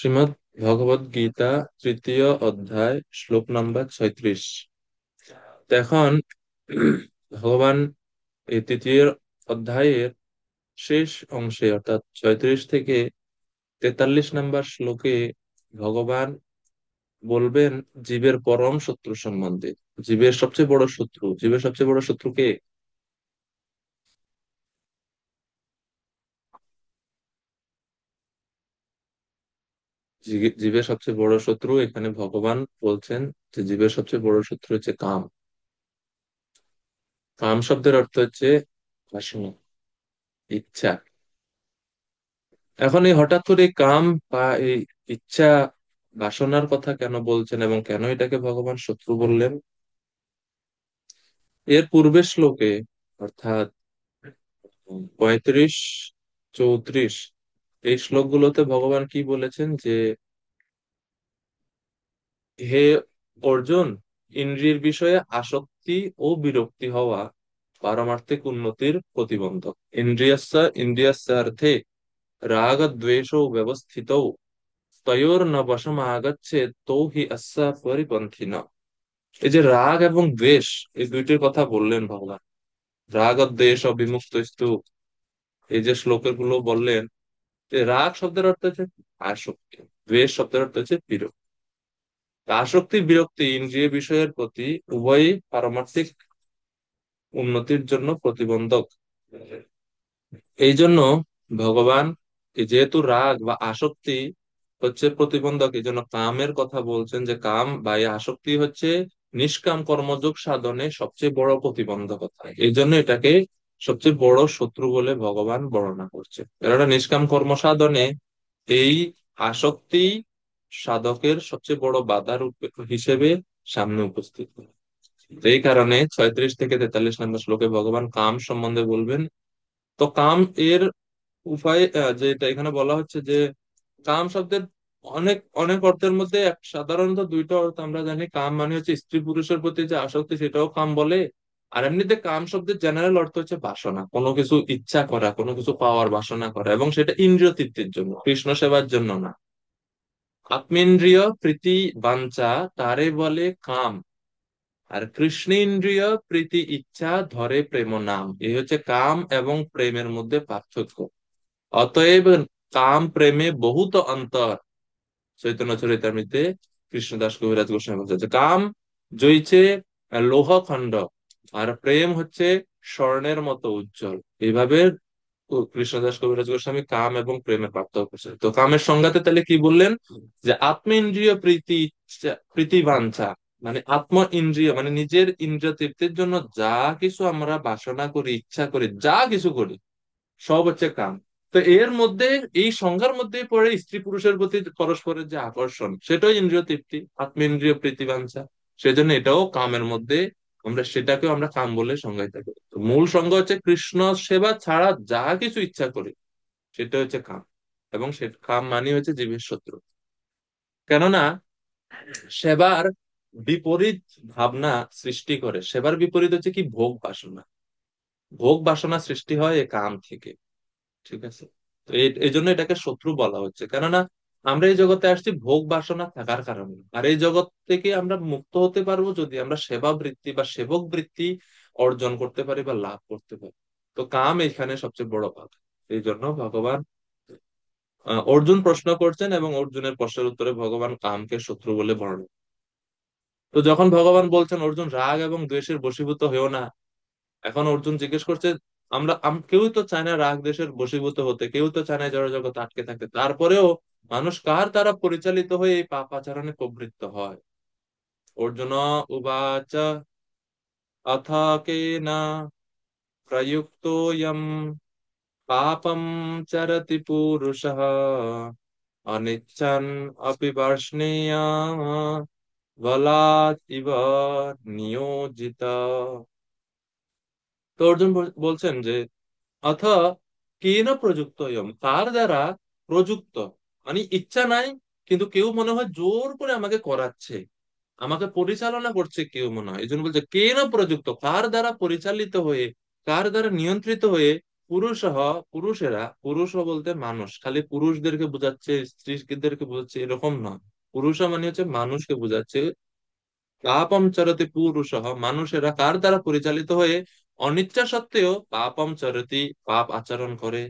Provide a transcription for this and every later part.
শ্রীমদ্ ভগবদ গীতা তৃতীয় অধ্যায় শ্লোক নাম্বার 36। তো এখন ভগবান এই তৃতীয় অধ্যায়ের শেষ অংশে অর্থাৎ 36 থেকে 43 নাম্বার শ্লোকে ভগবান বলবেন জীবের পরম শত্রু সম্বন্ধে। জীবের সবচেয়ে বড় শত্রু কে? জীবের সবচেয়ে বড় শত্রু এখানে ভগবান বলছেন যে জীবের সবচেয়ে বড় শত্রু হচ্ছে কাম। কাম শব্দের অর্থ হচ্ছে বাসনা, ইচ্ছা। এখন এই হঠাৎ করে কাম বা এই ইচ্ছা, বাসনার কথা কেন বলছেন এবং কেন এটাকে ভগবান শত্রু বললেন? এর পূর্বের শ্লোকে অর্থাৎ 35, 34 এই শ্লোকগুলোতে ভগবান কি বলেছেন যে হে অর্জুন, ইন্দ্রিয়ের বিষয়ে আসক্তি ও বিরক্তি হওয়া পারমার্থিক উন্নতির প্রতিবন্ধক। ইন্দ্রিয়ার্থে রাগ দ্বেষৌ ব্যবস্থিতৌ তয়োর্ন বশম আগচ্ছে তৌ হি আস্যা পরিপন্থিন। এই যে রাগ এবং দ্বেষ, এই দুইটির কথা বললেন ভগবান। রাগ আর দ্বেষ অবিমুক্তস্তু, এই যে শ্লোকের গুলো বললেন, যে রাগ শব্দের অর্থ হচ্ছে আসক্তি, দ্বেষ শব্দের অর্থ হচ্ছে বিরক্তি। আসক্তি বিরক্তি ইন্দ্রিয় বিষয়ের প্রতি উভয়ই পারমার্থিক উন্নতির জন্য প্রতিবন্ধক। এই জন্য ভগবান যেহেতু রাগ বা আসক্তি হচ্ছে প্রতিবন্ধক, এই জন্য কামের কথা বলছেন যে কাম বা এই আসক্তি হচ্ছে নিষ্কাম কর্মযোগ সাধনে সবচেয়ে বড় প্রতিবন্ধকতা। এই জন্য এটাকে সবচেয়ে বড় শত্রু বলে ভগবান বর্ণনা করছে। কেননা নিষ্কাম কর্ম সাধনে এই আসক্তি সাধকের সবচেয়ে বড় বাধার হিসেবে সামনে উপস্থিত। তো এই কারণে 36 থেকে 43 নম্বর শ্লোকে ভগবান কাম সম্বন্ধে বলবেন। তো কাম এর উপায়, যেটা এখানে বলা হচ্ছে যে কাম শব্দের অনেক অনেক অর্থের মধ্যে সাধারণত দুইটা অর্থ আমরা জানি। কাম মানে হচ্ছে স্ত্রী পুরুষের প্রতি যে আসক্তি, সেটাও কাম বলে। আর এমনিতে কাম শব্দের জেনারেল অর্থ হচ্ছে বাসনা, কোনো কিছু ইচ্ছা করা, কোনো কিছু পাওয়ার বাসনা করা, এবং সেটা ইন্দ্রিয় তৃপ্তির জন্য, কৃষ্ণ সেবার জন্য না। আত্মেন্দ্রিয় প্রীতি বাঞ্ছা তারে বলে কাম, আর কৃষ্ণেন্দ্রিয় প্রীতি ইচ্ছা ধরে প্রেম নাম। এই হচ্ছে কাম এবং প্রেমের মধ্যে পার্থক্য। অতএব কাম প্রেমে বহুত অন্তর। চৈতন্য চরিতামৃতে কৃষ্ণদাস কবিরাজ গোস্বামী বলছে যে কাম জয়ছে লৌহ খণ্ড, আর প্রেম হচ্ছে স্বর্ণের মতো উজ্জ্বল। এইভাবে কৃষ্ণদাস কবিরাজ গোস্বামী কাম এবং প্রেমের পার্থক্য করছে। তো কামের সংজ্ঞাতে তাহলে কি বললেন? যে আত্মেন্দ্রিয় প্রীতি প্রীতি বাঞ্ছা, মানে আত্ম ইন্দ্রিয় মানে নিজের ইন্দ্রিয় তৃপ্তির জন্য যা কিছু আমরা বাসনা করি, ইচ্ছা করি, যা কিছু করি, সব হচ্ছে কাম। তো এর মধ্যে, এই সংজ্ঞার মধ্যে পড়ে স্ত্রী পুরুষের প্রতি পরস্পরের যে আকর্ষণ, সেটাও ইন্দ্রিয় তৃপ্তি, আত্মেন্দ্রিয় প্রীতিবাঞ্ছা। সেজন্য এটাও কামের মধ্যে, আমরা সেটাকেও আমরা কাম বলে সংজ্ঞায়িত করি। তো মূল সংজ্ঞা হচ্ছে কৃষ্ণ সেবা ছাড়া যা কিছু ইচ্ছা করি, সেটা হচ্ছে কাম। এবং সে কাম মানে হচ্ছে জীবের শত্রু। কেননা সেবার বিপরীত ভাবনা সৃষ্টি করে। সেবার বিপরীত হচ্ছে কি? ভোগ বাসনা। ভোগ বাসনা সৃষ্টি হয় এই কাম থেকে। ঠিক আছে? তো এই জন্য এটাকে শত্রু বলা হচ্ছে, কেননা আমরা এই জগতে আসছি ভোগ বাসনা থাকার কারণে। আর এই জগৎ থেকে আমরা মুক্ত হতে পারবো যদি আমরা সেবা বৃত্তি বা সেবক বৃত্তি অর্জন করতে পারি বা লাভ করতে পারি। তো কাম এখানে সবচেয়ে বড় বাধা। এই জন্য ভগবান অর্জুন প্রশ্ন করছেন এবং অর্জুনের প্রশ্নের উত্তরে ভগবান কামকে শত্রু বলে বর্ণনা। তো যখন ভগবান বলছেন অর্জুন রাগ এবং দ্বেষের বশীভূত হয়েও না, এখন অর্জুন জিজ্ঞেস করছে কেউই তো চায় না রাগ দেশের বশীভূত হতে, কেউ তো চায় না জড় জগৎ আটকে থাকতে। তারপরেও মানুষ কার দ্বারা পরিচালিত হয়ে এই পাপাচরণে প্রবৃত্ত হয়? অর্জুন উবাচ অথ কেন প্রযুক্তোऽয়ং পাপম চরতি পুরুষঃ অনিচ্ছন অপি বর্ষ্ণেয় বলাৎ ইব নিয়োজিত। তো অর্জুন বলছেন যে অথ কেন প্রযুক্ত ইয়ম, কার দ্বারা প্রযুক্ত, মানে ইচ্ছা নাই কিন্তু কেউ মনে হয় জোর করে আমাকে করাচ্ছে, আমাকে পরিচালনা করছে কেউ মনে হয়। এই জন্য বলছে কেন প্রযুক্ত, কার দ্বারা পরিচালিত হয়ে, কার দ্বারা নিয়ন্ত্রিত হয়ে পুরুষহ পুরুষেরা, পুরুষ বলতে মানুষ, খালি পুরুষদেরকে বোঝাচ্ছে, স্ত্রীদেরকে বোঝাচ্ছে এরকম নয়। পুরুষ মানে হচ্ছে মানুষকে বোঝাচ্ছে। পাপম চরতি পুরুষহ, মানুষেরা কার দ্বারা পরিচালিত হয়ে অনিচ্ছা সত্ত্বেও পাপম চরতি, পাপ আচরণ করে।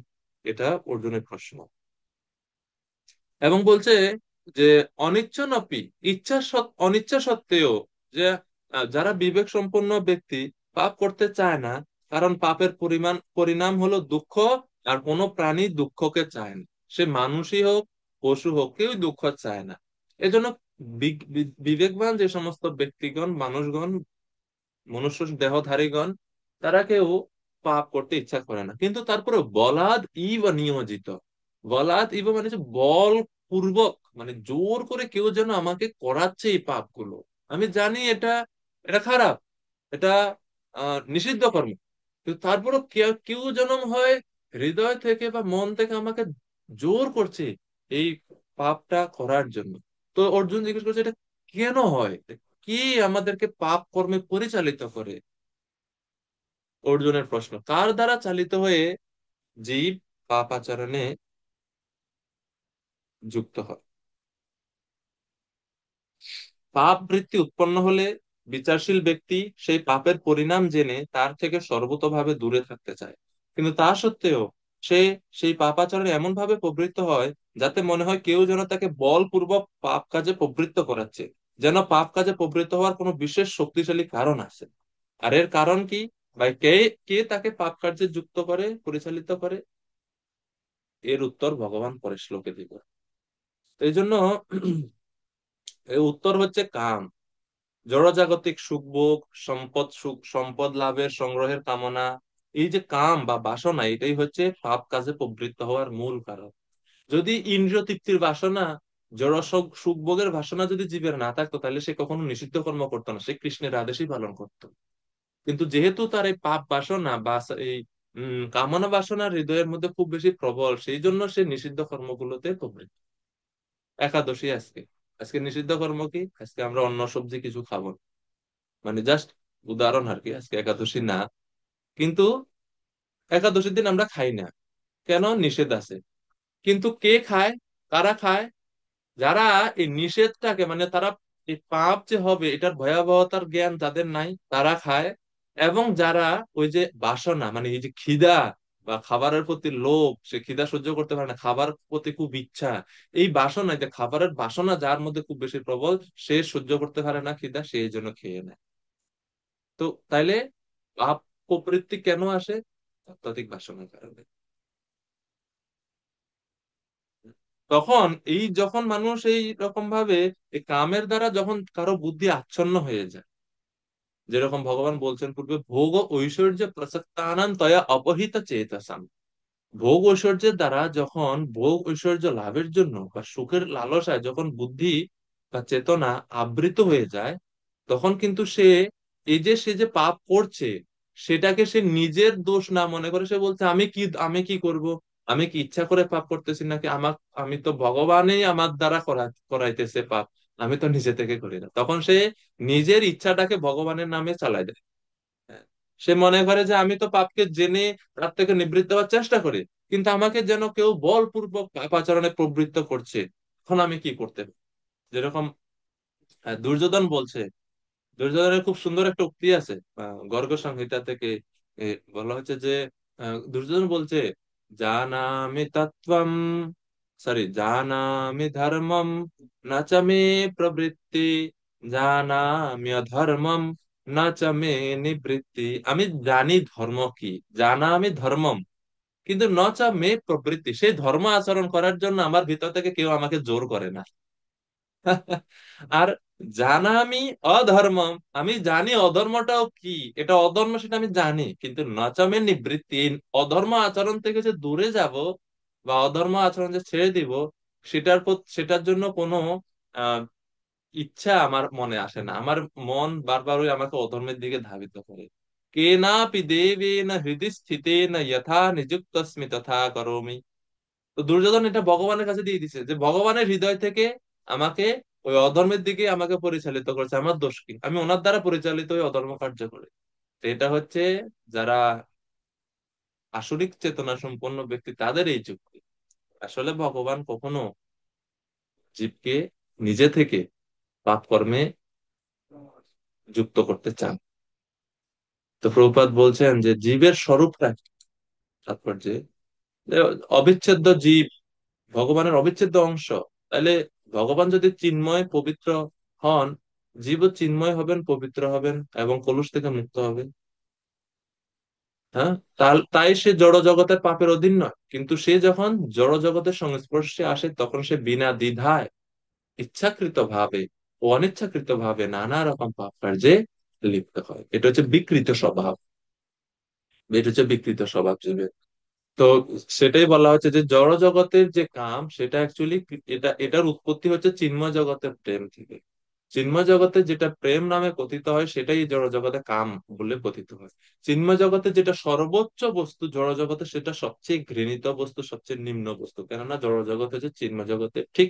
এটা অর্জুনের প্রশ্ন। এবং বলছে যে অনিচ্ছনপি, অনিচ্ছা সত্ত্বেও, যে যারা বিবেক সম্পন্ন ব্যক্তি পাপ করতে চায় না, কারণ পাপের পরিণাম হলো দুঃখ। আর কোনো প্রাণী দুঃখকে চায় না, সে মানুষই হোক পশু হোক, কেউ দুঃখ চায় না। এজন্য বিবেকবান যে সমস্ত ব্যক্তিগণ, মানুষগণ, মনুষ্য দেহধারীগণ, তারা কেউ পাপ করতে ইচ্ছা করে না, কিন্তু তারপরে বলাদ ইব নিয়োজিত, বলাদ ইব মানে হচ্ছে বল পূর্বক, মানে জোর করে কেউ যেন আমাকে করাচ্ছে এই পাপগুলো। আমি জানি এটা, এটা খারাপ, এটা নিষিদ্ধ কর্ম, কিন্তু তারপরও কেউ কেউ যেন হয় হৃদয় থেকে বা মন থেকে আমাকে জোর করছে এই পাপটা করার জন্য। তো অর্জুন জিজ্ঞেস করছে এটা কেন হয়, কি আমাদেরকে পাপ কর্মে পরিচালিত করে। অর্জুনের প্রশ্ন, কার দ্বারা চালিত হয়ে জীব পাপ আচরণে যুক্ত হয়? পাপ বৃত্তি উৎপন্ন হলে বিচারশীল ব্যক্তি সেই পাপের পরিণাম জেনে তার থেকে সর্বতোভাবে দূরে থাকতে চায়, কিন্তু তা সত্ত্বেও সে সেই পাপাচরণে এমন ভাবে প্রবৃত্ত হয় যাতে মনে হয় কেউ যেন তাকে বলপূর্বক পাপ কাজে প্রবৃত্ত করাচ্ছে, যেন পাপ কাজে প্রবৃত্ত হওয়ার কোনো বিশেষ শক্তিশালী কারণ আছে। আর এর কারণ কি, বা কে কে তাকে পাপ কার্যে যুক্ত করে, পরিচালিত করে? এর উত্তর ভগবান পরের শ্লোকে দিব। তো এই জন্য এর উত্তর হচ্ছে কাম। জড়জাগতিক সুখভোগ, সম্পদ লাভের সংগ্রহের কামনা, এই যে কাম বা বাসনা, এটাই হচ্ছে পাপ কাজে প্রবৃত্ত হওয়ার মূল কারণ। যদি ইন্দ্রিয় তৃপ্তির বাসনা, সুখভোগের বাসনা যদি জীবের না থাকতো, তাহলে সে কখনো নিষিদ্ধ কর্ম করতো না, সে কৃষ্ণের আদেশই পালন করতো। কিন্তু যেহেতু তার এই পাপ বাসনা বা এই কামনা বাসনা হৃদয়ের মধ্যে খুব বেশি প্রবল, সেই জন্য সে নিষিদ্ধ কর্মগুলোতে প্রবৃত্ত। একাদশী আজকে, আজকে নিষিদ্ধ কর্ম কি, আজকে আমরা অন্ন সবজি কিছু খাবো না। মানে জাস্ট উদাহরণ আর কি, আজকে একাদশী না, কিন্তু একাদশীর দিন আমরা খাই না, কেন, নিষেধ আছে। কিন্তু কে খায়, কারা খায়? যারা এই নিষেধটাকে, মানে তারা এই পাপ যে হবে এটার ভয়াবহতার জ্ঞান যাদের নাই, তারা খায়। এবং যারা ওই যে বাসনা, মানে এই যে খিদা বা খাবারের প্রতি লোভ, সে খিদা সহ্য করতে পারে না, খাবার প্রতি খুব ইচ্ছা, এই বাসনা, যে খাবারের বাসনা যার মধ্যে খুব বেশি প্রবল, সে সহ্য করতে পারে না খিদা, সে এই জন্য খেয়ে নেয়। তো তাইলে পাপ প্রবৃত্তি কেন আসে? অত্যাধিক বাসনার কারণে। তখন এই যখন মানুষ এই রকম ভাবে এই কামের দ্বারা যখন কারো বুদ্ধি আচ্ছন্ন হয়ে যায়, যেরকম ভগবান বলছেন পূর্বে, ভোগ ও ঐশ্বর্য প্রসক্তানাং তয়া অপহৃত চেতসাম, ভোগ ঐশ্বর্যের দ্বারা যখন ভোগ ঐশ্বর্য লাভের জন্য বা সুখের লালসায় যখন বুদ্ধি বা চেতনা আবৃত হয়ে যায়, তখন কিন্তু সে এই যে সে যে পাপ করছে, সেটাকে সে নিজের দোষ না মনে করে, সে বলছে আমি কি করব, আমি কি ইচ্ছা করে পাপ করতেছি নাকি, আমি তো ভগবানই আমার দ্বারা করাইতেছে পাপ, আমি তো নিজে থেকে করি না। তখন সে নিজের ইচ্ছাটাকে ভগবানের নামে চালায় দেয়। হ্যাঁ। সে মনে করে যে আমি তো পাপকে জেনে তার থেকে নিবৃত্ত হওয়ার চেষ্টা করি, কিন্তু আমাকে যেন কেউ বলপূর্বক পাপ আচরণে প্রবৃত্ত করছে, এখন আমি কি করতে পারি? যেরকম দুর্যোধন বলছে, দুর্যোধনের খুব সুন্দর একটা উক্তি আছে, গর্গ সংহিতা থেকে বলা হচ্ছে যে দুর্যোধন বলছে, জানামি তত্ত্বম, সরি, জানামি ধর্মম, না চ মে প্রবৃত্তি, জানামি অধর্মম, না চ মে নিবৃত্তি। আমি জানি ধর্ম কি, জানা আমি ধর্মম, কিন্তু ন চ মে প্রবৃত্তি, সেই ধর্ম আচরণ করার জন্য আমার ভিতর থেকে কেউ আমাকে জোর করে না। আর জানা আমি অধর্ম, আমি জানি অধর্মটাও কি, এটা অধর্ম সেটা আমি জানি, কিন্তু নাচামের নিবৃত্তি, এই অধর্ম আচরণ থেকে যে দূরে যাব বা অধর্ম আচরণ যে ছেড়ে দিব, সেটার জন্য কোনো আহ ইচ্ছা আমার মনে আসে না। আমার মন বারবার ওই আমাকে অধর্মের দিকে ধাবিত করে। কেনাপি দেবেন হৃদয় স্থিতেন যথা নিযুক্তস্মি তথা করোমি। তো দুর্যোধন এটা ভগবানের কাছে দিয়ে দিছে, যে ভগবানের হৃদয় থেকে আমাকে ওই অধর্মের দিকে আমাকে পরিচালিত করছে, আমার দোষ কি, আমি ওনার দ্বারা পরিচালিত ওই অধর্ম কার্য করে। তো এটা হচ্ছে যারা আসরিক চেতনা সম্পন্ন ব্যক্তি তাদের এই যুক্তি। আসলে ভগবান কখনো জীবকে নিজে থেকে পাপ কর্মে যুক্ত করতে চান। তো প্রভুপাদ বলছেন যে জীবের স্বরূপটা কি? তাৎপর্য যে অবিচ্ছেদ্য জীব ভগবানের অবিচ্ছেদ্য অংশ। তাহলে ভগবান যদি চিন্ময় পবিত্র হন, জীবও চিন্ময় হবেন, পবিত্র হবেন এবং কলুষ থেকে মুক্ত হবেন। হ্যাঁ, তাই সে জড় জগতের পাপের অধীন নয়, কিন্তু সে যখন জড় জগতের সংস্পর্শে আসে তখন সে বিনা দ্বিধায় ইচ্ছাকৃত ভাবে ও অনিচ্ছাকৃত ভাবে নানা রকম পাপ কার্যে লিপ্ত হয়। এটা হচ্ছে বিকৃত স্বভাব, এটা হচ্ছে বিকৃত স্বভাব জীবের। তো সেটাই বলা হচ্ছে যে জড় জগতের যে কাম সেটা অ্যাকচুয়ালি এটার উৎপত্তি হচ্ছে চিন্ময় জগতের প্রেম থেকে। চিন্ময় জগতে যেটা প্রেম নামে কথিত হয় সেটাই জড় জগতে কাম বলে কথিত হয়। চিন্ময় জগতে যেটা সর্বোচ্চ বস্তু জড় জগতে সেটা সবচেয়ে ঘৃণিত বস্তু, সবচেয়ে নিম্ন বস্তু, কেননা জড় জগৎ হচ্ছে চিন্ময় জগতের ঠিক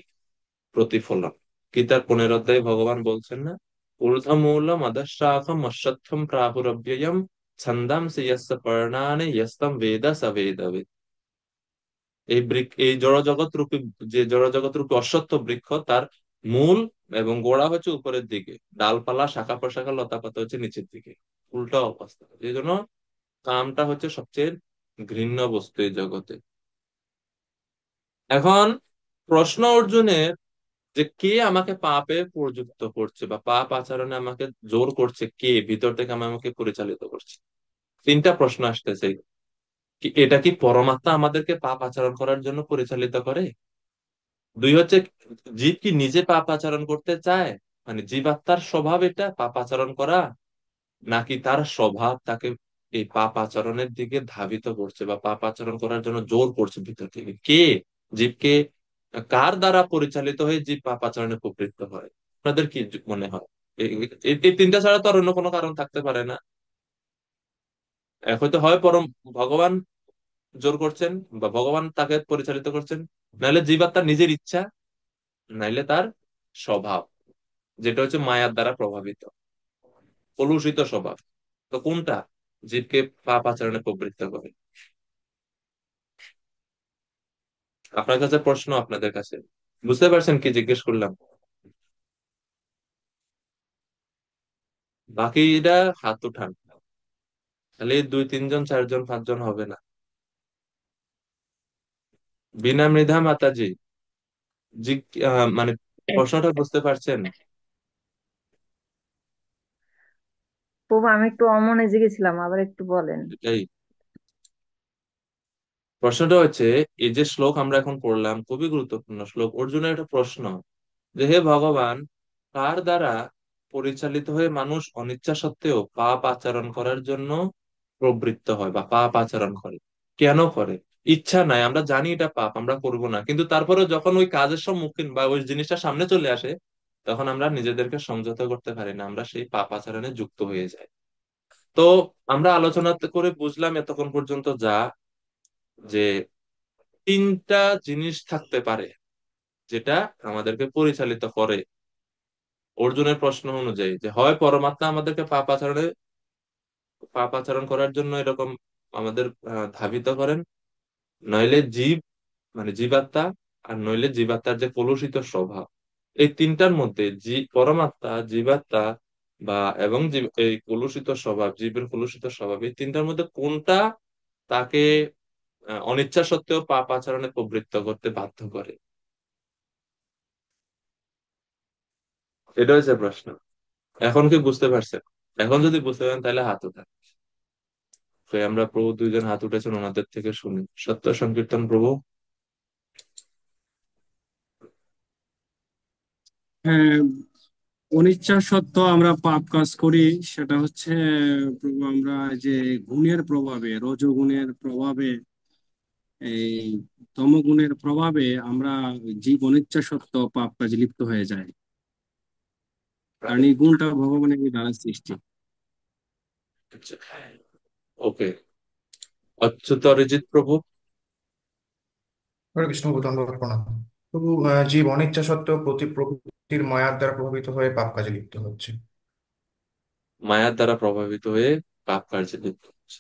প্রতিফলন। গীতার 15 অধ্যায়ে ভগবান বলছেন না, ঊর্ধ্বমূলম অধঃশাখম অশ্বত্থম প্রাহুরব্যয়ম ছন্দাংসি যস্য পর্ণানি যস্তম বেদ স বেদবিৎ। এই জড় জগৎ রূপী, যে জড় জগৎ রূপী অশ্বত্থ বৃক্ষ, তার মূল এবং গোড়া হচ্ছে উপরের দিকে, ডালপালা শাখা প্রশাখা লতা পাতা হচ্ছে নিচের দিকে, উল্টো অবস্থা। এই জন্য কামটা হচ্ছে সবচেয়ে ঘৃণ্য বস্তু এই জগতে। এখন প্রশ্ন অর্জুনের যে কে আমাকে পাপে প্রযুক্ত করছে বা পাপ আচরণে আমাকে জোর করছে, কে ভিতর থেকে আমাকে পরিচালিত করছে, তিনটা প্রশ্ন আসতেছে। এটা কি পরমাত্মা আমাদেরকে পাপ আচরণ করার জন্য পরিচালিত করে? দুই হচ্ছে, জীব কি নিজে পাপ আচরণ করতে চায়, মানে জীবাত্মার স্বভাব এটা পাপ আচরণ করা, নাকি তার স্বভাব তাকে এই পাপ আচরণের দিকে ধাবিত করছে বা পাপ আচরণ করার জন্য জোর করছে ভিতর থেকে? কে জীবকে, কার দ্বারা পরিচালিত হয়ে জীব পাপ আচরণে প্রবৃত্ত হয়? আপনাদের কি মনে হয়? এই তিনটা ছাড়া তো আর অন্য কোনো কারণ থাকতে পারে না। এক হয়তো হয় পরম ভগবান জোর করছেন বা ভগবান তাকে পরিচালিত করছেন, নাহলে জীবাত্মার নিজের ইচ্ছা, নাইলে তার স্বভাব যেটা হচ্ছে মায়ার দ্বারা প্রভাবিত, কলুষিত স্বভাব। তো কোনটা জীবকে পাপ আচরণে প্রবৃত্ত করে? আপনার কাছে প্রশ্ন, আপনাদের কাছে। বুঝতে পারছেন কি জিজ্ঞেস করলাম? বাকিরা হাত উঠান, তাহলে দুই তিনজন চারজন পাঁচজন হবে না। বিনা মৃধা মাতাজি, মানে প্রশ্নটা বুঝতে পারছেন? প্রভু, আমি একটু অমনোযোগী গেছিলাম, আবার একটু বলেন। এটাই প্রশ্নটা হচ্ছে, এই যে শ্লোক আমরা এখন পড়লাম খুবই গুরুত্বপূর্ণ শ্লোক, অর্জুনের একটা প্রশ্ন যে হে ভগবান, কার দ্বারা পরিচালিত হয়ে মানুষ অনিচ্ছা সত্ত্বেও পাপ আচরণ করার জন্য প্রবৃত্ত হয় বা পাপ আচরণ করে? কেন করে? ইচ্ছা নাই, আমরা জানি এটা পাপ, আমরা করব না, কিন্তু তারপরে যখন ওই কাজের সম্মুখীন বা ওই জিনিসটা সামনে চলে আসে তখন আমরা নিজেদেরকে সংযত করতে পারি না, আমরা সেই পাপ আচরণে যুক্ত হয়ে যাই। তো আমরা আলোচনা করে বুঝলাম এতক্ষণ পর্যন্ত যা, যে তিনটা জিনিস থাকতে পারে যেটা আমাদেরকে পরিচালিত করে অর্জুনের প্রশ্ন অনুযায়ী, যে হয় পরমাত্মা আমাদেরকে পাপ আচরণ করার জন্য এরকম আমাদের ধাবিত করেন, নইলে জীব মানে জীবাত্মা, আর নইলে জীবাত্মার যে কলুষিত স্বভাব। এই তিনটার মধ্যে পরমাত্মা, জীবাত্মা বা এবং এই কলুষিত স্বভাব, জীবের কলুষিত স্বভাব, এই তিনটার মধ্যে কোনটা তাকে অনিচ্ছা সত্ত্বেও পাপ আচরণে প্রবৃত্ত করতে বাধ্য করে? এটা হচ্ছে প্রশ্ন। এখন কি বুঝতে পারছেন? এখন যদি বুঝতে পারেন তাহলে হাত উঠান। তো আমরা প্রভু দুইজন হাত উঠেছেন, ওনাদের থেকে শুনি। সত্য সংকীর্তন প্রভু। হ্যাঁ, অনিচ্ছা সত্ত্বেও আমরা পাপ কাজ করি। সেটা হচ্ছে প্রভু, আমরা যে গুণের প্রভাবে, রজগুণের প্রভাবে, এই তমগুণের প্রভাবে আমরা জীব অনিচ্ছা সত্ত্বেও পাপ কাজে লিপ্ত হয়ে যায়। কারণ এই গুণটা ভগবানের দ্বারা সৃষ্টি। ওকে, অচ্যুত অরিজিৎ প্রভু। হরে কৃষ্ণ, দণ্ডবত প্রণাম। তবু জীব অনিচ্ছা সত্ত্বেও প্রকৃতির মায়ার দ্বারা প্রভাবিত হয়ে পাপ কাজে লিপ্ত হচ্ছে। মায়ার দ্বারা প্রভাবিত হয়ে পাপ কার্যে লিপ্ত হচ্ছে।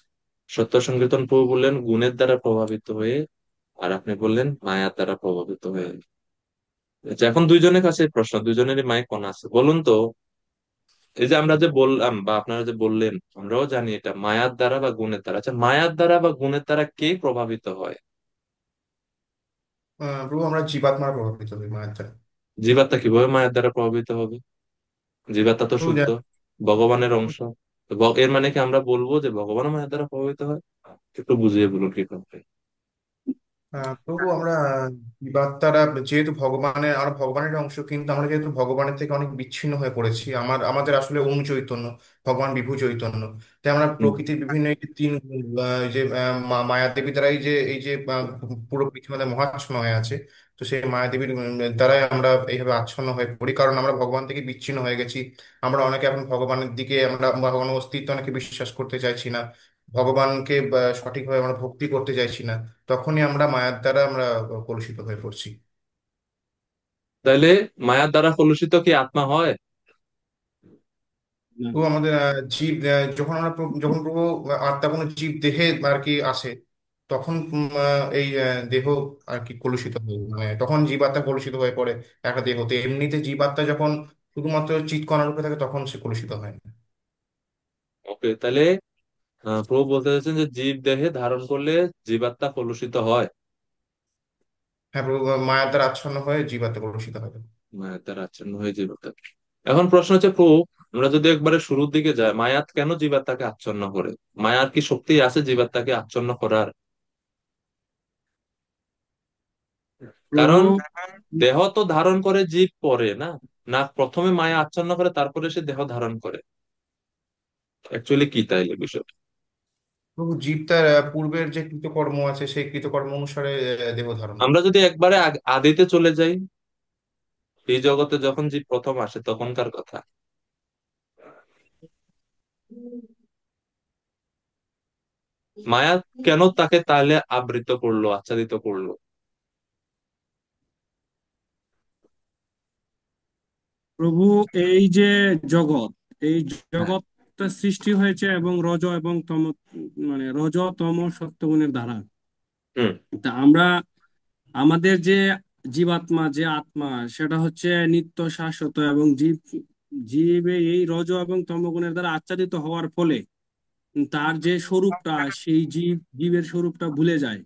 সত্য সংকীর্তন প্রভু বললেন গুণের দ্বারা প্রভাবিত হয়ে, আর আপনি বললেন মায়ার দ্বারা প্রভাবিত হয়ে। আচ্ছা, এখন দুইজনের কাছে প্রশ্ন, দুইজনেরই মাইক অন আছে, বলুন তো, এই যে আমরা যে বললাম বা আপনারা যে বললেন, আমরাও জানি এটা মায়ার দ্বারা বা গুণের দ্বারা। আচ্ছা, মায়ার দ্বারা বা গুণের দ্বারা কে প্রভাবিত হয়? প্রভু আমরা জীবাত্মার প্রভাবিত হই মায়ের দ্বারা। জীবাত্মা কিভাবে মায়ার দ্বারা প্রভাবিত হবে? জীবাত্মা তো প্রভু শুদ্ধ, ভগবানের অংশ। তো এর মানে কি আমরা বলবো যে ভগবানও মায়ার দ্বারা প্রভাবিত হয়? একটু বুঝিয়ে বলুন কি করবে। প্রভু আমরা জীবাত্মারা যেহেতু ভগবানের অংশ, কিন্তু আমরা যেহেতু ভগবানের থেকে অনেক বিচ্ছিন্ন হয়ে পড়েছি, আমাদের আসলে অণু চৈতন্য, ভগবান বিভু চৈতন্য। তাই আমরা হুম। প্রকৃতির বিভিন্ন এই যে তিন এই যে মায়া দেবী দ্বারাই যে এই যে পুরো পৃথিবীতে মহাচ্ছন্ন হয়ে আছে। তো সেই মায়া দেবীর দ্বারাই আমরা এইভাবে আচ্ছন্ন হয়ে পড়ি, কারণ আমরা ভগবান থেকে বিচ্ছিন্ন হয়ে গেছি। আমরা অনেকে এখন ভগবানের দিকে, আমরা ভগবানের অস্তিত্ব অনেকে বিশ্বাস করতে চাইছি না, ভগবানকে সঠিকভাবে আমরা ভক্তি করতে চাইছি না। তখনই আমরা মায়ার দ্বারা আমরা কলুষিত হয়ে পড়ছি। তাইলে মায়ার দ্বারা কলুষিত কি আত্মা হয়? না। তো আমাদের জীব যখন যখন প্রভু আত্মা কোনো জীব দেহে আর কি আসে, তখন এই দেহ আর কি কলুষিত হয়, মানে তখন জীবাত্মা কলুষিত হয়ে পড়ে একটা দেহতে। এমনিতে জীবাত্মা যখন শুধুমাত্র চিৎকণা রূপে থাকে তখন সে কলুষিত হয় না। ওকে, তাহলে প্রভু বলতে চাচ্ছেন যে জীব দেহে ধারণ করলে জীবাত্মা কলুষিত হয়। হ্যাঁ প্রভু, মায়ার দ্বারা আচ্ছন্ন হয়ে জীবাত্মা কলুষিত হবে। মায়ার দ্বারা আচ্ছন্ন হয়ে জীবাত্মা। এখন প্রশ্ন হচ্ছে প্রভু, আমরা যদি একবারে শুরুর দিকে যাই, মায়াত কেন জীবাত্মাকে আচ্ছন্ন করে? মায়ার কি শক্তি আছে জীবাত্মাকে আচ্ছন্ন করার? প্রভু কারণ দেহ তো ধারণ করে জীব পরে না, না প্রথমে মায়া আচ্ছন্ন করে তারপরে সে দেহ ধারণ করে? অ্যাকচুয়ালি কি তাইলে বিষয়? প্রভু জীব তার পূর্বের যে কৃতকর্ম আছে সেই কৃতকর্ম অনুসারে দেহ ধারণ আমরা করে। যদি একবারে আদিতে চলে যাই, এই জগতে যখন জীব প্রথম আসে তখনকার কথা, মায়া কেন তাকে তাহলে আবৃত করলো, আচ্ছাদিত করলো? প্রভু এই যে জগৎ, এই হ্যাঁ। জগৎটা সৃষ্টি হয়েছে এবং রজ এবং তম, মানে রজ তম সত্যগুণের দ্বারা। হুম। তা আমরা আমাদের যে জীবাত্মা, যে আত্মা, সেটা হচ্ছে নিত্য শাশ্বত, এবং জীবে এই রজ এবং তমগুণের দ্বারা আচ্ছাদিত হওয়ার ফলে তার যে স্বরূপটা, সেই জীবের স্বরূপটা ভুলে যায়।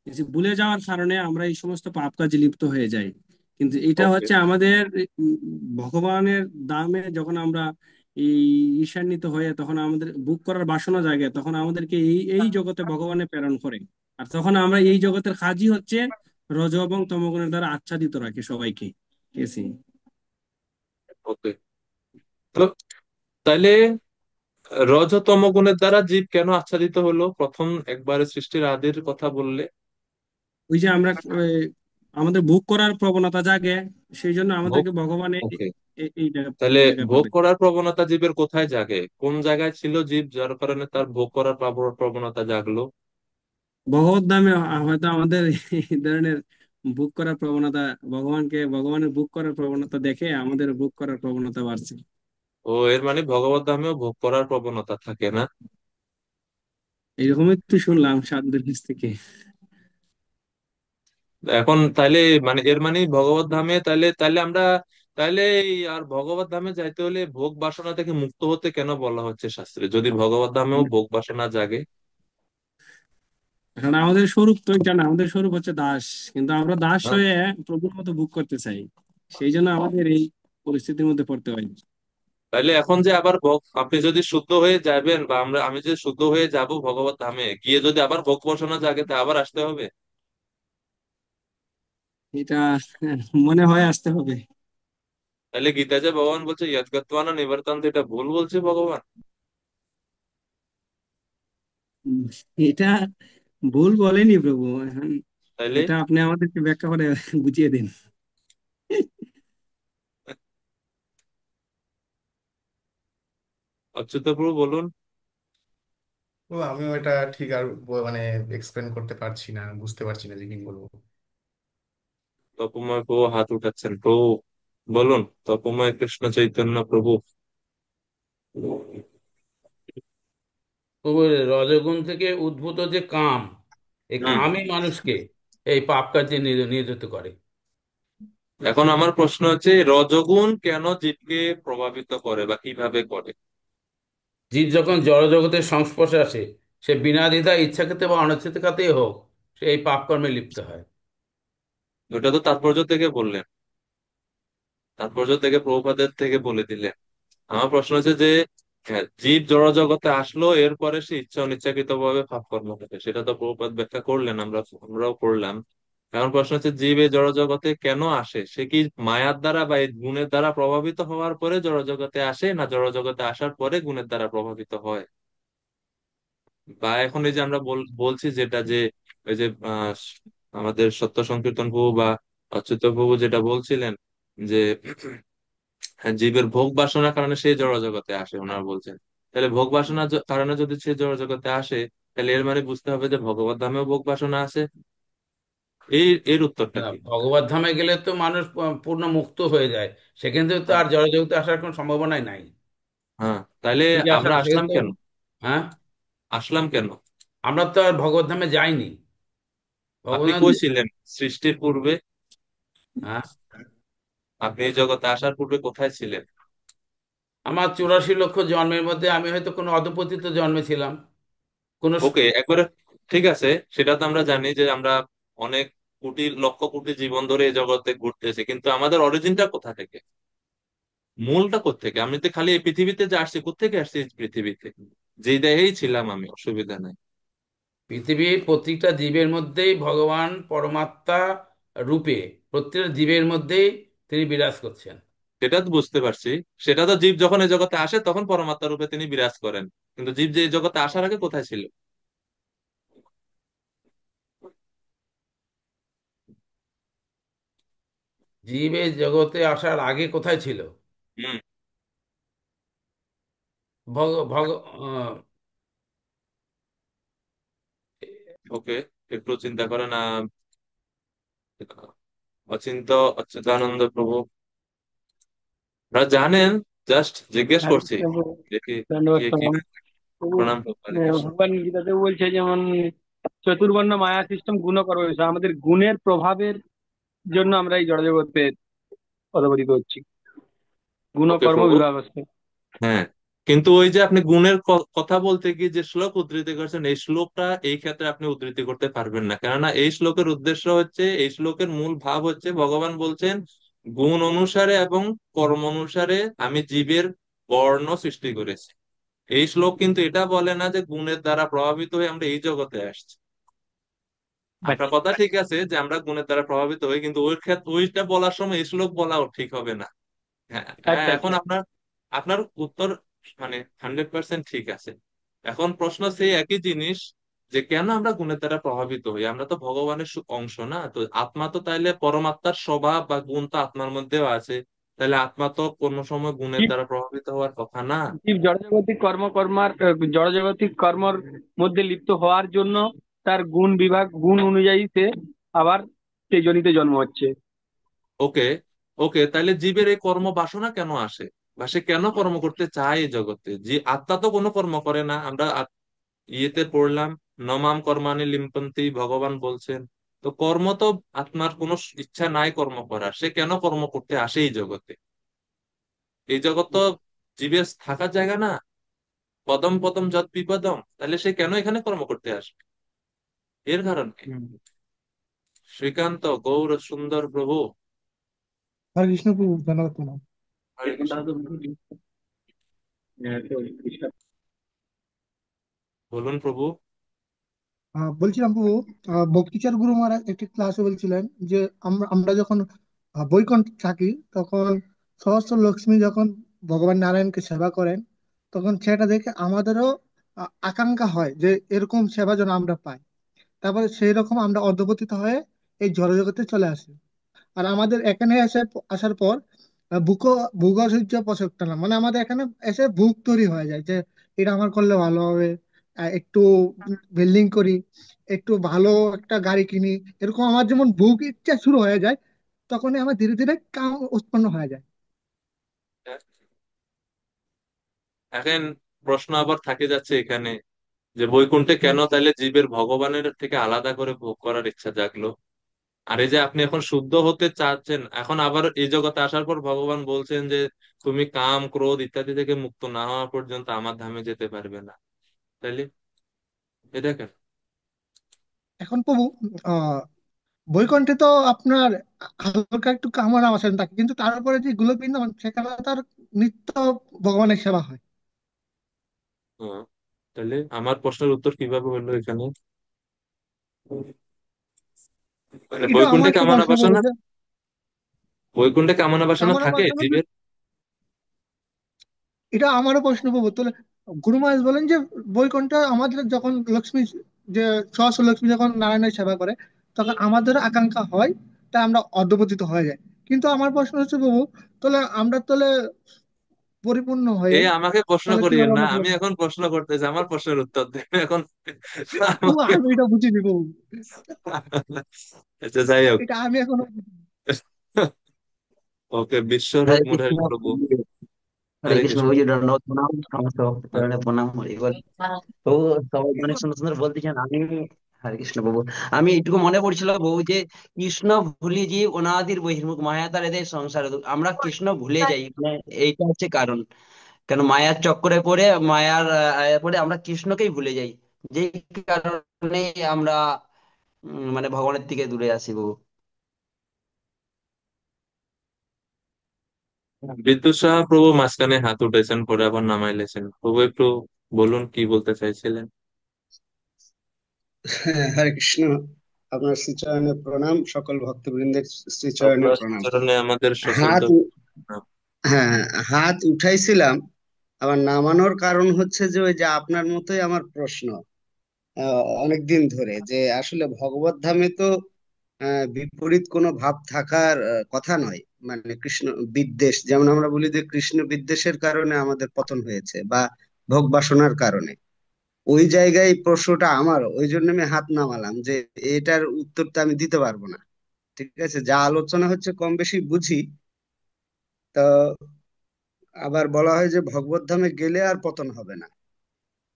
এই যে ভুলে যাওয়ার কারণে আমরা এই সমস্ত পাপ কাজে লিপ্ত হয়ে যাই। কিন্তু এটা ওকে। হচ্ছে আমাদের উম, ভগবানের দামে যখন আমরা এই ঈর্ষান্বিত হয়ে তখন আমাদের ভোগ করার বাসনা জাগে, তখন আমাদেরকে এই এই জগতে ভগবানে প্রেরণ করে। আর তখন আমরা এই জগতের কাজই হচ্ছে রজ এবং তমগুণের দ্বারা আচ্ছাদিত রাখে সবাইকে। ঠিক আছে? ওকে, তো তাইলে রজতম গুণের দ্বারা জীব কেন আচ্ছাদিত হলো প্রথম একবারে সৃষ্টির আদির কথা বললে? ওই যে আমরা আমাদের ভোগ করার প্রবণতা জাগে, সেই জন্য ভোগ। আমাদেরকে ভগবান ওকে, এই তাহলে জায়গায় ভোগ পাঠায়। করার প্রবণতা জীবের কোথায় জাগে? কোন জায়গায় ছিল জীব যার কারণে তার ভোগ করার প্রবণতা জাগলো? ভগবত নামে হয়তো আমাদের এই ধরনের বুক করার প্রবণতা, ভগবানের বুক করার প্রবণতা দেখে আমাদের বুক করার প্রবণতা বাড়ছে। ও, এর মানে ভগবত ধামেও ভোগ করার প্রবণতা থাকে না? এরকমই তো শুনলাম সাধুদের কাছ থেকে। এখন তাইলে মানে এর মানে ভগবত ধামে, তাইলে তাইলে আমরা, তাইলে এই আর ভগবত ধামে যাইতে হলে ভোগ বাসনা থেকে মুক্ত হতে কেন বলা হচ্ছে শাস্ত্রে, যদি ভগবত ধামেও ভোগ বাসনা জাগে? কারণ আমাদের স্বরূপ তো এটা না, আমাদের স্বরূপ হচ্ছে দাস, কিন্তু আমরা দাস হ্যাঁ? হয়ে প্রভুর মতো ভোগ করতে চাই। সেই জন্য আমাদের এই পরিস্থিতির মধ্যে পড়তে হয়। তাইলে এখন যে আবার আপনি যদি শুদ্ধ হয়ে যাবেন বা আমি যদি শুদ্ধ হয়ে যাব ভগবত ধামে গিয়ে, যদি আবার ভোগ বাসনা জাগে তা আবার আসতে হবে? এটা মনে হয় আসতে হবে। তাহলে গীতা যে ভগবান বলছে ইয়ৎগত্বান নিবর্তন্তে, এটা ভুল বলছে ভগবান? উম, এটা ভুল বলেনি প্রভু। এখন তাইলে এটা আপনি আমাদেরকে ব্যাখ্যা করে বুঝিয়ে দিন। অচ্যুত প্রভু বলুন। তো আমিও এটা ঠিক আর মানে এক্সপ্লেন করতে পারছি না, বুঝতে পারছি না যে কি বলবো। তপময় প্রভু হাত উঠাচ্ছেন, প্রভু বলুন। তপময় কৃষ্ণ চৈতন্য প্রভু। তো প্রভু, রজগুণ থেকে উদ্ভূত যে কাম, এই হুম। কামই মানুষকে এই পাপ কার্যে নিয়োজিত করে। এখন আমার প্রশ্ন হচ্ছে রজগুণ কেন জীবকে প্রভাবিত করে বা কিভাবে করে? জীব যখন জড়জগতের সংস্পর্শে আসে, সে বিনা দ্বিধায় ইচ্ছাকৃত বা অনিচ্ছাকৃতই হোক, সে এই পাপ কর্মে লিপ্ত হয়। ওটা তো তাৎপর্য থেকে বললেন, তাৎপর্য থেকে প্রভুপাদের থেকে বলে দিলেন। আমার প্রশ্ন হচ্ছে যে জীব জড় জগতে আসলো, এরপরে সে ইচ্ছা অনিচ্ছাকৃত ভাবে পাপ কর্ম করে, সেটা তো প্রভুপাদ ব্যাখ্যা করলেন, আমরাও করলাম। এখন প্রশ্ন হচ্ছে জীব এই জড় জগতে কেন আসে? সে কি মায়ার দ্বারা বা এই গুণের দ্বারা প্রভাবিত হওয়ার পরে জড় জগতে আসে, না জড় জগতে আসার পরে গুণের দ্বারা প্রভাবিত হয়? বা এখন এই যে আমরা বলছি যেটা যে ওই যে আমাদের সত্য সংকীর্তন প্রভু বা অচ্যুত প্রভু যেটা বলছিলেন যে হ্যাঁ, জীবের ভোগ বাসনার কারণে সে জড় জগতে আসে, ওনারা বলছেন। তাহলে ভোগ বাসনার কারণে যদি সে জড় জগতে আসে, তাহলে এর মানে বুঝতে হবে যে ভগবত ধামেও ভোগ বাসনা আছে। এর উত্তরটা না, কি? ভগবত ধামে গেলে তো মানুষ পূর্ণ মুক্ত হয়ে যায়, সেখান থেকে তো হ্যাঁ। আর জড়জগতে আসার কোনো সম্ভাবনাই নাই। হ্যাঁ, তাহলে ফিরে আমরা আসার সেখান আসলাম তো। কেন? হ্যাঁ, আসলাম কেন? আমরা তো আর ভগবত ধামে যাইনি। আপনি ভগবান। কই ছিলেন সৃষ্টির পূর্বে? হ্যাঁ, আপনি এই জগতে আসার পূর্বে কোথায় ছিলেন? আমার 84 লক্ষ জন্মের মধ্যে আমি হয়তো কোনো অধপতিত জন্মেছিলাম, কোনো ওকে, একবারে ঠিক আছে। সেটা তো আমরা জানি যে আমরা অনেক কোটি লক্ষ কোটি জীবন ধরে এই জগতে ঘুরতেছি, কিন্তু আমাদের অরিজিনটা কোথা থেকে, মূলটা কোত্থেকে? আমি তো খালি এই পৃথিবীতে যে আসছি, কোত্থেকে আসছি এই পৃথিবীতে? যেই দেহেই ছিলাম আমি, অসুবিধা নাই। পৃথিবীর প্রত্যেকটা জীবের মধ্যেই ভগবান পরমাত্মা রূপে প্রত্যেকটা জীবের মধ্যেই তিনি বিরাজ করছেন। সেটা তো বুঝতে পারছি। সেটা তো জীব যখন এই জগতে আসে তখন পরমাত্মা রূপে তিনি বিরাজ করেন, কিন্তু জীব যে এই জগতে আসার আগে কোথায় ছিল? জীব এই জগতে আসার আগে কোথায় ছিল? হুম। ভগ ভগ আহ, ওকে, একটু চিন্তা করেন। অচিন্ত অচ্যুতানন্দ প্রভু, আপনারা জানেন, জাস্ট জিজ্ঞেস হ্যাঁ, করছি দেখি ধন্যবাদ কে কি। প্রণাম প্রভু। প্রণাম প্রভু, হরে কৃষ্ণ। ভগবান গীতাতে বলছে যেমন চতুর্বর্ণ মায়া সিস্টেম গুণকর্ম বিষয়, আমাদের গুণের প্রভাবের জন্য আমরা এই জড়জগতে অধপতিত হচ্ছি, ওকে গুণকর্ম প্রভু। বিভাগ আছে। হ্যাঁ, কিন্তু ওই যে আপনি গুণের কথা বলতে গিয়ে যে শ্লোক উদ্ধৃতি করছেন, এই শ্লোকটা এই ক্ষেত্রে আপনি উদ্ধৃতি করতে পারবেন না, কেননা এই শ্লোকের উদ্দেশ্য হচ্ছে, এই শ্লোকের মূল ভাব হচ্ছে ভগবান বলছেন গুণ অনুসারে এবং কর্ম অনুসারে আমি জীবের বর্ণ সৃষ্টি করেছি। এই শ্লোক কিন্তু এটা বলে না যে গুণের দ্বারা প্রভাবিত হয়ে আমরা এই জগতে আসছি। আপনার কথা ঠিক আছে যে আমরা গুণের দ্বারা প্রভাবিত হই, কিন্তু ওই ক্ষেত্রে ওইটা বলার সময় এই শ্লোক বলাও ঠিক হবে না। হ্যাঁ, হ্যাঁ, আচ্ছা এখন আচ্ছা। আপনার আপনার উত্তর মানে 100% ঠিক আছে। এখন প্রশ্ন সেই একই জিনিস, যে কেন আমরা গুণের দ্বারা প্রভাবিত হই? আমরা তো ভগবানের অংশ না, তো আত্মা তো তাইলে পরমাত্মার স্বভাব বা গুণ তো আত্মার মধ্যেও আছে, তাহলে আত্মা তো কোনো সময় গুণের জীব দ্বারা প্রভাবিত হওয়ার কথা না। জীব জড়জাগতিক জড়জাগতিক কর্মর মধ্যে লিপ্ত হওয়ার জন্য তার গুণ বিভাগ, গুণ অনুযায়ী সে আবার সেই জনিতে জন্ম হচ্ছে। ওকে, ওকে, তাহলে জীবের এই কর্ম বাসনা কেন আসে, বা সে কেন কর্ম করতে চায় এই জগতে? যে আত্মা তো কোনো কর্ম করে না, আমরা ইয়েতে পড়লাম, নমাম কর্মাণি লিম্পন্তি, ভগবান বলছেন। তো কর্ম তো, আত্মার কোনো ইচ্ছা নাই কর্ম করার, সে কেন কর্ম করতে আসে এই জগতে? এই জগৎ তো জীবের থাকার জায়গা না। পদম পদম যৎ বিপদম, তাহলে সে কেন এখানে কর্ম করতে আসবে? এর কারণ কি? হুম। শ্রীকান্ত গৌর সুন্দর প্রভু, হরে কৃষ্ণ প্রভু, ধন্যবাদ প্রণাম। হরে কৃষ্ণ। বলুন প্রভু। বলছিলাম প্রভু, ভক্তিচার গুরু মহারাজ একটি ক্লাসে বলছিলেন যে আমরা আমরা যখন বৈকুণ্ঠে থাকি, তখন সহস্র লক্ষ্মী যখন ভগবান নারায়ণকে সেবা করেন, তখন সেটা দেখে আমাদেরও আকাঙ্ক্ষা হয় যে এরকম সেবা যেন আমরা পাই। তারপরে সেই রকম আমরা অধঃপতিত হয়ে এই জড়জগতে চলে আসি। আর আমাদের এখানে আসার পর বুক ভোগৈর্য পসক্তানা, মানে আমাদের এখানে এসে ভুক তৈরি হয়ে যায় যে এটা আমার করলে ভালো হবে, একটু বিল্ডিং করি, একটু ভালো একটা গাড়ি কিনি, এরকম আমার যেমন ভুক ইচ্ছা শুরু হয়ে যায়, তখনই আমার ধীরে ধীরে কাম উৎপন্ন হয়ে যায়। এখন প্রশ্ন আবার থাকে যাচ্ছে এখানে, যে বৈকুণ্ঠে কেন তাইলে জীবের ভগবানের থেকে আলাদা করে ভোগ করার ইচ্ছা জাগলো? আর এই যে আপনি এখন শুদ্ধ হতে চাচ্ছেন, এখন আবার এই জগতে আসার পর ভগবান বলছেন যে তুমি কাম ক্রোধ ইত্যাদি থেকে মুক্ত না হওয়া পর্যন্ত আমার ধামে যেতে পারবে না। তাইলে এটা কেন? এখন প্রভু আহ বৈকুণ্ঠে তো আপনার হালকা একটু কামনা বাসেন থাকে, কিন্তু তারপরে যে গোলক বৃন্দাবন, সেখানে তার নিত্য ভগবানের সেবা হয়। হ্যাঁ, তাহলে আমার প্রশ্নের উত্তর কিভাবে হলো এখানে? মানে এটা বৈকুণ্ঠে আমার তো কামনা প্রশ্ন প্রভু বাসনা, যে বৈকুণ্ঠে কামনা বাসনা কামনা থাকে বাসনা জীবের? এটা আমারও প্রশ্ন প্রভু। তাহলে গুরু মহারাজ বলেন যে বৈকুণ্ঠ আমাদের যখন লক্ষ্মী, যে সহস্র লক্ষ্মী যখন নারায়ণের সেবা করে, তখন আমাদের আকাঙ্ক্ষা হয়, তাই আমরা অধঃপতিত হয়ে যাই। কিন্তু আমার প্রশ্ন হচ্ছে প্রভু, তাহলে আমরা তাহলে পরিপূর্ণ হয়ে এই আমাকে প্রশ্ন তাহলে করিয়েন কিভাবে না, আমরা আমি এখন প্রশ্ন করতেছি, আমার প্রশ্নের উত্তর দেন এখন। প্রভু, আমাকে আমি এটা বুঝিনি প্রভু। আচ্ছা, যাই হোক। এটা আমি এখনো ওকে, বিশ্বরূপ হরে কৃষ্ণ। মুরারি প্রভু। হরে হরে কৃষ্ণ কৃষ্ণ। প্রভুজি, দণ্ডবোধ প্রণাম, সমস্ত ভক্তগণে প্রণাম, হরি বল। তো সবাই অনেক সুন্দর সুন্দর বলতেছেন। হরে কৃষ্ণ প্রভু, আমি এইটুকু মনে পড়ছিল প্রভু যে কৃষ্ণ ভুলি জীব অনাদির বহির্মুখ মায়া তার এদের সংসার দুঃখ। আমরা কৃষ্ণ ভুলে যাই, মানে এইটা হচ্ছে কারণ। কেন মায়ার চক্করে পড়ে, মায়ার পড়ে আমরা কৃষ্ণকেই ভুলে যাই, যেই কারণে আমরা মানে ভগবানের থেকে দূরে আসি প্রভু। বিদ্যুৎ সাহা প্রভু মাঝখানে হাত উঠেছেন, পরে আবার নামাইলেছেন। প্রভু একটু বলুন কি বলতে চাইছিলেন। হ্যাঁ, হরে কৃষ্ণ। আপনার শ্রীচরণে প্রণাম, সকল ভক্তবৃন্দের শ্রীচরণে আপনার প্রণাম। চরণে আমাদের সশ্রদ্ধ হাত প্রণাম। হ্যাঁ, হাত উঠাইছিলাম, আবার নামানোর কারণ হচ্ছে যে ওই যে আপনার মতোই আমার প্রশ্ন অনেক দিন ধরে, যে আসলে ভগবত ধামে তো বিপরীত কোনো ভাব থাকার কথা নয়। মানে কৃষ্ণ বিদ্বেষ, যেমন আমরা বলি যে কৃষ্ণ বিদ্বেষের কারণে আমাদের পতন হয়েছে, বা ভোগ বাসনার কারণে। ওই জায়গায় প্রশ্নটা আমার, ওই জন্য আমি হাত নামালাম যে এটার উত্তরটা আমি দিতে পারবো না। ঠিক আছে, যা আলোচনা হচ্ছে কম বেশি বুঝি। তো আবার বলা হয় যে ভগবত ধামে গেলে আর পতন হবে না।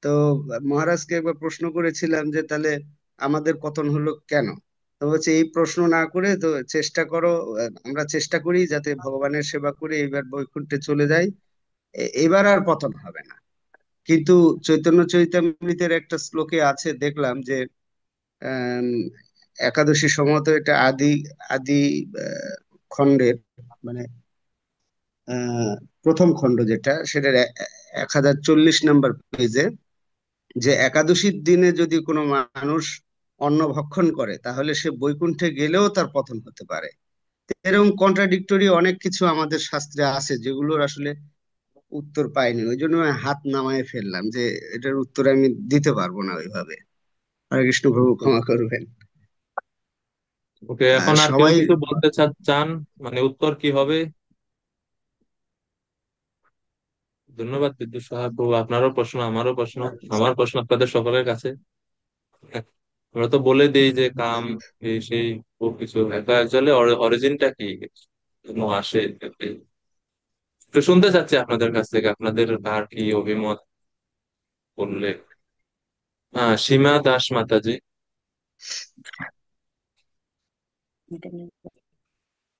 তো মহারাজকে একবার প্রশ্ন করেছিলাম যে তাহলে আমাদের পতন হলো কেন। তো হচ্ছে এই প্রশ্ন না করে তো চেষ্টা করো, আমরা চেষ্টা করি যাতে ভগবানের সেবা করে এবার বৈকুণ্ঠে চলে যাই, এবার আর পতন হবে না। কিন্তু চৈতন্য চৈতামৃতের একটা শ্লোকে আছে, দেখলাম যে আম, একাদশী সম্ভবত এটা আদি আদি আহ, খণ্ডের, মানে আহ, প্রথম খণ্ড যেটা, সেটার 1040 নম্বর পেজে, যে একাদশীর দিনে যদি কোনো মানুষ অন্ন ভক্ষণ করে তাহলে সে বৈকুণ্ঠে গেলেও তার পতন হতে পারে। এরকম কন্ট্রাডিক্টরি অনেক কিছু আমাদের শাস্ত্রে আছে, যেগুলোর আসলে উত্তর পাইনি। ওই জন্য আমি হাত নামায় ফেললাম যে এটার উত্তর আমি দিতে পারবো না ওইভাবে। হরে কৃষ্ণ, প্রভু ক্ষমা করবেন। ওকে, এখন আর কেউ সবাই কিছু বলতে চান? মানে উত্তর কি হবে? ধন্যবাদ বিদ্যুৎ সাহা প্রভু, আপনারও প্রশ্ন আমারও প্রশ্ন, আমার প্রশ্ন আপনাদের সকলের কাছে। আমরা তো বলে দিই যে কাম এই সেই ও কিছু, এটা অ্যাকচুয়ালি অরিজিনটা কি, কেন আসে। তো শুনতে চাচ্ছি আপনাদের কাছ থেকে, আপনাদের কার কি অভিমত বললে। হ্যাঁ, সীমা দাস মাতাজি।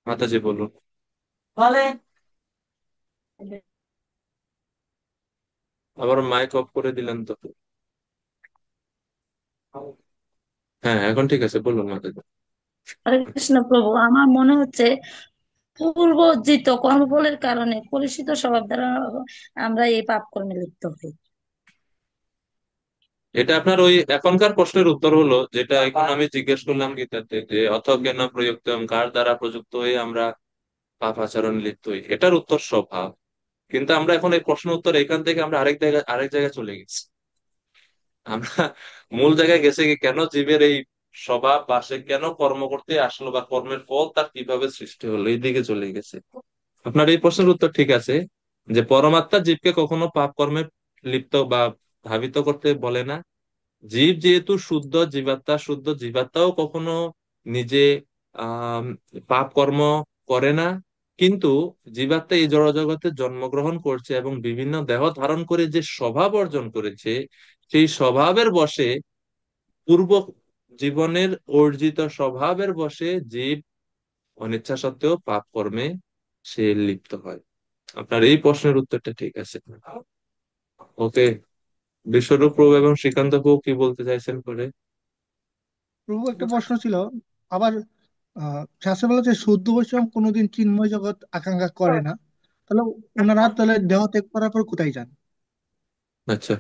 মাতাজি বলুন। আবার মাইক অফ করে দিলেন তো। হ্যাঁ, এখন ঠিক আছে, বলুন মাতাজি। হরে কৃষ্ণ প্রভু, আমার মনে হচ্ছে পূর্বজিত কর্মফলের কারণে কলুষিত স্বভাব দ্বারা আমরা এই পাপ কর্মে লিপ্ত হই। এটা আপনার ওই এখনকার প্রশ্নের উত্তর হলো, যেটা এখন আমি জিজ্ঞেস করলাম গীতাতে, যে অথ জ্ঞান প্রযুক্ত, কার দ্বারা প্রযুক্ত হয়ে আমরা পাপ আচরণ লিপ্ত হই, এটার উত্তর স্বভাব। কিন্তু আমরা এখন এই প্রশ্ন উত্তর এখান থেকে আমরা আরেক জায়গায় চলে গেছি। আমরা মূল জায়গায় গেছে কি, কেন জীবের এই স্বভাব বা সে কেন কর্ম করতে আসলো, বা কর্মের ফল তার কিভাবে সৃষ্টি হলো, এই দিকে চলে গেছে। আপনার এই প্রশ্নের উত্তর ঠিক আছে, যে পরমাত্মা জীবকে কখনো পাপ কর্মে লিপ্ত বা ধাবিত করতে বলে না। জীব যেহেতু শুদ্ধ জীবাত্মা, শুদ্ধ জীবাত্মাও কখনো নিজে আহ পাপ কর্ম করে না। কিন্তু জীবাত্মা এই জড়জগতে জন্মগ্রহণ করছে এবং বিভিন্ন দেহ ধারণ করে যে স্বভাব অর্জন করেছে, সেই স্বভাবের বশে, পূর্ব জীবনের অর্জিত স্বভাবের বশে জীব অনিচ্ছা সত্ত্বেও পাপ কর্মে সে লিপ্ত হয়। আপনার এই প্রশ্নের উত্তরটা ঠিক আছে। ওকে, বিশ্বরূপ প্রভু এবং শ্রীকান্ত প্রভু কি বলতে চাইছেন পরে? প্রভু, একটা প্রশ্ন ছিল আবার। শাস্ত্রে বলা যে শুদ্ধ বৈষ্ণব কোনোদিন চিন্ময় জগৎ আকাঙ্ক্ষা করে না, তাহলে ওনারা তাহলে দেহ ত্যাগ করার পর কোথায় যান? আচ্ছা,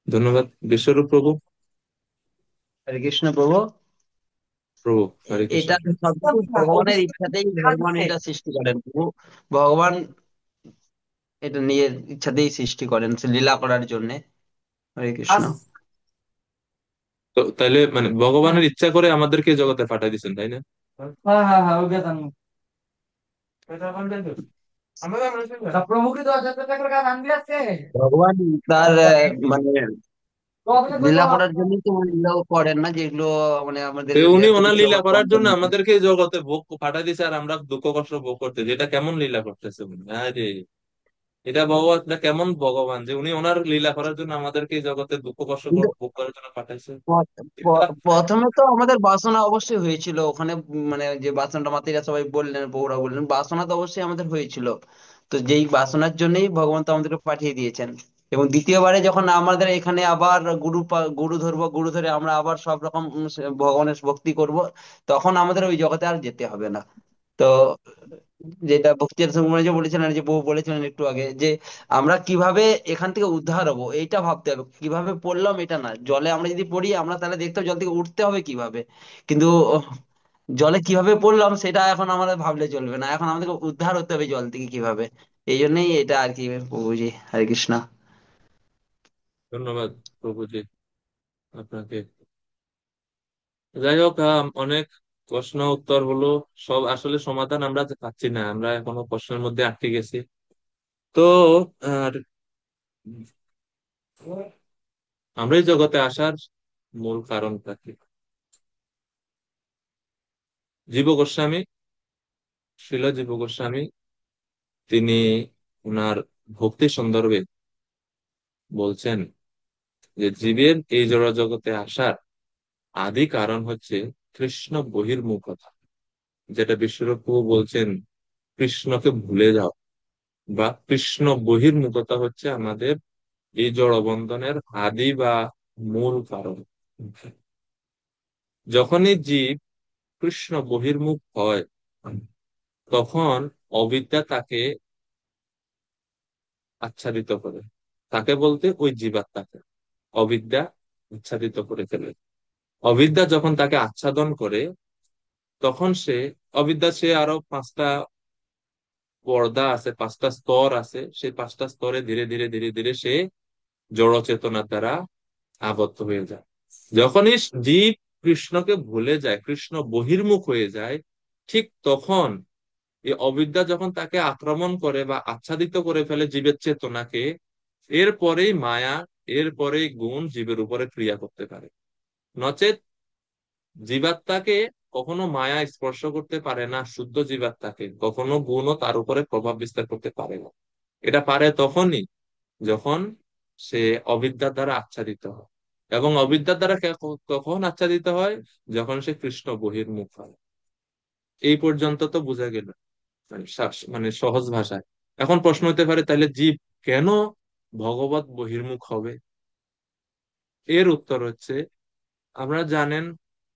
ধন্যবাদ। বিশ্বরূপ প্রভু। হরে কৃষ্ণ প্রভু। প্রভু হরে কৃষ্ণ। এটা সবকিছু ভগবানের ইচ্ছাতেই ভগবান এটা সৃষ্টি করেন প্রভু। ভগবান এটা নিজের ইচ্ছাতেই সৃষ্টি করেন, সে লীলা করার জন্য। হরে কৃষ্ণ। তো তাইলে মানে ভগবানের ইচ্ছা করে আমাদেরকে এই জগতে পাঠিয়ে দিচ্ছেন, তাই না? ভগবান তার মানে লীলা করার জন্যই তো উনি লীলাও করেন না, যেগুলো মানে আমাদের তো উনি জাগতিক ওনার লীলা জগৎ করার জন্য সম্পন্ন। আমাদেরকে এই জগতে ভোগ পাঠিয়ে দিচ্ছে, আর আমরা দুঃখ কষ্ট ভোগ করতেছি। এটা কেমন লীলা করতেছে উনি? আরে, এটা ভগবান, এটা কেমন ভগবান যে উনি ওনার লীলা করার জন্য আমাদেরকে এই জগতে দুঃখ কষ্ট কিন্তু ভোগ করার জন্য পাঠাইছে? এটা প্রথমে তো আমাদের বাসনা অবশ্যই হয়েছিল ওখানে, মানে যে বাসনাটা মাতিরা সবাই বললেন, বউরা বললেন, বাসনা তো অবশ্যই আমাদের হয়েছিল। তো যেই বাসনার জন্যই ভগবান তো আমাদেরকে পাঠিয়ে দিয়েছেন। এবং দ্বিতীয়বারে যখন আমাদের এখানে আবার গুরু ধরবো, গুরু ধরে আমরা আবার সব রকম ভগবানের ভক্তি করব, তখন আমাদের ওই জগতে আর যেতে হবে না। তো যেটা ভক্তির সঙ্গে যে বলেছিলেন, যে বউ বলেছিলেন একটু আগে, যে আমরা কিভাবে এখান থেকে উদ্ধার হবো এইটা ভাবতে হবে। কিভাবে পড়লাম এটা না, জলে আমরা যদি পড়ি আমরা তাহলে দেখতে হবে জল থেকে উঠতে হবে কিভাবে। কিন্তু জলে কিভাবে পড়লাম সেটা এখন আমাদের ভাবলে চলবে না, এখন আমাদেরকে উদ্ধার হতে হবে জল থেকে কিভাবে। এই জন্যই এটা আর কি প্রভুজি। হরে কৃষ্ণ। ধন্যবাদ প্রভুজি আপনাকে। যাই হোক, অনেক প্রশ্ন উত্তর হলো, সব আসলে সমাধান আমরা পাচ্ছি না, আমরা এখনো প্রশ্নের মধ্যে আটকে গেছি। তো আর আমরা এই জগতে আসার মূল কারণটা কি? জীব গোস্বামী, শ্রীল জীব গোস্বামী, তিনি ওনার ভক্তি সন্দর্ভে বলছেন যে জীবের এই জড় জগতে আসার আদি কারণ হচ্ছে কৃষ্ণ বহির্মুখতা, যেটা বিশ্বরূপ প্রভু বলছেন কৃষ্ণকে ভুলে যাও, বা কৃষ্ণ বহির্মুখতা হচ্ছে আমাদের এই জড়বন্ধনের আদি বা মূল কারণ। যখনই জীব কৃষ্ণ বহির্মুখ হয়, তখন অবিদ্যা তাকে আচ্ছাদিত করে। তাকে বলতে ওই জীবাত্মাকে অবিদ্যা আচ্ছাদিত করে ফেলে। অবিদ্যা যখন তাকে আচ্ছাদন করে, তখন সে আরো পাঁচটা পর্দা আছে, পাঁচটা স্তর আছে, সেই পাঁচটা স্তরে ধীরে ধীরে ধীরে ধীরে সে জড় চেতনার দ্বারা আবদ্ধ হয়ে যায়। যখনই জীব কৃষ্ণকে ভুলে যায়, কৃষ্ণ বহির্মুখ হয়ে যায়, ঠিক তখন এই অবিদ্যা যখন তাকে আক্রমণ করে বা আচ্ছাদিত করে ফেলে জীবের চেতনাকে, এরপরেই মায়া, এরপরেই গুণ জীবের উপরে ক্রিয়া করতে পারে। নচেত জীবাত্মাকে কখনো মায়া স্পর্শ করতে পারে না, শুদ্ধ জীবাত্মাকে কখনো গুণও তার উপরে প্রভাব বিস্তার করতে পারে না। এটা পারে তখনই যখন সে অবিদ্যার দ্বারা আচ্ছাদিত হয়। এবং অবিদ্যার দ্বারা কখন আচ্ছাদিত হয়? যখন সে কৃষ্ণ বহির্মুখ হয়। এই পর্যন্ত তো বোঝা গেল, মানে মানে সহজ ভাষায়। এখন প্রশ্ন হতে পারে, তাহলে জীব কেন ভগবত বহির্মুখ হবে? এর উত্তর হচ্ছে, আমরা জানেন,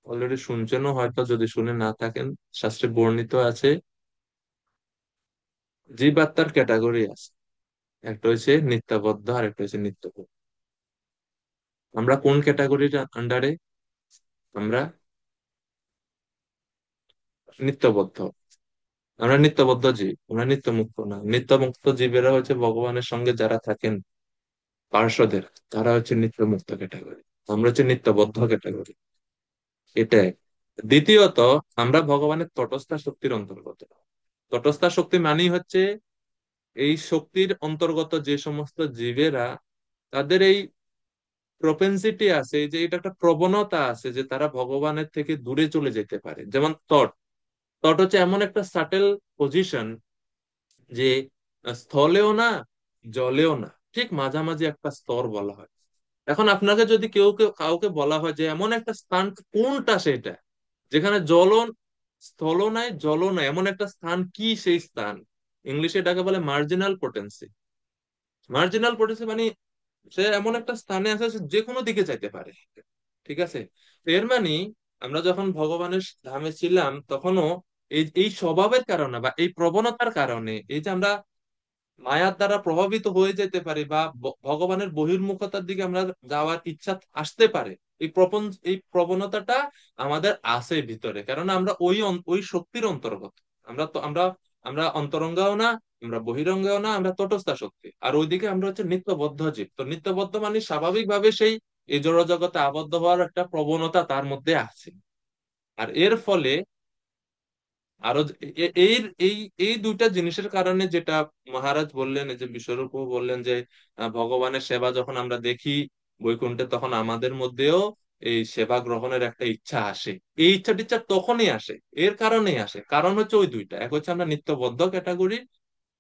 অলরেডি শুনছেনও হয়তো, যদি শুনে না থাকেন, শাস্ত্রে বর্ণিত আছে জীবাত্মার ক্যাটাগরি আছে। একটা হচ্ছে নিত্যবদ্ধ, আর একটা হচ্ছে নিত্যবদ্ধ। আমরা কোন ক্যাটাগরির আন্ডারে? আমরা নিত্যবদ্ধ। আমরা নিত্যবদ্ধ জীব, আমরা নিত্যমুক্ত না। নিত্যমুক্ত জীবেরা হচ্ছে ভগবানের সঙ্গে যারা থাকেন, পার্শ্বদের, তারা হচ্ছে নিত্যমুক্ত ক্যাটাগরি। আমরা হচ্ছে নিত্যবদ্ধ ক্যাটাগরি। এটাই। দ্বিতীয়ত, আমরা ভগবানের তটস্থা শক্তির অন্তর্গত। তটস্থা শক্তি মানেই হচ্ছে এই শক্তির অন্তর্গত যে সমস্ত জীবেরা, তাদের এই প্রপেন্সিটি আছে, যে এটা একটা প্রবণতা আছে যে তারা ভগবানের থেকে দূরে চলে যেতে পারে। যেমন তট, তট হচ্ছে এমন একটা সাটেল পজিশন যে স্থলেও না, জলেও না, ঠিক মাঝামাঝি একটা স্তর বলা হয়। এখন আপনাকে যদি কাউকে বলা হয় যে এমন একটা স্থান কোনটা সেটা, যেখানে স্থল নাই জল নাই, এমন একটা স্থান কি সেই স্থান? ইংলিশে এটাকে বলে মার্জিনাল পোটেন্সি। মার্জিনাল পোটেন্সি মানে সে এমন একটা স্থানে আছে, সে যে কোনো দিকে যাইতে পারে। ঠিক আছে? তো এর মানে আমরা যখন ভগবানের ধামে ছিলাম তখনও এই এই স্বভাবের কারণে বা এই প্রবণতার কারণে, এই যে আমরা মায়ার দ্বারা প্রভাবিত হয়ে যেতে পারি বা ভগবানের বহির্মুখতার দিকে আমরা যাওয়ার ইচ্ছা আসতে পারে, এই প্রবণতাটা আমাদের আছে ভিতরে, কারণ আমরা ওই শক্তির অন্তর্গত। আমরা তো আমরা আমরা অন্তরঙ্গাও না, আমরা বহিরঙ্গাও না, আমরা তটস্থ শক্তি। আর ওইদিকে আমরা হচ্ছে নিত্যবদ্ধ জীব। তো নিত্যবদ্ধ মানে স্বাভাবিকভাবে সেই এই জড় জগতে আবদ্ধ হওয়ার একটা প্রবণতা তার মধ্যে আছে। আর এর ফলে আরো এই এই এই দুইটা জিনিসের কারণে, যেটা মহারাজ বললেন, এই যে বিশ্বরূপ বললেন যে ভগবানের সেবা যখন আমরা দেখি বৈকুণ্ঠে, তখন আমাদের মধ্যেও এই সেবা গ্রহণের একটা ইচ্ছা আসে। এই ইচ্ছা টিচ্ছা তখনই আসে, এর কারণেই আসে। কারণ হচ্ছে ওই দুইটা, এক হচ্ছে আমরা নিত্যবদ্ধ ক্যাটাগরি,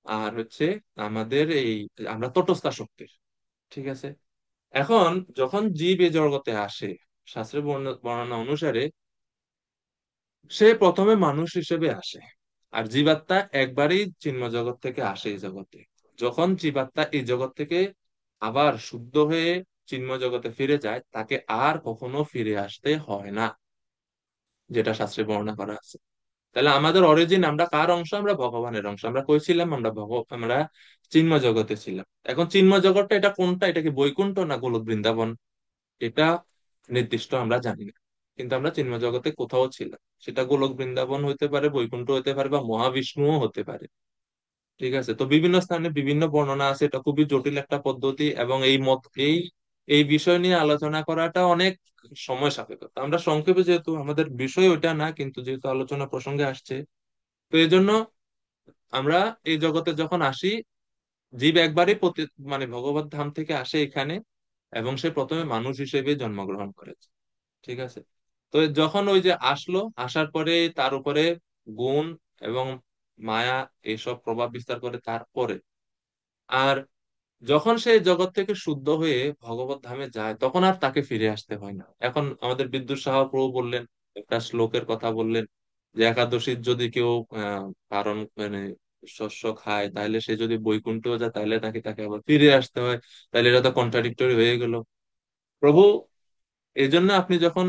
আর হচ্ছে আমাদের এই আমরা তটস্থ শক্তির। ঠিক আছে? এখন যখন জীব এই জগতে আসে, শাস্ত্রের বর্ণনা অনুসারে সে প্রথমে মানুষ হিসেবে আসে। আর জীবাত্মা একবারই চিন্ময় জগৎ থেকে আসে এই জগতে। যখন জীবাত্মা এই জগৎ থেকে আবার শুদ্ধ হয়ে চিন্ময় জগতে ফিরে যায়, তাকে আর কখনো ফিরে আসতে হয় না, যেটা শাস্ত্রে বর্ণনা করা আছে। তাহলে আমাদের অরিজিন, আমরা কার অংশ? আমরা ভগবানের অংশ। আমরা কইছিলাম আমরা চিন্ময় জগতে ছিলাম। এখন চিন্ময় জগৎটা এটা কোনটা? এটা কি বৈকুণ্ঠ না গোলক বৃন্দাবন? এটা নির্দিষ্ট আমরা জানি না, কিন্তু আমরা চিন্ময় জগতে কোথাও ছিলাম। সেটা গোলক বৃন্দাবন হতে পারে, বৈকুণ্ঠ হতে পারে, বা মহাবিষ্ণুও হতে পারে। ঠিক আছে? তো বিভিন্ন স্থানে বিভিন্ন বর্ণনা আছে, এটা খুবই জটিল একটা পদ্ধতি, এবং এই বিষয় নিয়ে আলোচনা করাটা অনেক সময় সাপেক্ষ। তো আমরা সংক্ষেপে, যেহেতু আমাদের বিষয় ওইটা না, কিন্তু যেহেতু আলোচনা প্রসঙ্গে আসছে, তো এই জন্য আমরা এই জগতে যখন আসি, জীব একবারই মানে ভগবত ধাম থেকে আসে এখানে, এবং সে প্রথমে মানুষ হিসেবে জন্মগ্রহণ করেছে। ঠিক আছে? তো যখন ওই যে আসলো, আসার পরে তার উপরে গুণ এবং মায়া এসব প্রভাব বিস্তার করে তারপরে, আর যখন সে জগৎ থেকে শুদ্ধ হয়ে ভগবত ধামে যায়, তখন আর তাকে ফিরে আসতে হয় না। এখন আমাদের বিদ্যুৎ সাহা প্রভু বললেন, একটা শ্লোকের কথা বললেন, যে একাদশীর যদি কেউ পারণ মানে শস্য খায়, তাহলে সে যদি বৈকুণ্ঠও যায়, তাহলে তাকে আবার ফিরে আসতে হয়। তাহলে এটা তো কন্ট্রাডিক্টরি হয়ে গেল। প্রভু এই জন্য আপনি যখন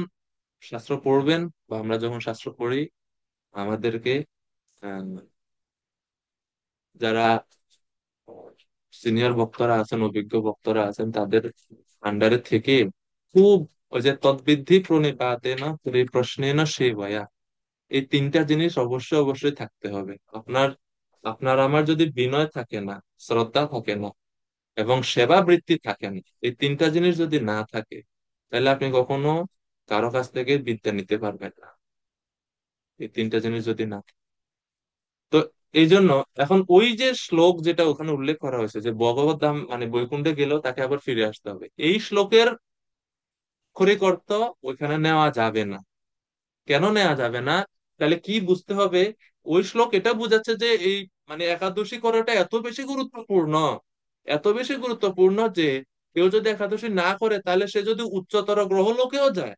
শাস্ত্র পড়বেন, বা আমরা যখন শাস্ত্র পড়ি, আমাদেরকে আহ, যারা সিনিয়র বক্তারা আছেন, অভিজ্ঞ বক্তারা আছেন, তাদের আন্ডারে থেকে খুব ওই যে তদ্বিদ্ধি প্রণিপাতে না প্রশ্নে না সে ভয়া, এই তিনটা জিনিস অবশ্যই অবশ্যই থাকতে হবে। আপনার আমার যদি বিনয় থাকে না, শ্রদ্ধা থাকে না, এবং সেবা বৃত্তি থাকে না, এই তিনটা জিনিস যদি না থাকে, তাহলে আপনি কখনো কারো কাছ থেকে বিদ্যা নিতে পারবেন না। এই তিনটা জিনিস যদি না থাকে। তো এই জন্য এখন ওই যে শ্লোক যেটা ওখানে উল্লেখ করা হয়েছে, যে ভগবত ধাম মানে বৈকুণ্ঠে গেলেও তাকে আবার ফিরে আসতে হবে, এই শ্লোকের খড়িক অর্থ ওইখানে নেওয়া যাবে না। কেন নেওয়া যাবে না? তাহলে কি বুঝতে হবে? ওই শ্লোক এটা বোঝাচ্ছে যে এই মানে একাদশী করাটা এত বেশি গুরুত্বপূর্ণ, এত বেশি গুরুত্বপূর্ণ যে কেউ যদি একাদশী না করে, তাহলে সে যদি উচ্চতর গ্রহ লোকেও যায়,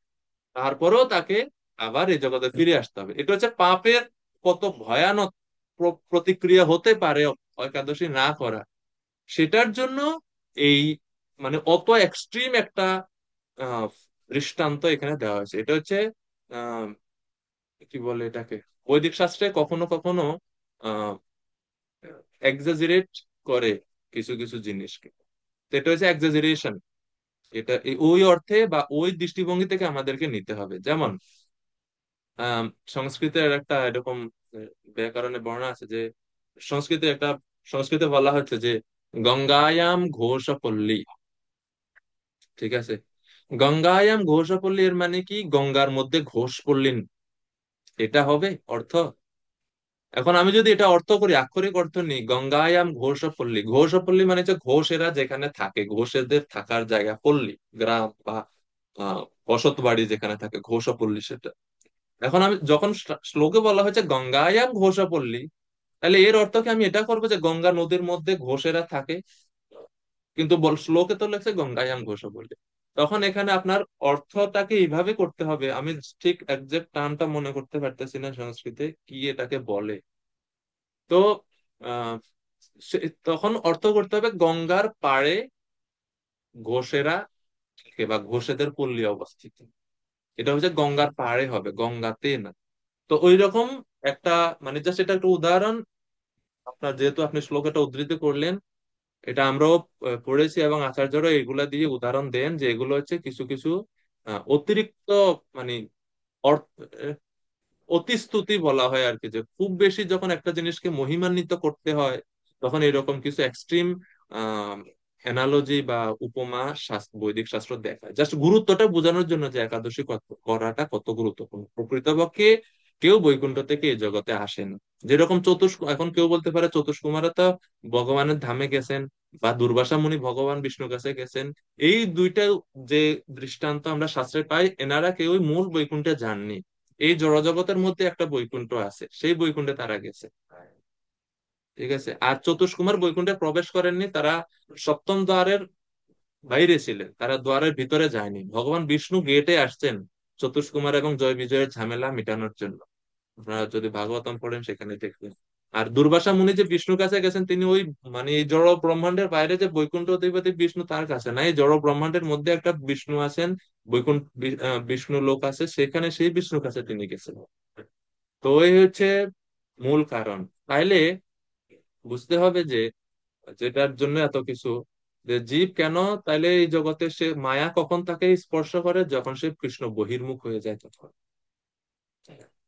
তারপরেও তাকে আবার এই জগতে ফিরে আসতে হবে। এটা হচ্ছে পাপের কত ভয়ানক প্রতিক্রিয়া হতে পারে একাদশী না করা, সেটার জন্য এই মানে অত এক্সট্রিম একটা আহ দৃষ্টান্ত এখানে দেওয়া হয়েছে। এটা হচ্ছে আহ কি বলে এটাকে, বৈদিক শাস্ত্রে কখনো কখনো আহ এক্সাজারেট করে কিছু কিছু জিনিসকে। তো এটা হচ্ছে এক্সাজারেশন। এটা ওই অর্থে বা ওই দৃষ্টিভঙ্গি থেকে আমাদেরকে নিতে হবে। যেমন আহ সংস্কৃতের একটা এরকম ব্যাকরণে বর্ণনা আছে যে, সংস্কৃতে একটা সংস্কৃতে বলা হচ্ছে যে গঙ্গায়াম ঘোষপল্লী। ঠিক আছে? গঙ্গায়াম ঘোষপল্লী এর মানে কি? গঙ্গার মধ্যে ঘোষ পল্লী, এটা হবে অর্থ। এখন আমি যদি এটা অর্থ করি, আক্ষরিক অর্থ নিই, গঙ্গায়াম ঘোষপল্লী, ঘোষপল্লী মানে হচ্ছে ঘোষেরা যেখানে থাকে, ঘোষেদের থাকার জায়গা, পল্লী গ্রাম বা আহ বসত বাড়ি যেখানে থাকে, ঘোষপল্লী সেটা। এখন আমি যখন শ্লোকে বলা হয়েছে গঙ্গায়াম ঘোষপল্লী, তাহলে এর অর্থ কি আমি এটা করবো যে গঙ্গা নদীর মধ্যে ঘোষেরা থাকে? কিন্তু শ্লোকে তো লেখছে গঙ্গায়াম ঘোষপল্লী। তখন এখানে আপনার অর্থটাকে এইভাবে করতে হবে, আমি ঠিক একজ্যাক্ট টার্মটা মনে করতে পারতেছি না সংস্কৃতে কি এটাকে বলে। তো আহ তখন অর্থ করতে হবে গঙ্গার পাড়ে ঘোষেরা থাকে বা ঘোষেদের পল্লী অবস্থিত। এটা হচ্ছে গঙ্গার পাড়ে হবে, গঙ্গাতে না। তো ওই রকম একটা, মানে জাস্ট এটা একটা উদাহরণ। আপনার যেহেতু আপনি শ্লোকটা উদ্ধৃত করলেন, এটা আমরাও পড়েছি এবং আচার্যরা এগুলা দিয়ে উদাহরণ দেন যে এগুলো হচ্ছে কিছু কিছু অতিরিক্ত, মানে অর্থ, অতিস্তুতি বলা হয় আর কি, যে খুব বেশি যখন একটা জিনিসকে মহিমান্বিত করতে হয় তখন এরকম কিছু এক্সট্রিম অ্যানালজি বা উপমা বৈদিক শাস্ত্র দেখায়, জাস্ট গুরুত্বটা বোঝানোর জন্য যে একাদশী করাটা কত গুরুত্বপূর্ণ। প্রকৃতপক্ষে কেউ বৈকুণ্ঠ থেকে এই জগতে আসেন। যেরকম এখন কেউ বলতে পারে চতুষ্কুমারা তো ভগবানের ধামে গেছেন, বা দুর্বাসা মুনি ভগবান বিষ্ণুর কাছে গেছেন। এই দুইটা যে দৃষ্টান্ত আমরা শাস্ত্রে পাই, এনারা কেউই মূল বৈকুণ্ঠে যাননি। এই জড়জগতের মধ্যে একটা বৈকুণ্ঠ আছে, সেই বৈকুণ্ঠে তারা গেছে। ঠিক আছে, আর চতুষ্কুমার বৈকুণ্ঠে প্রবেশ করেননি, তারা সপ্তম দ্বারের বাইরে ছিলেন, তারা দ্বারের ভিতরে যায়নি। ভগবান বিষ্ণু গেটে আসছেন চতুষ্কুমার এবং জয় বিজয়ের ঝামেলা মেটানোর জন্য। আপনারা যদি ভাগবতম পড়েন সেখানে দেখবেন। আর দুর্বাসা মুনি যে বিষ্ণুর কাছে গেছেন, তিনি ওই, মানে এই জড় ব্রহ্মাণ্ডের বাইরে যে বৈকুণ্ঠ অধিপতি বিষ্ণু তার কাছে না, এই জড় ব্রহ্মাণ্ডের মধ্যে একটা বিষ্ণু আছেন, বৈকুণ্ঠ বিষ্ণু লোক আছে, সেখানে সেই বিষ্ণুর কাছে তিনি গেছেন। তো এই হচ্ছে মূল কারণ। তাইলে বুঝতে হবে যে যেটার জন্য এত কিছু, যে জীব কেন, তাইলে এই জগতে সে মায়া কখন তাকে স্পর্শ করে, যখন সে কৃষ্ণ বহির্মুখ হয়ে যায় তখন।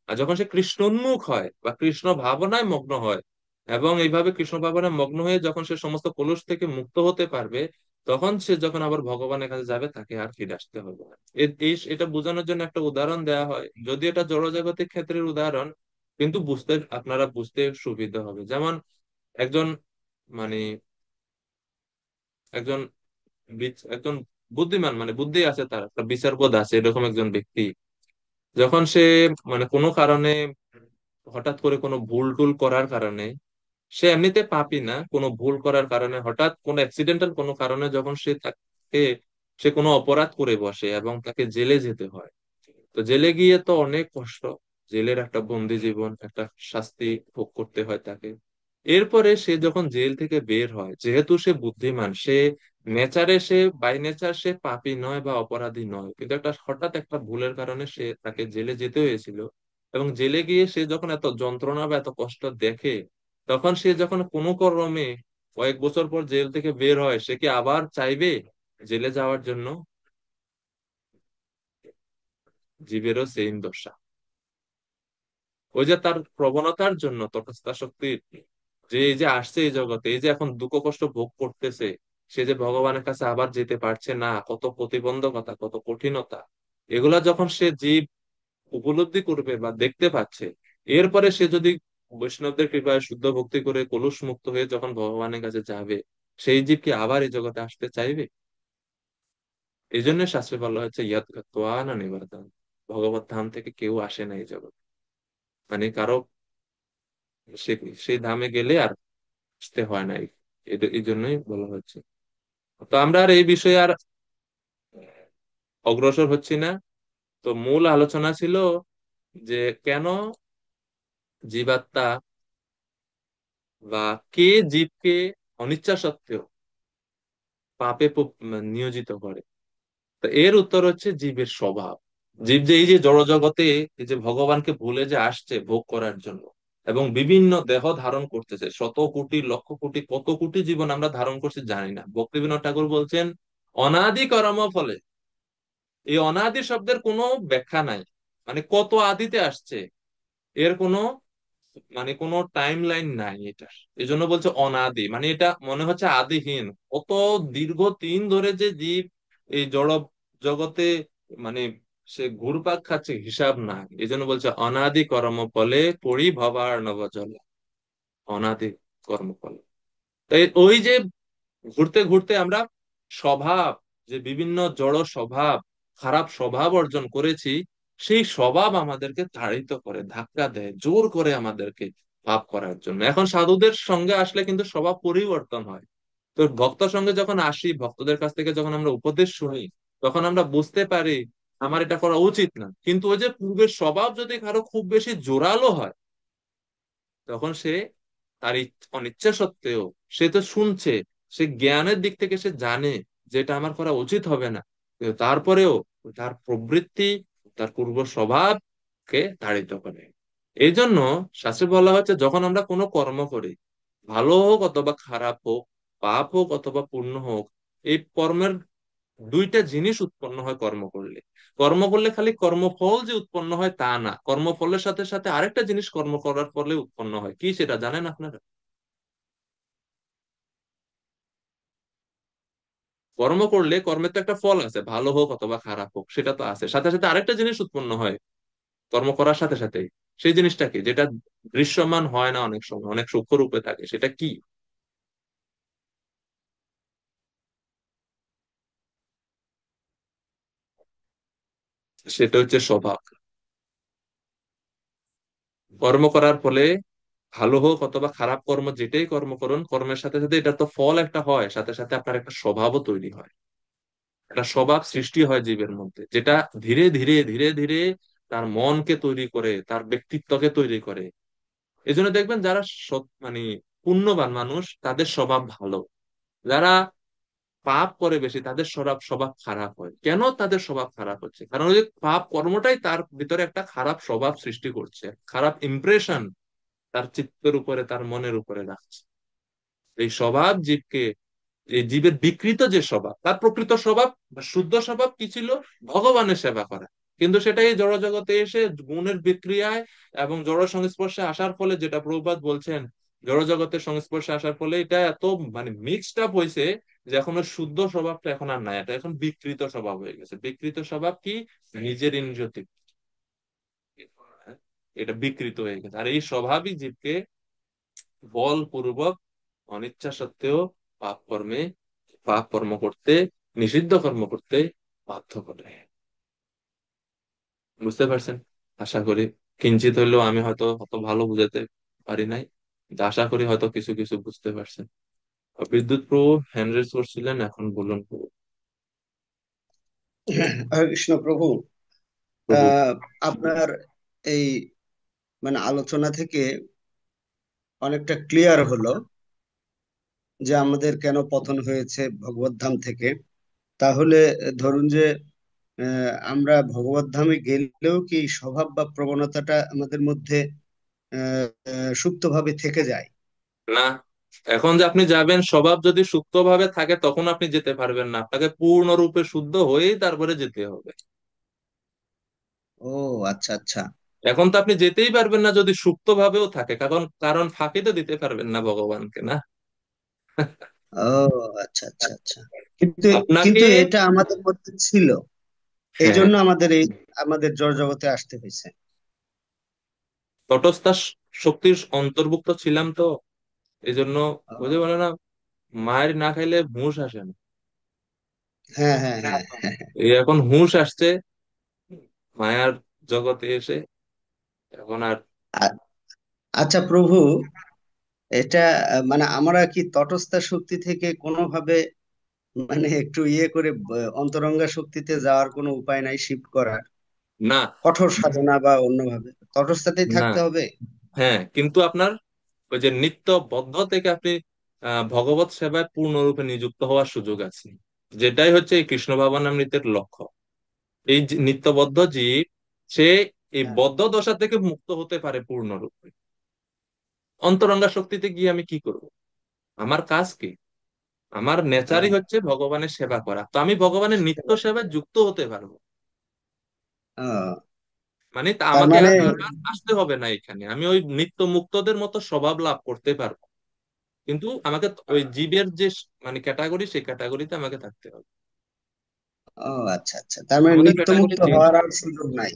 আর যখন সে কৃষ্ণোন্মুখ হয় বা কৃষ্ণ ভাবনায় মগ্ন হয়, এবং এইভাবে কৃষ্ণ ভাবনায় মগ্ন হয়ে যখন সে সমস্ত কলুষ থেকে মুক্ত হতে পারবে, তখন সে যখন আবার ভগবানের কাছে যাবে তাকে আর ফিরে আসতে হবে না। এটা বোঝানোর জন্য একটা উদাহরণ দেওয়া হয়, যদি এটা জড়জাগতিক ক্ষেত্রের উদাহরণ, কিন্তু আপনারা বুঝতে সুবিধা হবে। যেমন একজন, মানে একজন একজন বুদ্ধিমান, মানে বুদ্ধি আছে, তার একটা বিচারবোধ আছে, এরকম একজন ব্যক্তি যখন সে, মানে কোনো কারণে, হঠাৎ করে কোনো ভুল টুল করার কারণে, সে এমনিতে পাপী না, কোনো ভুল করার কারণে, হঠাৎ কোনো অ্যাক্সিডেন্টাল কোনো কারণে যখন সে কোনো অপরাধ করে বসে এবং তাকে জেলে যেতে হয়। তো জেলে গিয়ে তো অনেক কষ্ট, জেলের একটা বন্দি জীবন, একটা শাস্তি ভোগ করতে হয় তাকে। এরপরে সে যখন জেল থেকে বের হয়, যেহেতু সে বুদ্ধিমান, সে নেচারে, সে বাই নেচার সে পাপী নয় বা অপরাধী নয়, কিন্তু একটা হঠাৎ একটা ভুলের কারণে তাকে জেলে যেতে হয়েছিল। এবং জেলে গিয়ে সে যখন এত যন্ত্রণা বা এত কষ্ট দেখে, তখন সে যখন কোনো ক্রমে কয়েক বছর পর জেল থেকে বের হয়, সে কি আবার চাইবে জেলে যাওয়ার জন্য? জীবেরও সেম দশা। ওই যে তার প্রবণতার জন্য তটস্থা শক্তির, যে এই যে আসছে এই জগতে, এই যে এখন দুঃখ কষ্ট ভোগ করতেছে, সে যে ভগবানের কাছে আবার যেতে পারছে না, কত প্রতিবন্ধকতা, কত কঠিনতা, এগুলা যখন সে জীব উপলব্ধি করবে বা দেখতে পাচ্ছে, এরপরে সে যদি বৈষ্ণবদের কৃপায় শুদ্ধ ভক্তি করে কলুষ মুক্ত হয়ে যখন ভগবানের কাছে যাবে, সেই জীব কি আবার এই জগতে আসতে চাইবে? এই জন্য শাস্ত্রে বলা হচ্ছে ইয়াত গত্বা না নিবর্তন, ভগবত ধাম থেকে কেউ আসে না এই জগৎ, মানে কারো সে সেই ধামে গেলে আর আসতে হয় না। এই জন্যই বলা হচ্ছে। তো আমরা আর এই বিষয়ে আর অগ্রসর হচ্ছি না। তো মূল আলোচনা ছিল যে কেন জীবাত্মা বা কে জীবকে অনিচ্ছা সত্ত্বেও পাপে নিয়োজিত করে। তো এর উত্তর হচ্ছে জীবের স্বভাব। জীব যে এই যে জড়জগতে, এই যে ভগবানকে ভুলে যে আসছে ভোগ করার জন্য, এবং বিভিন্ন দেহ ধারণ করতেছে, শত কোটি লক্ষ কোটি কত কোটি জীবন আমরা ধারণ করছি জানি না। ভক্তিবিনোদ ঠাকুর বলছেন অনাদি কর্ম ফলে। এই অনাদি শব্দের কোনো ব্যাখ্যা নাই, মানে কত আদিতে আসছে, এর কোনো, মানে কোনো টাইম লাইন নাই এটার। এই জন্য বলছে অনাদি, মানে এটা মনে হচ্ছে আদিহীন। কত দীর্ঘদিন ধরে যে জীব এই জড় জগতে, মানে সে ঘুরপাক খাচ্ছে, হিসাব না। এই জন্য বলছে অনাদি কর্মফলে পরিভবার নবজল, অনাদি কর্মফল। তাই ওই যে ঘুরতে ঘুরতে আমরা স্বভাব, যে বিভিন্ন জড় স্বভাব, খারাপ স্বভাব অর্জন করেছি, সেই স্বভাব আমাদেরকে তাড়িত করে, ধাক্কা দেয়, জোর করে আমাদেরকে পাপ করার জন্য। এখন সাধুদের সঙ্গে আসলে কিন্তু স্বভাব পরিবর্তন হয়। তো ভক্ত সঙ্গে যখন আসি, ভক্তদের কাছ থেকে যখন আমরা উপদেশ শুনি, তখন আমরা বুঝতে পারি আমার এটা করা উচিত না। কিন্তু ওই যে পূর্বের স্বভাব যদি কারো খুব বেশি জোরালো হয়, তখন সে তার অনিচ্ছা সত্ত্বেও সে তো শুনছে, সে জ্ঞানের দিক থেকে সে জানে যে এটা আমার করা উচিত হবে না, কিন্তু তারপরেও তার প্রবৃত্তি, তার পূর্ব স্বভাবকে তাড়িত করে। এই জন্য শাস্ত্রে বলা হচ্ছে যখন আমরা কোনো কর্ম করি, ভালো হোক অথবা খারাপ হোক, পাপ হোক অথবা পুণ্য হোক, এই কর্মের দুইটা জিনিস উৎপন্ন হয় কর্ম করলে। কর্ম করলে খালি কর্মফল যে উৎপন্ন হয় তা না, কর্মফলের সাথে সাথে আরেকটা জিনিস কর্ম করার ফলে উৎপন্ন হয়, কি সেটা জানেন আপনারা? কর্ম করলে কর্মের তো একটা ফল আছে, ভালো হোক অথবা খারাপ হোক, সেটা তো আছে, সাথে সাথে আরেকটা জিনিস উৎপন্ন হয় কর্ম করার সাথে সাথে। সেই জিনিসটা কি, যেটা দৃশ্যমান হয় না, অনেক সময় অনেক সূক্ষ্ম রূপে থাকে, সেটা কি? সেটা হচ্ছে স্বভাব। কর্ম করার ফলে ভালো হোক অথবা খারাপ কর্ম, যেটাই কর্ম করুন, কর্মের সাথে সাথে এটা তো ফল একটা হয়, সাথে সাথে আপনার একটা স্বভাবও তৈরি হয়, একটা স্বভাব সৃষ্টি হয় জীবের মধ্যে, যেটা ধীরে ধীরে ধীরে ধীরে তার মনকে তৈরি করে, তার ব্যক্তিত্বকে তৈরি করে। এই জন্য দেখবেন যারা মানে পুণ্যবান মানুষ তাদের স্বভাব ভালো, যারা পাপ করে বেশি তাদের স্বভাব স্বভাব খারাপ হয়। কেন তাদের স্বভাব খারাপ হচ্ছে? কারণ ওই যে পাপ কর্মটাই তার ভিতরে একটা খারাপ স্বভাব সৃষ্টি করছে, খারাপ ইমপ্রেশন তার চিত্তের উপরে, তার মনের উপরে রাখছে। এই স্বভাব জীবকে, এই জীবের বিকৃত যে স্বভাব, তার প্রকৃত স্বভাব বা শুদ্ধ স্বভাব কি ছিল? ভগবানের সেবা করা। কিন্তু সেটা এই জড় জগতে এসে গুণের বিক্রিয়ায় এবং জড় সংস্পর্শে আসার ফলে, যেটা প্রভুপাদ বলছেন, জড় জগতের সংস্পর্শে আসার ফলে এটা এত মানে মিক্সড আপ হয়েছে যে এখন ওই শুদ্ধ স্বভাবটা এখন আর নাই, এটা এখন বিকৃত স্বভাব হয়ে গেছে। বিকৃত স্বভাব কি? নিজের ইন্দ্রিয় তৃপ্তি, এটা বিকৃত হয়ে গেছে। আর এই স্বভাবই জীবকে বলপূর্বক অনিচ্ছা সত্ত্বেও পাপ কর্মে, পাপ কর্ম করতে, নিষিদ্ধ কর্ম করতে বাধ্য করে। বুঝতে পারছেন? আশা করি কিঞ্চিত হইলেও, আমি হয়তো অত ভালো বুঝাতে পারি নাই, কিন্তু আশা করি হয়তো কিছু কিছু বুঝতে পারছেন। বিদ্যুৎ প্রভু হ্যান্ড রেজ করছিলেন, এখন বলুন প্রভু। হরে কৃষ্ণ প্রভু। প্রভু। আহ আপনার এই মানে আলোচনা থেকে অনেকটা ক্লিয়ার হলো যে আমাদের কেন পতন হয়েছে ভগবত ধাম থেকে। তাহলে ধরুন যে আমরা ভগবত ধামে গেলেও কি এই স্বভাব বা প্রবণতাটা আমাদের মধ্যে সুপ্তভাবে থেকে যায়? না, এখন যে আপনি যাবেন, স্বভাব যদি সুপ্তভাবে থাকে তখন আপনি যেতে পারবেন না, আপনাকে পূর্ণরূপে শুদ্ধ হয়েই তারপরে যেতে হবে। ও আচ্ছা আচ্ছা। এখন তো আপনি যেতেই পারবেন না যদি সুপ্ত ভাবেও থাকে, কারণ কারণ ফাঁকি তো দিতে পারবেন না ভগবানকে, না? ও আচ্ছা আচ্ছা আচ্ছা। কিন্তু আপনাকে, কিন্তু এটা আমাদের মধ্যে ছিল, এই হ্যাঁ, জন্য আমাদের জড় জগতে আসতে হয়েছে। তটস্থ শক্তির অন্তর্ভুক্ত ছিলাম তো, এই জন্য বুঝে বলে না, মায়ের না খাইলে হুঁশ আসে না। হ্যাঁ হ্যাঁ হ্যাঁ হ্যাঁ। এই এখন হুঁশ আসছে মায়ার জগতে এসে, এখন আর। আ- আচ্ছা প্রভু, এটা মানে আমরা কি তটস্থ শক্তি থেকে কোনোভাবে মানে একটু ইয়ে করে অন্তরঙ্গা শক্তিতে যাওয়ার কোনো উপায় নাই, শিফট করার না, কঠোর সাধনা বা অন্যভাবে তটস্থতাই না, থাকতে হবে? হ্যাঁ, কিন্তু আপনার ওই যে নিত্যবদ্ধ থেকে আপনি ভগবত সেবায় পূর্ণরূপে নিযুক্ত হওয়ার সুযোগ আছে, যেটাই হচ্ছে এই কৃষ্ণ ভাবনামৃতের লক্ষ্য। এই যে নিত্যবদ্ধ জীব, সে এই হ্যাঁ। বদ্ধ দশা থেকে মুক্ত হতে পারে পূর্ণরূপে। অন্তরঙ্গা শক্তিতে গিয়ে আমি কি করব? আমার কাজ কি? আমার নেচারই ও হচ্ছে ভগবানের সেবা করা, তো আমি ভগবানের নিত্য সেবায় যুক্ত হতে পারবো। ও, মানে তা তার আমাকে মানে আর বারবার আসতে হবে না এখানে, আমি ওই নিত্য মুক্তদের মতো স্বভাব লাভ করতে পারবো। কিন্তু আমাকে ওই জীবের যে মানে ক্যাটাগরি, সেই ক্যাটাগরিতে আমাকে থাকতে হবে। ও আচ্ছা আচ্ছা, তার মানে আমাকে নিত্য ক্যাটাগরি মুক্ত চেঞ্জ হওয়ার আর করতে হবে। সুযোগ নাই?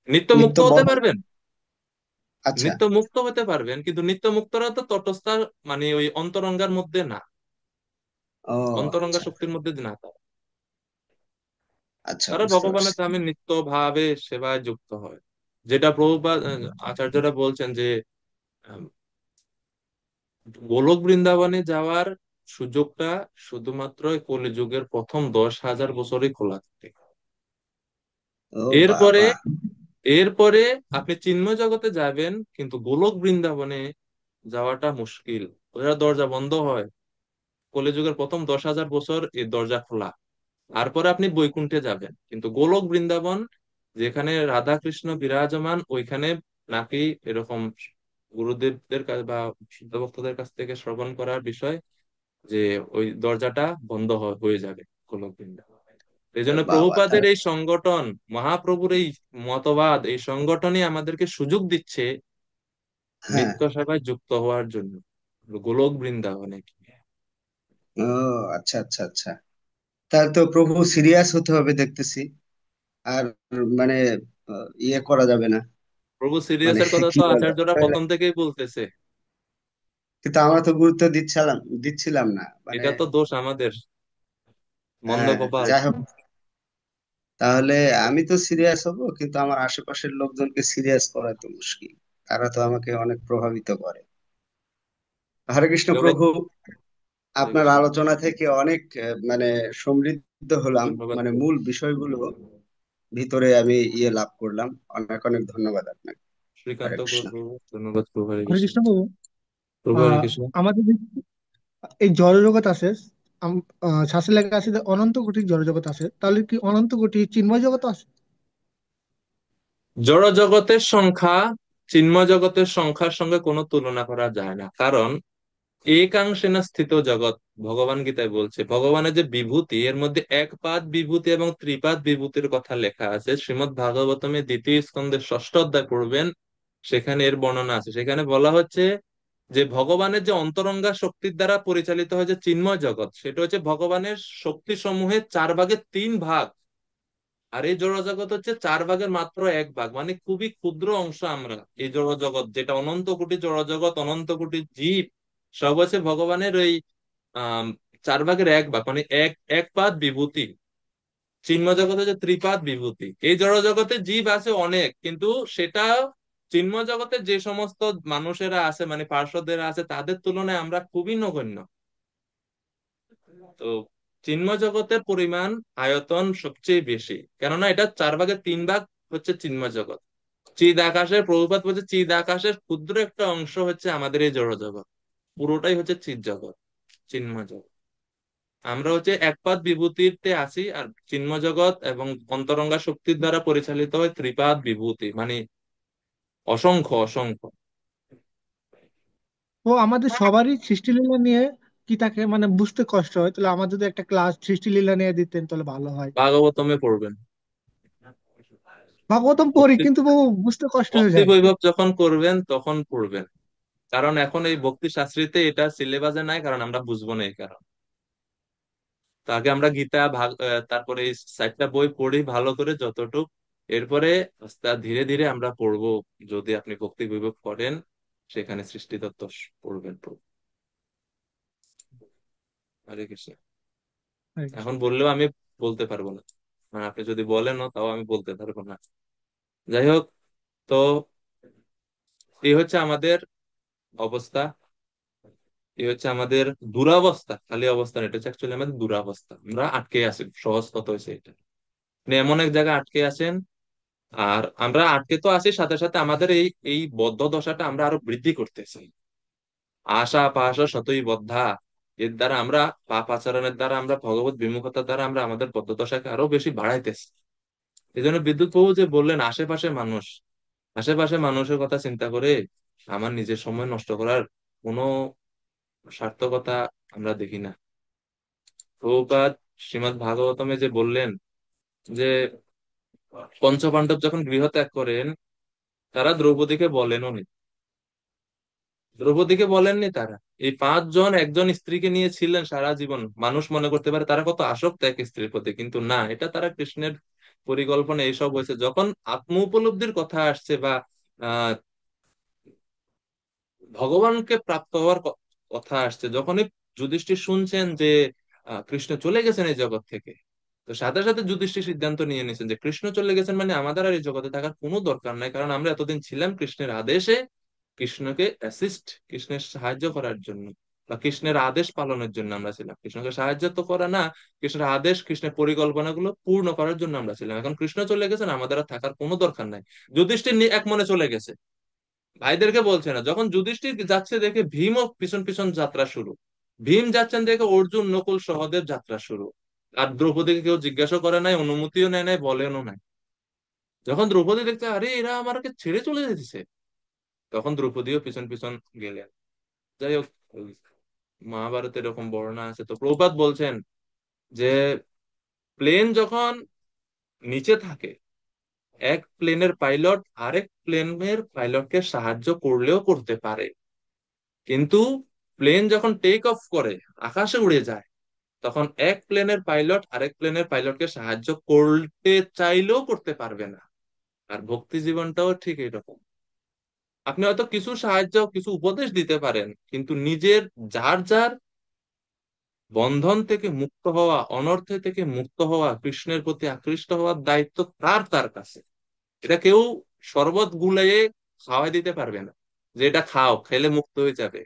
নিত্য নিত্য মুক্ত হতে বদ্ধ। পারবেন, আচ্ছা। নিত্য মুক্ত হতে পারবেন, কিন্তু নিত্য মুক্তরা তো তটস্থ, মানে ওই অন্তরঙ্গার মধ্যে না, ও অন্তরঙ্গা আচ্ছা শক্তির মধ্যে না তারা। আচ্ছা, তারা বুঝতে পারছি। ভগবানের নামে নিত্য ভাবে সেবায় যুক্ত হয়। যেটা প্রভুপাদ আচার্যরা বলছেন যে আহ, গোলক বৃন্দাবনে যাওয়ার সুযোগটা শুধুমাত্র এই কলিযুগের প্রথম 10,000 বছরই খোলা থাকে। ও এরপরে বাবা। এরপরে আপনি চিন্ময় জগতে যাবেন, কিন্তু গোলক বৃন্দাবনে যাওয়াটা মুশকিল। ওরা দরজা বন্ধ হয়, কলিযুগের প্রথম 10,000 বছর এই দরজা খোলা। তারপরে আপনি বৈকুণ্ঠে যাবেন, কিন্তু গোলক বৃন্দাবন যেখানে রাধা কৃষ্ণ বিরাজমান, ওইখানে নাকি এরকম গুরুদেবদের কাছে বা সিদ্ধ ভক্তদের কাছ থেকে শ্রবণ করার বিষয় যে ওই দরজাটা বন্ধ হয়ে যাবে গোলক বৃন্দাবন। এই জন্য বাবা প্রভুপাদের তাহলে। এই সংগঠন, মহাপ্রভুর এই মতবাদ, এই সংগঠনই আমাদেরকে সুযোগ দিচ্ছে হ্যাঁ। নিত্য সেবায় যুক্ত হওয়ার জন্য গোলক বৃন্দাবনে। ও আচ্ছা আচ্ছা আচ্ছা। তাহলে তো প্রভু সিরিয়াস হতে হবে দেখতেছি। আর মানে ইয়ে করা যাবে না। প্রভু মানে সিরিয়াসের কথা কি তো বলে, আচার্যরা প্রথম থেকেই বলতেছে। কিন্তু আমরা তো গুরুত্ব দিচ্ছিলাম না মানে। এটা তো দোষ আমাদের, মন্দ হ্যাঁ, কপাল। যাই হোক। তাহলে আমি তো সিরিয়াস হব, কিন্তু আমার আশেপাশের লোকজনকে সিরিয়াস করা তো মুশকিল। তারা তো আমাকে অনেক প্রভাবিত করে। হরে কৃষ্ণ জগৎ। প্রভু। হরে আপনার কৃষ্ণ। আলোচনা থেকে অনেক মানে সমৃদ্ধ হলাম। ধন্যবাদ মানে প্রভু। মূল বিষয়গুলো ভিতরে আমি ইয়ে লাভ করলাম। অনেক অনেক ধন্যবাদ আপনাকে। হরে শ্রীকান্ত কৃষ্ণ। প্রভু। ধন্যবাদ প্রভু। হরে হরে কৃষ্ণ। কৃষ্ণ প্রভু। প্রভু হরে আহ কৃষ্ণ। আমাদের যে এই জড়জগৎ আছে, শাস্ত্রে লেখা আছে যে অনন্ত কোটি জড়জগৎ আছে, তাহলে কি অনন্ত কোটি চিন্ময় জগৎ আছে? জড় জগতের সংখ্যা চিন্ময় জগতের সংখ্যার সঙ্গে কোনো তুলনা করা যায় না, কারণ একাংশেন স্থিত জগৎ। ভগবান গীতায় বলছে, ভগবানের যে বিভূতি, এর মধ্যে একপাদ বিভূতি এবং ত্রিপাদ বিভূতির কথা লেখা আছে। শ্রীমদ্ ভাগবতমে 2য় স্কন্ধের 6ষ্ঠ অধ্যায় পড়বেন, সেখানে এর বর্ণনা আছে। সেখানে বলা হচ্ছে যে ভগবানের যে অন্তরঙ্গা শক্তির দ্বারা পরিচালিত হয় যে চিন্ময় জগৎ, সেটা হচ্ছে ভগবানের শক্তি সমূহের 4/3 ভাগ। আর এই জড়জগৎ হচ্ছে 4 ভাগের মাত্র 1 ভাগ, মানে খুবই ক্ষুদ্র অংশ আমরা। এই জড়জগৎ যেটা অনন্ত কোটি জড়জগৎ, অনন্ত কোটি জীব, সব হচ্ছে ভগবানের ওই 4 ভাগের 1 ভাগ, মানে এক এক পাদ বিভূতি। চিন্ময় জগৎ হচ্ছে ত্রিপাদ বিভূতি। এই জড়জগতে জীব আছে অনেক, কিন্তু সেটা চিন্ময় জগতে যে সমস্ত মানুষেরা আছে, মানে পার্শ্বদেরা আছে, তাদের তুলনায় আমরা খুবই নগণ্য। তো চিন্ময় জগতের পরিমাণ, আয়তন সবচেয়ে বেশি, কেননা এটা 4 ভাগের 3 ভাগ হচ্ছে চিন্ময় জগৎ। চিদ আকাশের, প্রভুপাত বলছে, চিদ আকাশের ক্ষুদ্র একটা অংশ হচ্ছে আমাদের এই জড় জগৎ, পুরোটাই হচ্ছে চিদ জগৎ, চিন্ময় জগৎ। আমরা হচ্ছে একপাদ বিভূতিতে আছি, আর চিন্ময় জগৎ এবং অন্তরঙ্গা শক্তির দ্বারা পরিচালিত হয় ত্রিপাদ বিভূতি, মানে অসংখ্য অসংখ্য। তো আমাদের সবারই সৃষ্টিলীলা নিয়ে কি থাকে মানে বুঝতে কষ্ট হয়, তাহলে আমার যদি একটা ক্লাস সৃষ্টিলীলা নিয়ে দিতেন তাহলে ভালো হয়। ভাগবতমে পড়বেন। ভাগবতম পড়ি, ভক্তি কিন্তু বাবু বুঝতে কষ্ট হয়ে ভক্তি যায়। বৈভব যখন করবেন তখন পড়বেন, কারণ এখন এই ভক্তি শাস্ত্রীতে এটা সিলেবাসে নাই, কারণ আমরা বুঝবো না এই কারণ। তো আগে আমরা গীতা তারপরে এই 4টা বই পড়ি ভালো করে যতটুক, এরপরে ধীরে ধীরে আমরা পড়বো। যদি আপনি ভক্তি বিভব করেন, সেখানে সৃষ্টি তত্ত্ব পড়বেন। হরে কৃষ্ণ। হরে কৃষ্ণ। এখন বললেও আমি বলতে পারবো না, মানে আপনি যদি বলেন তাও আমি বলতে পারবো না। যাই হোক, তো এই হচ্ছে আমাদের অবস্থা, এই হচ্ছে আমাদের দুরাবস্থা। খালি অবস্থা না, এটা হচ্ছে অ্যাকচুয়ালি আমাদের দুরাবস্থা। আমরা আটকে আছি, সহজ কথা হয়েছে এটা। আপনি এমন এক জায়গায় আটকে আছেন, আর আমরা আটকে তো আছি, সাথে সাথে আমাদের এই এই বদ্ধ দশাটা আমরা আরো বৃদ্ধি করতেছি। আশা পাশা শতই বদ্ধা, এর দ্বারা আমরা, পাপ আচরণের দ্বারা আমরা, ভগবত বিমুখতার দ্বারা আমরা আমাদের বদ্ধ দশাকে আরো বেশি বাড়াইতেছি। এই জন্য বিদ্যুৎ প্রভু যে বললেন, আশেপাশে মানুষ, আশেপাশে মানুষের কথা চিন্তা করে আমার নিজের সময় নষ্ট করার কোনো সার্থকতা আমরা দেখি না। প্রভুপাদ শ্রীমদ্ ভাগবতমে যে বললেন যে পঞ্চপাণ্ডব যখন গৃহ ত্যাগ করেন, তারা দ্রৌপদীকে বলেনও নি, দ্রৌপদীকে বলেননি তারা। এই 5 জন একজন স্ত্রীকে নিয়ে ছিলেন সারা জীবন। মানুষ মনে করতে পারে তারা কত আসক্ত এক স্ত্রীর প্রতি, কিন্তু না, এটা তারা কৃষ্ণের পরিকল্পনা। এইসব হয়েছে যখন আত্ম উপলব্ধির কথা আসছে, বা আহ ভগবানকে প্রাপ্ত হওয়ার কথা আসছে, যখনই যুধিষ্ঠির শুনছেন যে কৃষ্ণ চলে গেছেন এই জগৎ থেকে, তো সাথে সাথে যুধিষ্ঠির সিদ্ধান্ত নিয়ে নিয়েছেন যে কৃষ্ণ চলে গেছেন মানে আমাদের আর এই জগতে থাকার কোনো দরকার নাই, কারণ আমরা এতদিন ছিলাম কৃষ্ণের আদেশে, কৃষ্ণকে অ্যাসিস্ট, কৃষ্ণের সাহায্য করার জন্য। বা কৃষ্ণের আদেশ পালনের জন্য আমরা ছিলাম। কৃষ্ণকে সাহায্য তো করা না, কৃষ্ণের আদেশ কৃষ্ণের পরিকল্পনাগুলো পূর্ণ করার জন্য আমরা ছিলাম। এখন কৃষ্ণ চলে গেছেন, আমাদের আর থাকার কোনো দরকার নাই। যুধিষ্ঠির এক মনে চলে গেছে, ভাইদেরকে বলছে না। যখন যুধিষ্ঠির যাচ্ছে দেখে ভীমও পিছন পিছন যাত্রা শুরু, ভীম যাচ্ছেন দেখে অর্জুন নকুল সহদেব যাত্রা শুরু। আর দ্রৌপদীকে কেউ জিজ্ঞাসা করে নাই, অনুমতিও নেয় নাই, বলেনও নাই। যখন দ্রৌপদী দেখছে আরে এরা আমাকে ছেড়ে চলে যেতেছে, তখন দ্রৌপদীও পিছন পিছন গেলেন। যাই হোক, মহাভারতে এরকম বর্ণনা আছে। তো প্রভুপাদ বলছেন যে প্লেন যখন নিচে থাকে, এক প্লেনের পাইলট আরেক প্লেনের পাইলটকে সাহায্য করলেও করতে পারে, কিন্তু প্লেন যখন টেক অফ করে আকাশে উড়ে যায়, তখন এক প্লেনের পাইলট আরেক প্লেনের পাইলটকে সাহায্য করতে চাইলেও করতে পারবে না। আর ভক্তি জীবনটাও ঠিক এরকম। আপনি হয়তো কিছু সাহায্য, কিছু উপদেশ দিতে পারেন, কিন্তু নিজের যার যার বন্ধন থেকে মুক্ত হওয়া, অনর্থে থেকে মুক্ত হওয়া, কৃষ্ণের প্রতি আকৃষ্ট হওয়ার দায়িত্ব তার তার কাছে। এটা কেউ শরবত গুলাইয়ে খাওয়াই দিতে পারবে না, যে এটা খাও, খেলে মুক্ত হয়ে যাবে।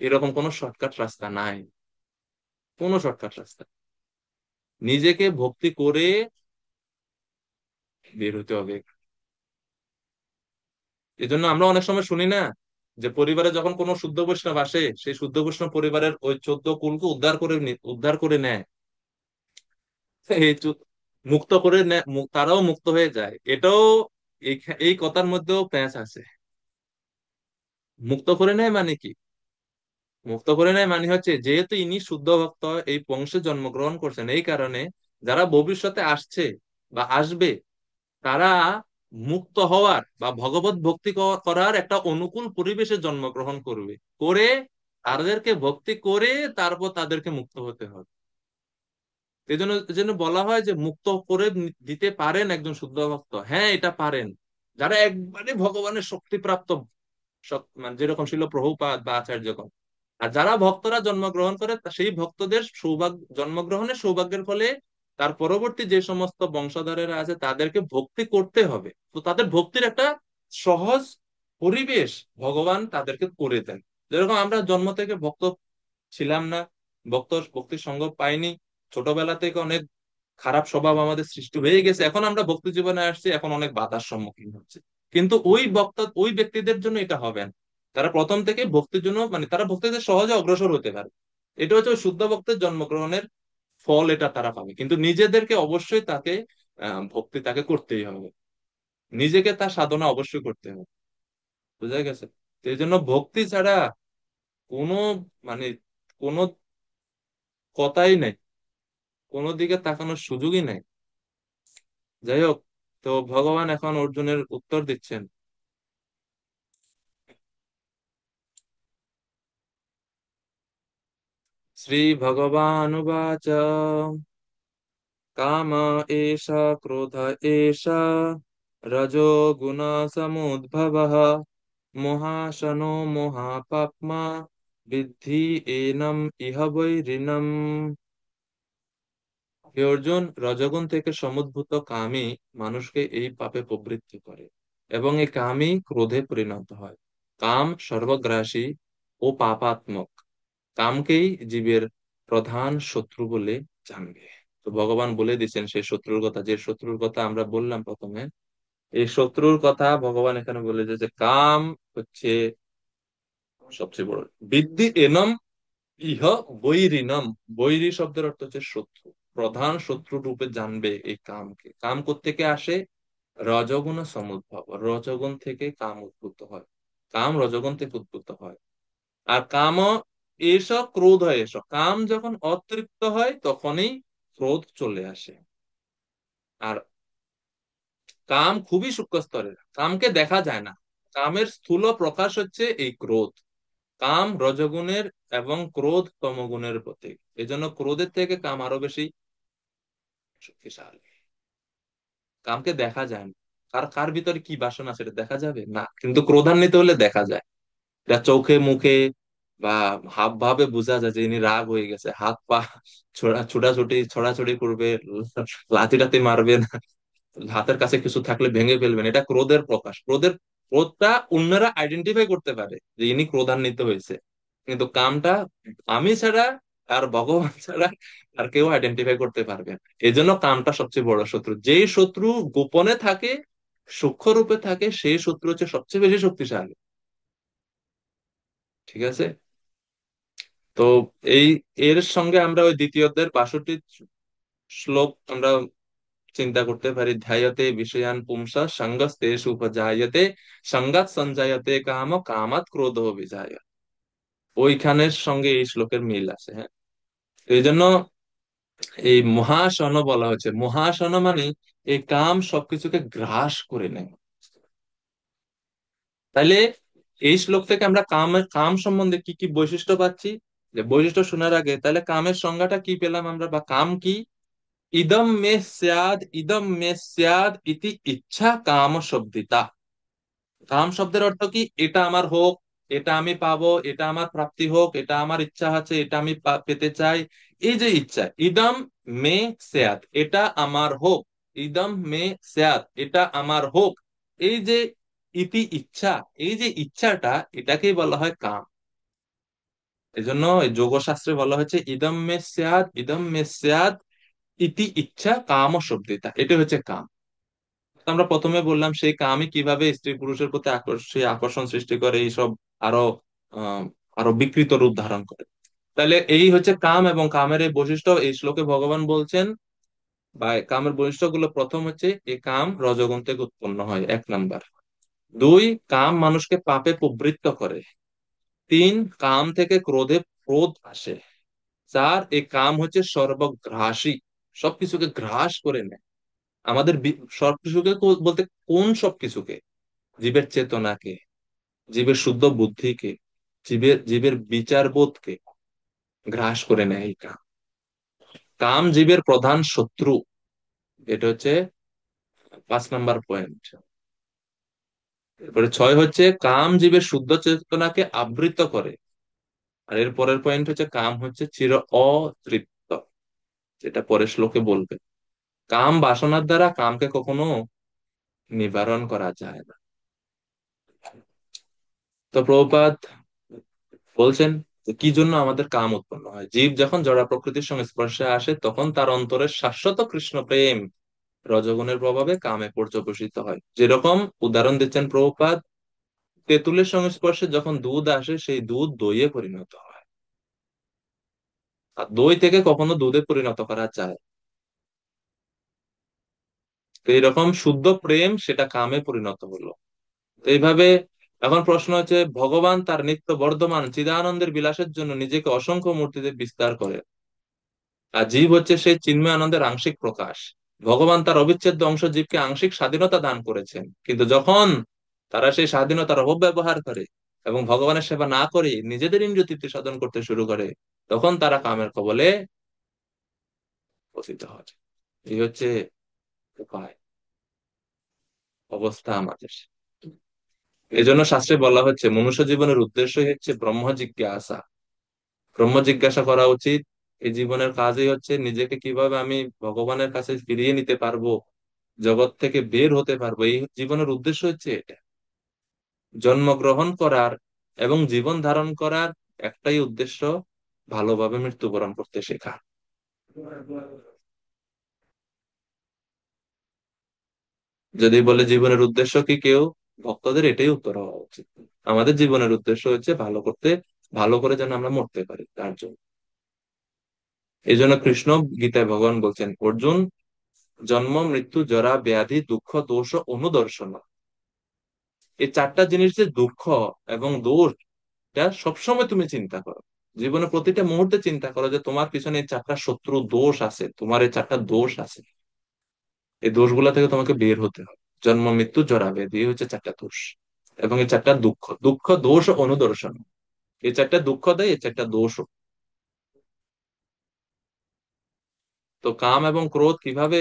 এরকম কোনো শর্টকাট রাস্তা নাই, কোনো শর্টকাট রাস্তা। নিজেকে ভক্তি করে বের হতে হবে। এজন্য আমরা অনেক সময় শুনি না যে পরিবারে যখন কোনো শুদ্ধ বৈষ্ণব আসে, সেই শুদ্ধ বৈষ্ণব পরিবারের ওই 14 কুলকে উদ্ধার করে নেয়। এই মুক্ত করে নেয়, তারাও মুক্ত হয়ে যায়। এটাও এই এই কথার মধ্যেও প্যাঁচ আছে। মুক্ত করে নেয় মানে কি? মুক্ত করে নেয় মানে হচ্ছে যেহেতু ইনি শুদ্ধ ভক্ত, এই বংশে জন্মগ্রহণ করছেন, এই কারণে যারা ভবিষ্যতে আসছে বা আসবে, তারা মুক্ত হওয়ার বা ভগবত ভক্তি করার একটা অনুকূল পরিবেশে জন্মগ্রহণ করবে, করে তাদেরকে ভক্তি করে তারপর তাদেরকে মুক্ত হতে হবে। এই জন্য বলা হয় যে মুক্ত করে দিতে পারেন একজন শুদ্ধ ভক্ত। হ্যাঁ, এটা পারেন যারা একবারে ভগবানের শক্তিপ্রাপ্ত, মানে যেরকম ছিল প্রভুপাদ বা আচার্যগণ। আর যারা ভক্তরা জন্মগ্রহণ করে, সেই ভক্তদের জন্মগ্রহণের সৌভাগ্যের ফলে তার পরবর্তী যে সমস্ত বংশধরেরা আছে তাদেরকে ভক্তি করতে হবে। তো তাদের ভক্তির একটা সহজ পরিবেশ ভগবান তাদেরকে করে দেন। যেরকম আমরা জন্ম থেকে ভক্ত ছিলাম না, ভক্তির সঙ্গ পাইনি, ছোটবেলা থেকে অনেক খারাপ স্বভাব আমাদের সৃষ্টি হয়ে গেছে, এখন আমরা ভক্তি জীবনে আসছি, এখন অনেক বাধার সম্মুখীন হচ্ছে। কিন্তু ওই ব্যক্তিদের জন্য এটা হবে না। তারা প্রথম থেকে ভক্তির জন্য, মানে তারা ভক্তিতে সহজে অগ্রসর হতে পারে। এটা হচ্ছে ওই শুদ্ধ ভক্তের জন্মগ্রহণের ফল, এটা তারা পাবে। কিন্তু নিজেদেরকে অবশ্যই তাকে ভক্তি তাকে করতেই হবে, নিজেকে তার সাধনা অবশ্যই করতে হবে। বুঝা গেছে? তো এই জন্য ভক্তি ছাড়া কোনো, মানে কোনো কথাই নাই, কোনো দিকে তাকানোর সুযোগই নাই। যাই হোক, তো ভগবান এখন অর্জুনের উত্তর দিচ্ছেন। শ্রী ভগবানুবাচ কাম এষ ক্রোধ এষ রজো গুণ সমুদ্ভবঃ মহাশনো মহাপাপ্মা বিদ্ধি এনম ইহ বৈরিণম। হে অর্জুন, রজোগুণ থেকে সমুদ্ভূত কামই মানুষকে এই পাপে প্রবৃত্তি করে, এবং এই কামই ক্রোধে পরিণত হয়। কাম সর্বগ্রাসী ও পাপাত্মক, কামকেই জীবের প্রধান শত্রু বলে জানবে। তো ভগবান বলে দিচ্ছেন সেই শত্রুর কথা, যে শত্রুর কথা আমরা বললাম প্রথমে। এই শত্রুর কথা ভগবান এখানে বলে যে কাম হচ্ছে সবচেয়ে বড়। বিদ্ধি এনম ইহ বৈরিণম, বৈরী শব্দের অর্থ হচ্ছে শত্রু। প্রধান শত্রু রূপে জানবে এই কামকে। কাম কোত্থেকে আসে? রজগুণ সমুদ্ভব, রজগুণ থেকে কাম উদ্ভূত হয়। কাম রজগুণ থেকে উদ্ভূত হয়। আর কাম এসব ক্রোধ হয়, এসব কাম যখন অতৃপ্ত হয় তখনই ক্রোধ চলে আসে। আর কাম খুবই সূক্ষ্ম স্তরের, কামকে দেখা যায় না। কামের স্থূল প্রকাশ হচ্ছে এই ক্রোধ। কাম রজগুণের এবং ক্রোধ তমগুণের প্রতীক। এজন্য ক্রোধের থেকে কাম আরো বেশি শক্তিশালী। কামকে দেখা যায় না, কার কার ভিতরে কি বাসনা সেটা দেখা যাবে না, কিন্তু ক্রোধান্বিত হলে দেখা যায়। এটা চোখে মুখে বা হাব ভাবে বোঝা যায় যে ইনি রাগ হয়ে গেছে, হাত পা ছোড়াছুড়ি করবে, লাথি টাতি মারবে না, হাতের কাছে কিছু থাকলে ভেঙে ফেলবেন। এটা ক্রোধের প্রকাশ। ক্রোধটা অন্যরা আইডেন্টিফাই করতে পারে যে ইনি ক্রোধান্বিত হয়েছে। কিন্তু কামটা আমি ছাড়া আর ভগবান ছাড়া আর কেউ আইডেন্টিফাই করতে পারবে না। এই জন্য কামটা সবচেয়ে বড় শত্রু। যেই শত্রু গোপনে থাকে, সূক্ষ্ম রূপে থাকে, সেই শত্রু হচ্ছে সবচেয়ে বেশি শক্তিশালী। ঠিক আছে? তো এই এর সঙ্গে আমরা ওই দ্বিতীয় অধ্যায়ের 62 শ্লোক আমরা চিন্তা করতে পারি। ধ্যায়তে বিষয়ান পুংসা সঙ্গস্তেষু উপজায়তে সঙ্গাৎ সঞ্জায়তে কাম কামাৎ ক্রোধ বিজায়। ওইখানের সঙ্গে এই শ্লোকের মিল আছে। হ্যাঁ, তো এই জন্য এই মহাসন বলা হচ্ছে। মহাসন মানে এই কাম সবকিছুকে গ্রাস করে নেয়। তাইলে এই শ্লোক থেকে আমরা কাম সম্বন্ধে কি কি বৈশিষ্ট্য পাচ্ছি? যে বৈশিষ্ট্য শোনার আগে তাহলে কামের সংজ্ঞাটা কি পেলাম আমরা, বা কাম কি? ইদম মে স্যাদ ইতি ইচ্ছা কাম শব্দিতা। কাম শব্দের অর্থ কি? এটা আমার হোক, এটা আমি পাবো, এটা আমার প্রাপ্তি হোক, এটা আমার ইচ্ছা আছে, এটা আমি পেতে চাই। এই যে ইচ্ছা, ইদম মে স্যাদ, এটা আমার হোক। ইদম মে স্যাদ, এটা আমার হোক। এই যে ইতি ইচ্ছা, এই যে ইচ্ছাটা, এটাকেই বলা হয় কাম। এজন্য এই যোগশাস্ত্রে বলা হয়েছে ইদম মে স্যাদ ইতি ইচ্ছা কাম শব্দিতা। এটা হচ্ছে কাম। তো আমরা প্রথমে বললাম সেই কামই কিভাবে স্ত্রী পুরুষের প্রতি সেই আকর্ষণ সৃষ্টি করে, এইসব আরো আহ আরো বিকৃত রূপ ধারণ করে। তাহলে এই হচ্ছে কাম, এবং কামের এই বৈশিষ্ট্য এই শ্লোকে ভগবান বলছেন। বা এই কামের বৈশিষ্ট্যগুলো, প্রথম হচ্ছে এই কাম রজোগুণ থেকে উৎপন্ন হয়, 1 নাম্বার। 2, কাম মানুষকে পাপে প্রবৃত্ত করে। 3, কাম থেকে ক্রোধ আসে। 4, এই কাম হচ্ছে সর্বগ্রাসী, সবকিছুকে গ্রাস করে নেয়। আমাদের সবকিছুকে বলতে কোন সবকিছুকে? জীবের চেতনাকে, জীবের শুদ্ধ বুদ্ধিকে, জীবের বিচার বোধকে গ্রাস করে নেয় এই কাম। কাম জীবের প্রধান শত্রু। এটা হচ্ছে 5 নাম্বার পয়েন্ট। এরপরে 6 হচ্ছে কাম জীবের শুদ্ধ চেতনাকে আবৃত করে। আর এর পরের পয়েন্ট হচ্ছে কাম হচ্ছে চির অতৃপ্ত, যেটা পরের শ্লোকে বলবে। কাম বাসনার দ্বারা কামকে কখনো নিবারণ করা যায় না। তো প্রভুপাদ বলছেন যে কি জন্য আমাদের কাম উৎপন্ন হয়। জীব যখন জড় প্রকৃতির সঙ্গে স্পর্শে আসে, তখন তার অন্তরে শাশ্বত কৃষ্ণ প্রেম রজগুণের প্রভাবে কামে পর্যবসিত হয়। যেরকম উদাহরণ দিচ্ছেন প্রভুপাদ, তেঁতুলের সংস্পর্শে যখন দুধ আসে, সেই দুধ দইয়ে পরিণত হয়। আর দই থেকে কখনো দুধে পরিণত করা যায়। তো এইরকম শুদ্ধ প্রেম সেটা কামে পরিণত হলো। তো এইভাবে এখন প্রশ্ন হচ্ছে, ভগবান তার নিত্য বর্ধমান চিদানন্দের বিলাসের জন্য নিজেকে অসংখ্য মূর্তিতে বিস্তার করে। আর জীব হচ্ছে সেই চিন্ময় আনন্দের আংশিক প্রকাশ। ভগবান তার অবিচ্ছেদ্য অংশ জীবকে আংশিক স্বাধীনতা দান করেছেন, কিন্তু যখন তারা সেই স্বাধীনতার অপব্যবহার করে এবং ভগবানের সেবা না করে নিজেদের ইন্দ্রিয় তৃপ্তি সাধন করতে শুরু করে, তখন তারা কামের কবলে পতিত হয়। এই হচ্ছে উপায়, অবস্থা আমাদের। এই জন্য শাস্ত্রে বলা হচ্ছে মনুষ্য জীবনের উদ্দেশ্যই হচ্ছে ব্রহ্ম জিজ্ঞাসা। ব্রহ্ম জিজ্ঞাসা করা উচিত। এই জীবনের কাজই হচ্ছে নিজেকে কিভাবে আমি ভগবানের কাছে ফিরিয়ে নিতে পারবো, জগৎ থেকে বের হতে পারবো। এই জীবনের উদ্দেশ্য হচ্ছে এটা। জন্মগ্রহণ করার এবং জীবন ধারণ করার একটাই উদ্দেশ্য, ভালোভাবে মৃত্যুবরণ করতে শেখা। যদি বলে জীবনের উদ্দেশ্য কি, কেউ ভক্তদের এটাই উত্তর হওয়া উচিত। আমাদের জীবনের উদ্দেশ্য হচ্ছে ভালো করতে, ভালো করে যেন আমরা মরতে পারি, তার জন্য। এই জন্য কৃষ্ণ গীতায় ভগবান বলছেন, অর্জুন, জন্ম মৃত্যু জরা ব্যাধি দুঃখ দোষ ও অনুদর্শন, এই 4টা জিনিস যে দুঃখ এবং দোষ, এটা সবসময় তুমি চিন্তা করো। জীবনে প্রতিটা মুহূর্তে চিন্তা করো যে তোমার পিছনে এই 4টা শত্রু দোষ আছে, তোমার এই 4টা দোষ আছে। এই দোষগুলা থেকে তোমাকে বের হতে হবে। জন্ম মৃত্যু জরা ব্যাধি, এই হচ্ছে 4টা দোষ। এবং এই 4টা দুঃখ, দুঃখ দোষ ও অনুদর্শন, এই 4টা দুঃখ দেয়, এই 4টা দোষ। তো কাম এবং ক্রোধ কিভাবে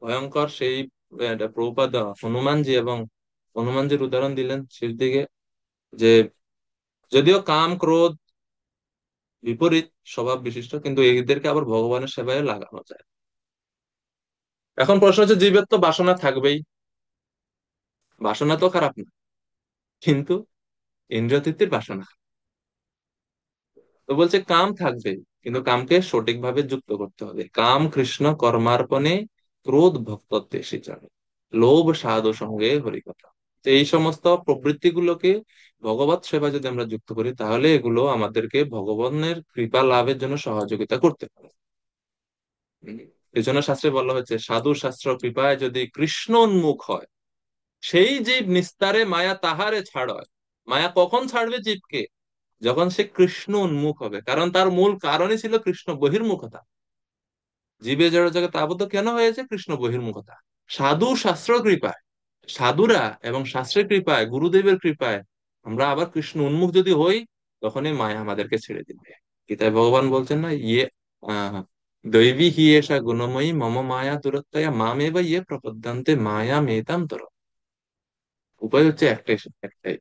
ভয়ঙ্কর, সেই প্রভুপাদ হনুমানজির উদাহরণ দিলেন শেষ দিকে। যে যদিও কাম ক্রোধ বিপরীত স্বভাব বিশিষ্ট, কিন্তু এদেরকে আবার ভগবানের সেবায় লাগানো যায়। এখন প্রশ্ন হচ্ছে, জীবের তো বাসনা থাকবেই, বাসনা তো খারাপ না, কিন্তু ইন্দ্রিয় তৃপ্তির বাসনা। তো বলছে কাম থাকবে, কিন্তু কামকে সঠিকভাবে যুক্ত করতে হবে। কাম কৃষ্ণ কর্মার্পণে, ক্রোধ ভক্তদ্বেষী চলে, লোভ সাধু সঙ্গে হরিকথা। তো এই সমস্ত প্রবৃত্তিগুলোকে ভগবত সেবা যদি আমরা যুক্ত করি, তাহলে এগুলো আমাদেরকে ভগবানের কৃপা লাভের জন্য সহযোগিতা করতে পারে। উম, এই জন্য শাস্ত্রে বলা হয়েছে, সাধু শাস্ত্র কৃপায় যদি কৃষ্ণ উন্মুখ হয়, সেই জীব নিস্তারে মায়া তাহারে ছাড়য়। মায়া কখন ছাড়বে জীবকে? যখন সে কৃষ্ণ উন্মুখ হবে, কারণ তার মূল কারণই ছিল কৃষ্ণ বহির্মুখতা। জীবে জড় জগতে আবদ্ধ কেন হয়েছে? কৃষ্ণ বহির্মুখতা। সাধু শাস্ত্র কৃপায়, সাধুরা এবং শাস্ত্রের কৃপায়, গুরুদেবের কৃপায় আমরা আবার কৃষ্ণ উন্মুখ যদি হই, তখনই মায়া আমাদেরকে ছেড়ে দিবে। গীতায় ভগবান বলছেন না, আহ দৈবী হি এষা গুণময়ী মম মায়া দুরত্বয়া মামেব ইয়ে প্রপদ্যন্তে মায়া মেতাম তর। উপায় হচ্ছে একটাই, একটাই।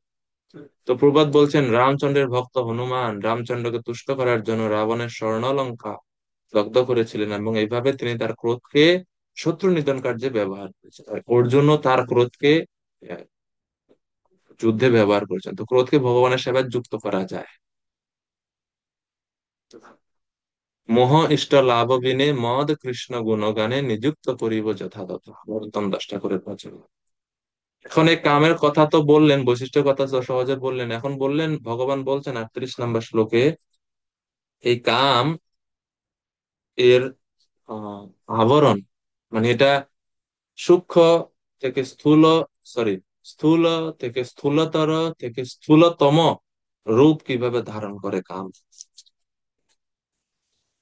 তো প্রবাদ বলছেন, রামচন্দ্রের ভক্ত হনুমান রামচন্দ্রকে তুষ্ট করার জন্য রাবণের স্বর্ণলঙ্কা দগ্ধ করেছিলেন, এবং এইভাবে তিনি তার ক্রোধকে শত্রু নিধন কার্যে ব্যবহার করেছেন। আর অর্জুনও তার ক্রোধকে আহ, যুদ্ধে ব্যবহার করেছেন। তো ক্রোধকে ভগবানের সেবায় যুক্ত করা যায়। মোহ ইষ্ট লাভ বিনে মদ কৃষ্ণ গুণগানে নিযুক্ত করিব যথাযথ। বর্তমান 10টা করে বচন। এখন এই কামের কথা তো বললেন, বৈশিষ্ট্যের কথা তো সহজে বললেন, এখন বললেন, ভগবান বলছেন 38 নম্বর শ্লোকে, এই কাম এর আহ, আবরণ, মানে এটা সূক্ষ্ম থেকে স্থূল, সরি, স্থূল থেকে স্থূলতর থেকে স্থূলতম রূপ কিভাবে ধারণ করে কাম।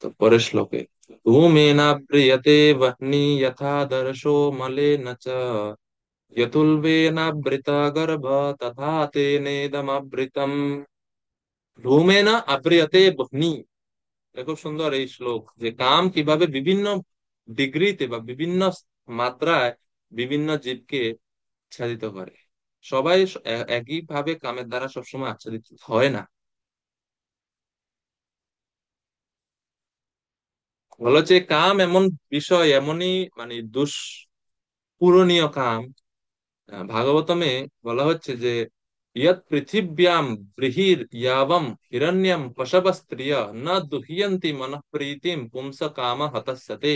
তো পরের শ্লোকে, ধূমেনাব্রিয়তে বহনি যথা দর্শো মলেন চ, यतुल्बेनावृता गर्भ तथा तेनेदमावृतम। ধূমেন আব্রিয়তে বহনি। এটা খুব সুন্দর এই শ্লোক, যে কাম কিভাবে বিভিন্ন ডিগ্রিতে বা বিভিন্ন মাত্রায় বিভিন্ন জীবকে আচ্ছাদিত করে। সবাই একই ভাবে কামের দ্বারা সবসময় আচ্ছাদিত হয় না। বলা হচ্ছে কাম এমন বিষয়, এমনই মানে দুষ্পূরণীয় কাম। ভাগবতমে বলা হচ্ছে যে, ইয়ৎ পৃথিব্যাম বৃহির ইয়াবম হিরণ্যম পশব স্ত্রিয় ন দুহ্যন্তি মনঃ প্রীতিম পুংস কাম হতস্যতে,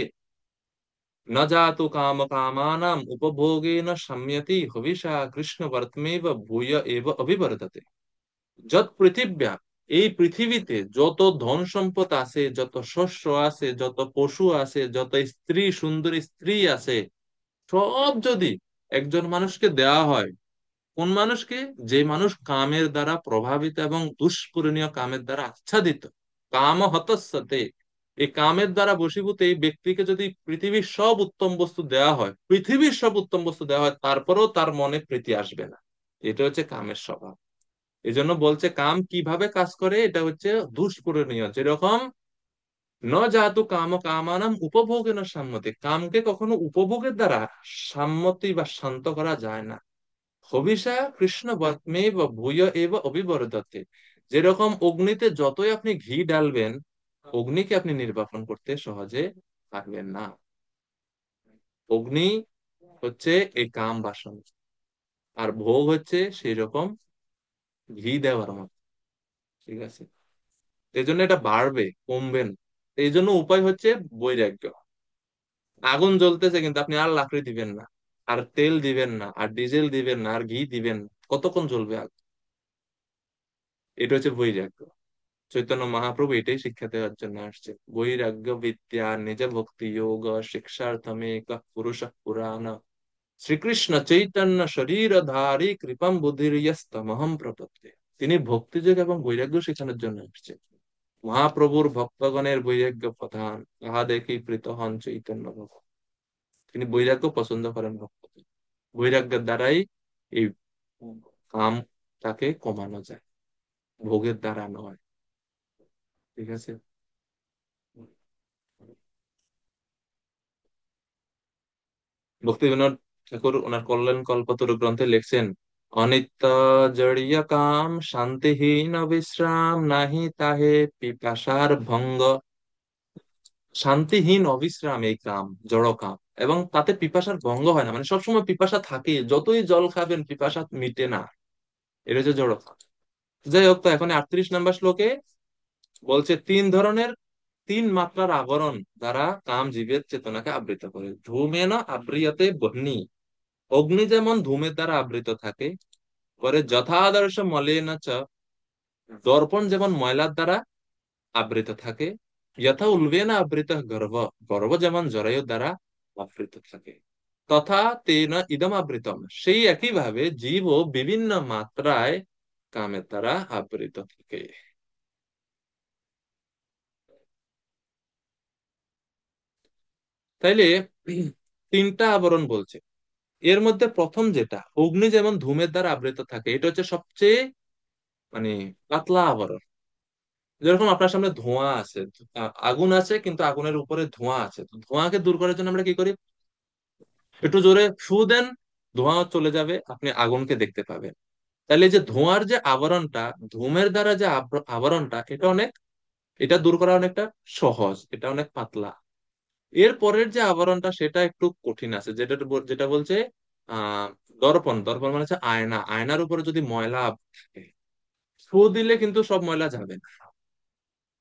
न जातु काम कामानाम उपभोगेन शम्यति हविषा কৃষ্ণ বর্তমেব ভূয় এব অভিবর্ধতে। যত পৃথিব্যা, এই পৃথিবীতে যত ধন সম্পদ আছে, যত শস্য আছে, যত পশু আছে, যত স্ত্রী, সুন্দরী স্ত্রী আছে, সব যদি একজন মানুষকে দেওয়া হয়, কোন মানুষকে? যে মানুষ কামের দ্বারা প্রভাবিত এবং দুষ্পূরণীয় কামের দ্বারা আচ্ছাদিত, কাম হতস্যতে, এই কামের দ্বারা বশীভূত এই ব্যক্তিকে যদি পৃথিবীর সব উত্তম বস্তু দেওয়া হয়, পৃথিবীর সব উত্তম বস্তু দেওয়া হয়, তারপরেও তার মনে প্রীতি আসবে না। এটা হচ্ছে কামের স্বভাব। এই জন্য বলছে কাম কিভাবে কাজ করে, এটা হচ্ছে দুষ্পূরণীয়। যেরকম ন জাতু কাম কামানাম উপভোগেন সম্মতি, কামকে কখনো উপভোগের দ্বারা সম্মতি বা শান্ত করা যায় না। হবিষা কৃষ্ণ বৎমে বা ভূয় এব অভিবর্ধতে, যেরকম অগ্নিতে যতই আপনি ঘি ডালবেন, অগ্নিকে আপনি নির্বাপন করতে সহজে পারবেন না। অগ্নি হচ্ছে এই কাম বাসনা, আর ভোগ হচ্ছে সেই রকম ঘি দেওয়ার মতো। ঠিক আছে? এই জন্য এটা বাড়বে, কমবে না। এই জন্য উপায় হচ্ছে বৈরাগ্য। আগুন জ্বলতেছে, কিন্তু আপনি আর লাকড়ি দিবেন না, আর তেল দিবেন না, আর ডিজেল দিবেন না, আর ঘি দিবেন না, কতক্ষণ জ্বলবে আগুন? এটা হচ্ছে বৈরাগ্য। চৈতন্য মহাপ্রভু এটাই শিক্ষা দেওয়ার জন্য আসছে, বৈরাগ্য বিদ্যা নিজ ভক্তি যোগ শিক্ষার্থমেক পুরুষ পুরাণ, শ্রীকৃষ্ণ চৈতন্য শরীরধারী কৃপম বুদ্ধির্যস্তমহম প্রপদ্যে। তিনি ভক্তিযোগ এবং বৈরাগ্য শেখানোর জন্য আসছে। মহাপ্রভুর ভক্তগণের বৈরাগ্য প্রধান, তাহা দেখি প্রীত হন চৈতন্য ভগবান। তিনি বৈরাগ্য পছন্দ করেন ভক্তদের। বৈরাগ্যের দ্বারাই এই কাম তাকে কমানো যায়, ভোগের দ্বারা নয়। ঠিক আছে? ভক্তিবিনোদ ঠাকুর ওনার কল্যাণ কল্পতরু গ্রন্থে লিখছেন, অনিত্য জড়ীয় কাম শান্তিহীন অবিশ্রাম নাহি তাহে পিপাসার ভঙ্গ। শান্তিহীন অবিশ্রাম এই কাম, জড় কাম, এবং তাতে পিপাসার ভঙ্গ হয় না, মানে সবসময় পিপাসা থাকে, যতই জল খাবেন পিপাসা মিটে না। এটা হচ্ছে জড় কাম। যাই হোক, তো এখন 38 নম্বর শ্লোকে বলছে তিন ধরনের, তিন মাত্রার আবরণ দ্বারা কাম জীবের চেতনাকে আবৃত করে। ধূমেন আবৃয়তে বহ্নি, অগ্নি যেমন ধূমের দ্বারা আবৃত থাকে, পরে যথাদর্শ মলিন চ, দর্পণ যেমন ময়লার দ্বারা আবৃত থাকে, যথা উল্বেন আবৃত গর্ভ, গর্ভ যেমন জরায়ুর দ্বারা আবৃত থাকে, তথা তেন ইদম আবৃতম, সেই একইভাবে জীবও বিভিন্ন মাত্রায় কামের দ্বারা আবৃত থাকে। তাইলে তিনটা আবরণ বলছে, এর মধ্যে প্রথম যেটা অগ্নি যেমন ধূমের দ্বারা আবৃত থাকে, এটা হচ্ছে সবচেয়ে মানে পাতলা আবরণ। যেরকম আপনার সামনে ধোঁয়া আছে, আগুন আছে কিন্তু আগুনের উপরে ধোঁয়া আছে, তো ধোঁয়াকে দূর করার জন্য আমরা কি করি, একটু জোরে ফু দেন, ধোঁয়া চলে যাবে, আপনি আগুনকে দেখতে পাবেন। তাহলে এই যে ধোঁয়ার যে আবরণটা, ধূমের দ্বারা যে আবরণটা, এটা অনেক, এটা দূর করা অনেকটা সহজ, এটা অনেক পাতলা। এর পরের যে আবরণটা সেটা একটু কঠিন আছে, যেটা বলছে আহ দর্পণ, দর্পণ মানে হচ্ছে আয়না, আয়নার উপরে যদি ময়লা থাকে, ফু দিলে কিন্তু সব ময়লা যাবে না,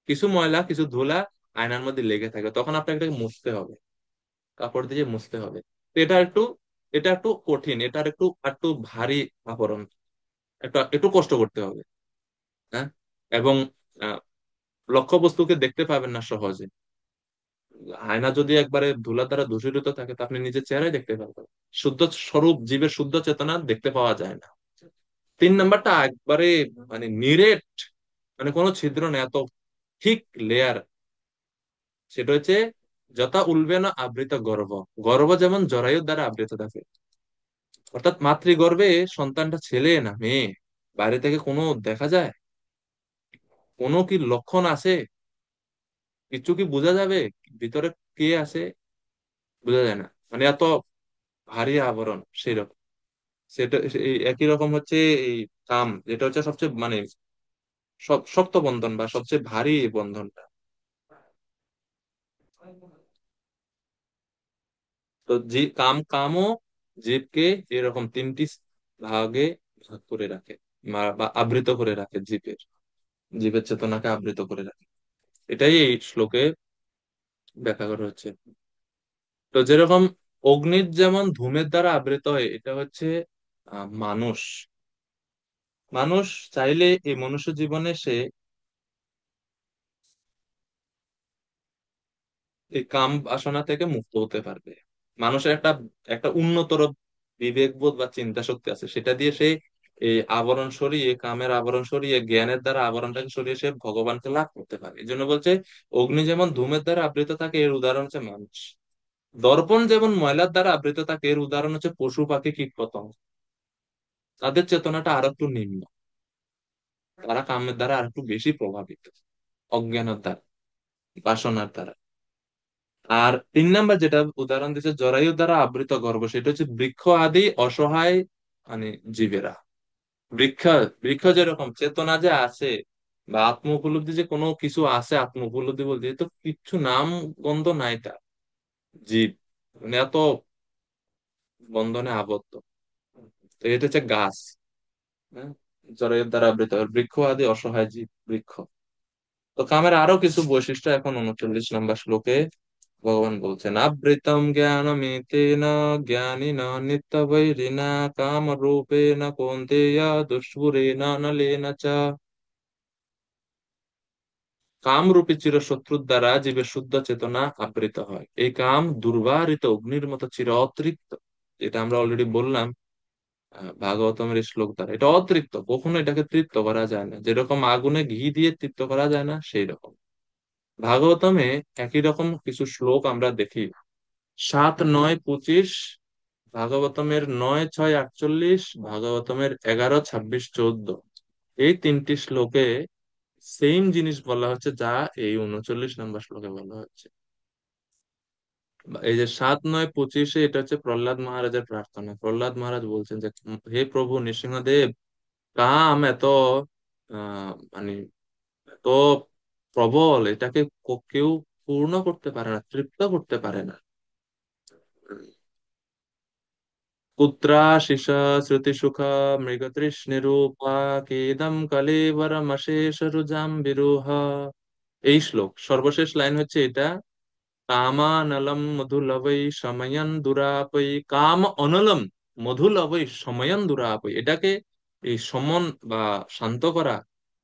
কিছু ময়লা কিছু ধুলা আয়নার মধ্যে লেগে থাকে, তখন আপনাকে এটাকে মুছতে হবে, কাপড় দিয়ে মুছতে হবে। তো এটা একটু কঠিন, এটার একটু একটু ভারী আবরণ, একটু একটু কষ্ট করতে হবে। হ্যাঁ, এবং আহ, লক্ষ্য বস্তুকে দেখতে পাবেন না সহজে। আয়না যদি একবারে ধুলা দ্বারা দূষিত থাকে, তো আপনি নিজের চেহারাই দেখতে পারবেন, শুদ্ধ স্বরূপ জীবের শুদ্ধ চেতনা দেখতে পাওয়া যায় না। তিন নাম্বারটা একবারে মানে নিরেট, মানে কোনো ছিদ্র নেই, এত ঠিক লেয়ার, সেটা হচ্ছে যথা উলবে না আবৃত গর্ভ, গর্ভ যেমন জরায়ুর দ্বারা আবৃত থাকে, অর্থাৎ মাতৃগর্ভে সন্তানটা ছেলে না মেয়ে, বাইরে থেকে কোনো দেখা যায়, কোনো কি লক্ষণ আছে, কিছু কি বোঝা যাবে ভিতরে কে আছে, বোঝা যায় না, মানে এত ভারী আবরণ সেরকম। সেটা এই একই রকম হচ্ছে এই কাম, যেটা হচ্ছে সবচেয়ে মানে সব শক্ত বন্ধন বা সবচেয়ে ভারী বন্ধনটা। তো কামও জীবকে এরকম তিনটি ভাগে ভাগ করে রাখে, বা আবৃত করে রাখে, জীবের চেতনাকে আবৃত করে রাখে। এটাই এই শ্লোকে ব্যাখ্যা করা হচ্ছে। তো যেরকম অগ্নির যেমন ধূমের দ্বারা আবৃত হয়, এটা হচ্ছে মানুষ, মানুষ চাইলে এই মনুষ্য জীবনে সে এই কাম বাসনা থেকে মুক্ত হতে পারবে। মানুষের একটা একটা উন্নতর বিবেকবোধ বা চিন্তা শক্তি আছে, সেটা দিয়ে সে এই আবরণ সরিয়ে, কামের আবরণ সরিয়ে, জ্ঞানের দ্বারা আবরণটাকে সরিয়ে সে ভগবানকে লাভ করতে পারে। এই জন্য বলছে অগ্নি যেমন ধূমের দ্বারা আবৃত থাকে, এর উদাহরণ হচ্ছে মানুষ। দর্পণ যেমন ময়লার দ্বারা আবৃত থাকে, এর উদাহরণ হচ্ছে পশু পাখি কীট পতঙ্গ, তাদের চেতনাটা আর একটু নিম্ন, তারা কামের দ্বারা আর একটু বেশি প্রভাবিত, অজ্ঞানের দ্বারা, বাসনার দ্বারা। আর তিন নাম্বার যেটা উদাহরণ দিচ্ছে জরায়ু দ্বারা আবৃত গর্ভ, সেটা হচ্ছে বৃক্ষ আদি অসহায় মানে জীবেরা। বৃক্ষ, বৃক্ষ যেরকম চেতনা যে আছে বা আত্ম উপলব্ধি, যে কোনো কিছু আছে আত্ম উপলব্ধি বলতে, এ তো কিচ্ছু নাম গন্ধ নাই তার, জীব মানে এত বন্ধনে আবদ্ধ। তো এটা হচ্ছে গাছ, হ্যাঁ, জরায়ুর দ্বারা আবৃত, আর বৃক্ষ আদি অসহায় জীব বৃক্ষ। তো কামের আরো কিছু বৈশিষ্ট্য এখন 39 নম্বর শ্লোকে ভগবান বলছেন, আবৃতম জ্ঞানমেতেন জ্ঞানিনা নিত্যবৈরিণা কাম রূপেণ কৌন্তেয় দুষ্পুরেণ নলেন চ। কাম রূপী চিরশত্রুর দ্বারা জীবের শুদ্ধ চেতনা আবৃত হয়। এই কাম দুর্বারিত অগ্নির মতো চির অতৃপ্ত, যেটা আমরা অলরেডি বললাম ভাগবতমের এই শ্লোক দ্বারা, এটা অতৃপ্ত, কখনো এটাকে তৃপ্ত করা যায় না, যেরকম আগুনে ঘি দিয়ে তৃপ্ত করা যায় না, সেই রকম ভাগবতমে একই রকম কিছু শ্লোক আমরা দেখি। 7, 9, 25, ভাগবতমের 9, 6, 48, ভাগবতমের 11, 26, 14, এই তিনটি শ্লোকে সেম জিনিস বলা হচ্ছে, যা এই 39 নম্বর শ্লোকে বলা হচ্ছে। এই যে 7, 9, 25-এ, এটা হচ্ছে প্রহ্লাদ মহারাজের প্রার্থনা। প্রহ্লাদ মহারাজ বলছেন যে হে প্রভু নৃসিংহদেব, কাম এত মানে এত প্রবল, এটাকে কেউ পূর্ণ করতে পারে না, তৃপ্ত করতে পারে না। পুত্রাশিষ শ্রুতিসুখ মৃগতৃষ্ণিরূপা কেদম কলেবরমশেষ রুজাম বিরূহ। এই শ্লোক সর্বশেষ লাইন হচ্ছে এটা, কামানলম মধুলবৈ সময়ন দুরাপৈ, কাম অনলম মধুলবৈ সময়ন দুরাপৈ, এটাকে এই সমন বা শান্ত করা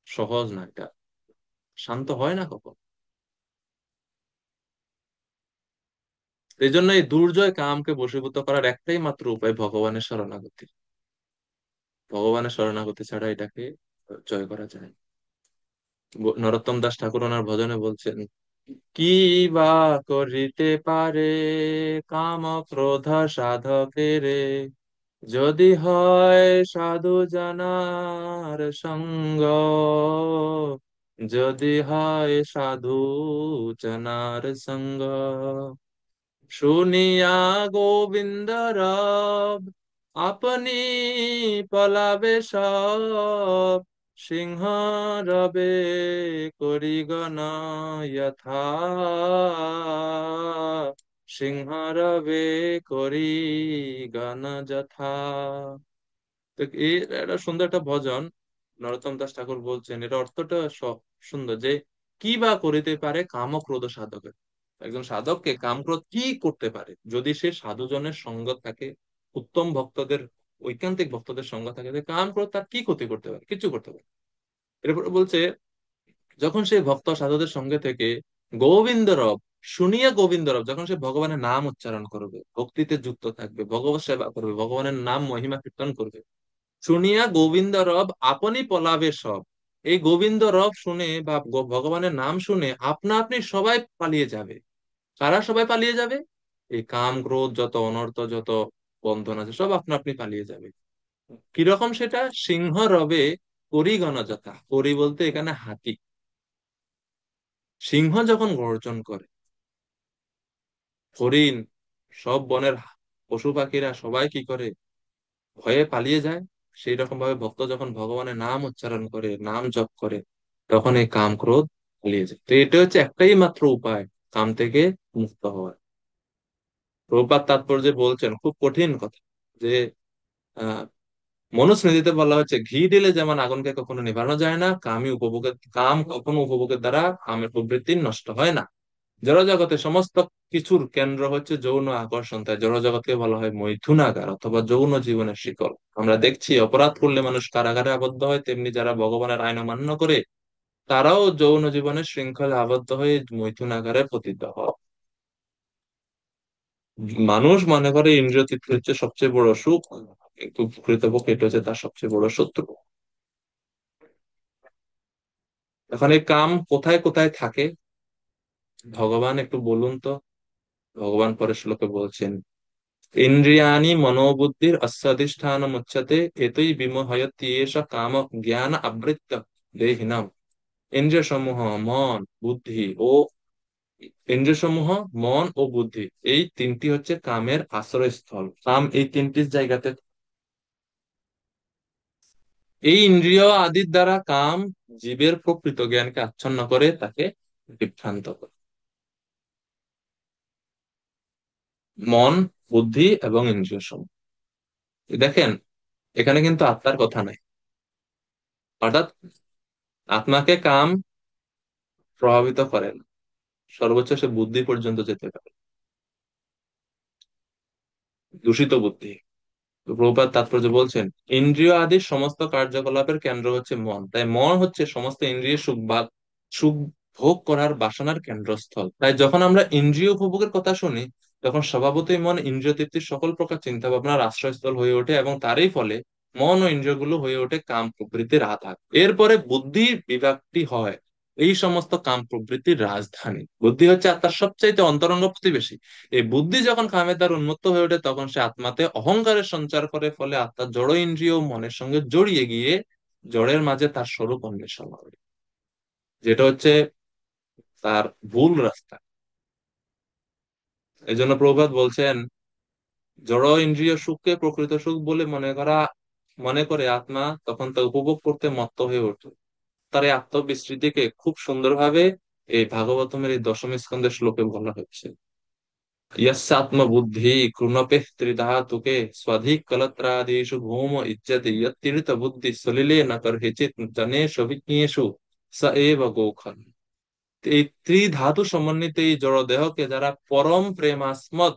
সহজ না, এটা শান্ত হয় না কখন। এই জন্য এই দুর্জয় কামকে বশীভূত করার একটাই মাত্র উপায় ভগবানের শরণাগতি। ভগবানের শরণাগতি ছাড়া এটাকে জয় করা যায় না। নরোত্তম দাস ঠাকুর ওনার ভজনে বলছেন, কি বা করিতে পারে কাম ক্রোধ সাধকেরে, যদি হয় সাধু জনার সঙ্গ, যদি হয় সাধু জনার সঙ্গ, শুনিয়া গোবিন্দ রব আপনি পলাবে সব, সিংহ রবে করি গণ যথা, সিংহ রবে করি গণ যথা। তো এই একটা সুন্দর একটা ভজন নরোত্তম দাস ঠাকুর বলছেন, এর অর্থটা সুন্দর, যে কি বা করিতে পারে কাম ক্রোধ সাধকের, একজন সাধককে কাম ক্রোধ কি করতে পারে, যদি সে সাধুজনের সঙ্গ থাকে, উত্তম ভক্তদের, ঐকান্তিক ভক্তদের সঙ্গ থাকে, যে কাম ক্রোধ তার কি ক্ষতি করতে পারে, কিছু করতে পারে। এরপর বলছে, যখন সে ভক্ত সাধুদের সঙ্গে থেকে গোবিন্দ রব, শুনিয়া গোবিন্দ রব, যখন সে ভগবানের নাম উচ্চারণ করবে, ভক্তিতে যুক্ত থাকবে, ভগবত সেবা করবে, ভগবানের নাম মহিমা কীর্তন করবে, শুনিয়া গোবিন্দ রব আপনি পলাবে সব, এই গোবিন্দ রব শুনে বা ভগবানের নাম শুনে আপনা আপনি সবাই পালিয়ে যাবে। কারা সবাই পালিয়ে যাবে? এই কাম ক্রোধ যত অনর্থ যত বন্ধন আছে সব আপনা আপনি পালিয়ে যাবে। কিরকম সেটা? সিংহ রবে করি গণযথা, করি বলতে এখানে হাতি। সিংহ যখন গর্জন করে, হরিণ, সব বনের পশু পাখিরা সবাই কি করে? ভয়ে পালিয়ে যায়। সেই রকম ভাবে ভক্ত যখন ভগবানের নাম উচ্চারণ করে, নাম জপ করে, তখন এই কাম ক্রোধ পালিয়ে যায়। তো এটা হচ্ছে একটাই মাত্র উপায় কাম থেকে মুক্ত হওয়ার। প্রভুপাদ তাৎপর্যে বলছেন খুব কঠিন কথা, যে আহ মনুস্মৃতিতে বলা হচ্ছে, ঘি দিলে যেমন আগুনকে কখনো নেভানো যায় না, কাম কখনো উপভোগের দ্বারা কামের প্রবৃত্তি নষ্ট হয় না। জড়জগতে সমস্ত কিছুর কেন্দ্র হচ্ছে যৌন আকর্ষণ, তাই জড়জগৎকে বলা হয় মৈথুনাগার অথবা যৌন জীবনের শিকল। আমরা দেখছি অপরাধ করলে মানুষ কারাগারে আবদ্ধ হয়, তেমনি যারা ভগবানের আইন অমান্য করে তারাও যৌন জীবনের শৃঙ্খলে আবদ্ধ হয়ে মৈথুনাগারে পতিত হয়। মানুষ মনে করে ইন্দ্রিয় তৃপ্তি হচ্ছে সবচেয়ে বড় সুখ, কিন্তু প্রকৃতপক্ষে এটা হচ্ছে তার সবচেয়ে বড় শত্রু। এখন এই কাম কোথায় কোথায় থাকে ভগবান একটু বলুন তো। ভগবান পরের শ্লোকে বলছেন, ইন্দ্রিয়াণি মনোবুদ্ধির অস্যাধিষ্ঠান মুচ্যতে এতই বিমোহয়ত্যেষ কাম জ্ঞান আবৃত্ত দেহিনাম। ইন্দ্রিয় সমূহ মন বুদ্ধি ও ইন্দ্রিয় সমূহ মন ও বুদ্ধি, এই তিনটি হচ্ছে কামের আশ্রয়স্থল। কাম এই তিনটি জায়গাতে, এই ইন্দ্রিয় আদির দ্বারা কাম জীবের প্রকৃত জ্ঞানকে আচ্ছন্ন করে, তাকে বিভ্রান্ত করে। মন, বুদ্ধি এবং ইন্দ্রিয় সমূহ, দেখেন এখানে কিন্তু আত্মার কথা নাই। অর্থাৎ আত্মাকে কাম প্রভাবিত করে না, সর্বোচ্চ সে বুদ্ধি পর্যন্ত যেতে পারে, দূষিত বুদ্ধি। তো প্রভুপাদ তাৎপর্য বলছেন, ইন্দ্রিয় আদি সমস্ত কার্যকলাপের কেন্দ্র হচ্ছে মন, তাই মন হচ্ছে সমস্ত ইন্দ্রিয় সুখ ভোগ করার বাসনার কেন্দ্রস্থল। তাই যখন আমরা ইন্দ্রিয় উপভোগের কথা শুনি, তখন স্বভাবতই মন ইন্দ্রিয় তৃপ্তির সকল প্রকার চিন্তা ভাবনার আশ্রয়স্থল হয়ে ওঠে, এবং তারই ফলে মন ও ইন্দ্রিয়গুলো হয়ে ওঠে কাম প্রবৃত্তির আধার। এরপরে বুদ্ধির বিভাগটি হয় এই সমস্ত কাম প্রবৃত্তির রাজধানী। বুদ্ধি হচ্ছে আত্মার সবচাইতে অন্তরঙ্গ প্রতিবেশী। এই বুদ্ধি যখন কামের দ্বারা উন্মত্ত হয়ে ওঠে, তখন সে আত্মাতে অহংকারের সঞ্চার করে, ফলে আত্মার জড় ইন্দ্রিয় ও মনের সঙ্গে জড়িয়ে গিয়ে জড়ের মাঝে তার স্বরূপ অন্বেষণ করে, যেটা হচ্ছে তার ভুল রাস্তা। এই জন্য প্রভুপাদ বলছেন, জড় ইন্দ্রিয় সুখকে প্রকৃত সুখ বলে মনে করে আত্মা তখন তা উপভোগ করতে মত্ত হয়ে ওঠে। তার এই আত্মবিস্মৃতিকে খুব সুন্দরভাবে এই ভাগবতমের এই দশম স্কন্ধের শ্লোকে বলা হচ্ছে, यस्यात्मबुद्धि कृणपे त्रिधातुके स्वधिक कलत्रादिषु भूम इज्जति यत्तीर्थ बुद्धि सलिले न कर्हिचित् जनेषु विज्ञेषु स एव गोखन। এই ত্রিধাতু সমন্বিত এই জড়দেহকে যারা পরম প্রেমাস্মদ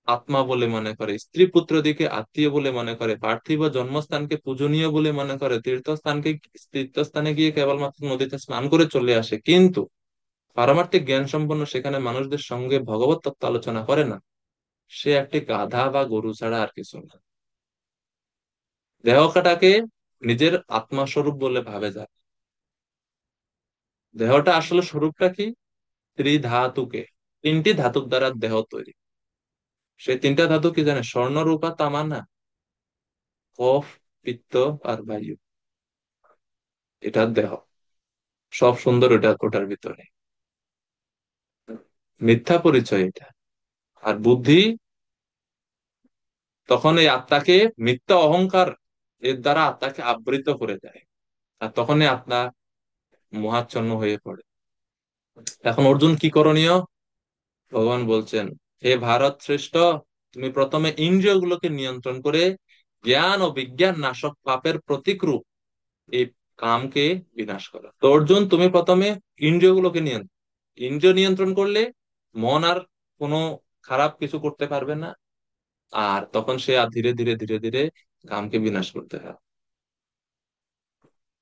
আত্মা বলে মনে করে, স্ত্রী পুত্রদিকে আত্মীয় বলে মনে করে, পার্থিব জন্মস্থানকে পূজনীয় বলে মনে করে, তীর্থস্থানে গিয়ে কেবলমাত্র নদীতে স্নান করে চলে আসে, কিন্তু পারমার্থিক জ্ঞান সম্পন্ন সেখানে মানুষদের সঙ্গে ভগবত তত্ত্ব আলোচনা করে না, সে একটি গাধা বা গরু ছাড়া আর কিছু না। দেহটাকে নিজের আত্মা স্বরূপ বলে ভাবে যায়। দেহটা আসলে স্বরূপটা কি? ত্রিধাতুকে, তিনটি ধাতুক দ্বারা দেহ তৈরি। সেই তিনটা ধাতু কি জানে? স্বর্ণ, রূপা, তামা না, কফ, পিত্ত আর বায়ু। এটা দেহ, সব সুন্দর ওটার ভিতরে। মিথ্যা পরিচয় এটা। আর বুদ্ধি তখন এই আত্মাকে, মিথ্যা অহংকার এর দ্বারা আত্মাকে আবৃত করে দেয়, আর তখন এই আত্মা মোহাচ্ছন্ন হয়ে পড়ে। এখন অর্জুন কি করণীয়? ভগবান বলছেন, হে ভারত শ্রেষ্ঠ, তুমি প্রথমে ইন্দ্রিয়গুলোকে নিয়ন্ত্রণ করে জ্ঞান ও বিজ্ঞান নাশক পাপের প্রতীক রূপ এই কামকে বিনাশ করো। তো অর্জুন, তুমি প্রথমে ইন্দ্রিয়গুলোকে ইন্দ্রিয় নিয়ন্ত্রণ করলে মন আর কোনো খারাপ কিছু করতে পারবে না, আর তখন সে আর ধীরে ধীরে ধীরে ধীরে কামকে বিনাশ করতে হয়।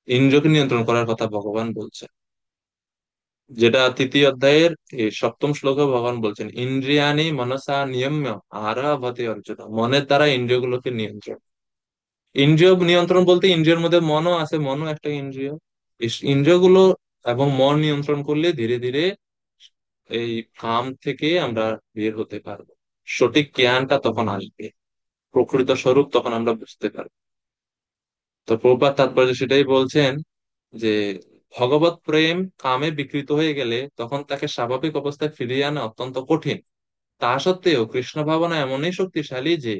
ইন্দ্রিয়কে নিয়ন্ত্রণ করার কথা ভগবান বলছে, যেটা তৃতীয় অধ্যায়ের এই সপ্তম শ্লোকে ভগবান বলছেন, ইন্দ্রিয়ানি মনসা নিয়ম্য আরভতে অর্জুন। মনের দ্বারা ইন্দ্রিয়গুলোকে নিয়ন্ত্রণ। ইন্দ্রিয় নিয়ন্ত্রণ বলতে ইন্দ্রিয়ের মধ্যে মনও আছে, মনও একটা ইন্দ্রিয়। ইন্দ্রিয়গুলো এবং মন নিয়ন্ত্রণ করলে ধীরে ধীরে এই কাম থেকে আমরা বের হতে পারবো। সঠিক জ্ঞানটা তখন আসবে, প্রকৃত স্বরূপ তখন আমরা বুঝতে পারবো। তো প্রভুপাদ তাৎপর্য সেটাই বলছেন যে ভগবত প্রেম কামে বিকৃত হয়ে গেলে তখন তাকে স্বাভাবিক অবস্থায় ফিরিয়ে আনা অত্যন্ত কঠিন। তা সত্ত্বেও কৃষ্ণ ভাবনা এমনই শক্তিশালী যে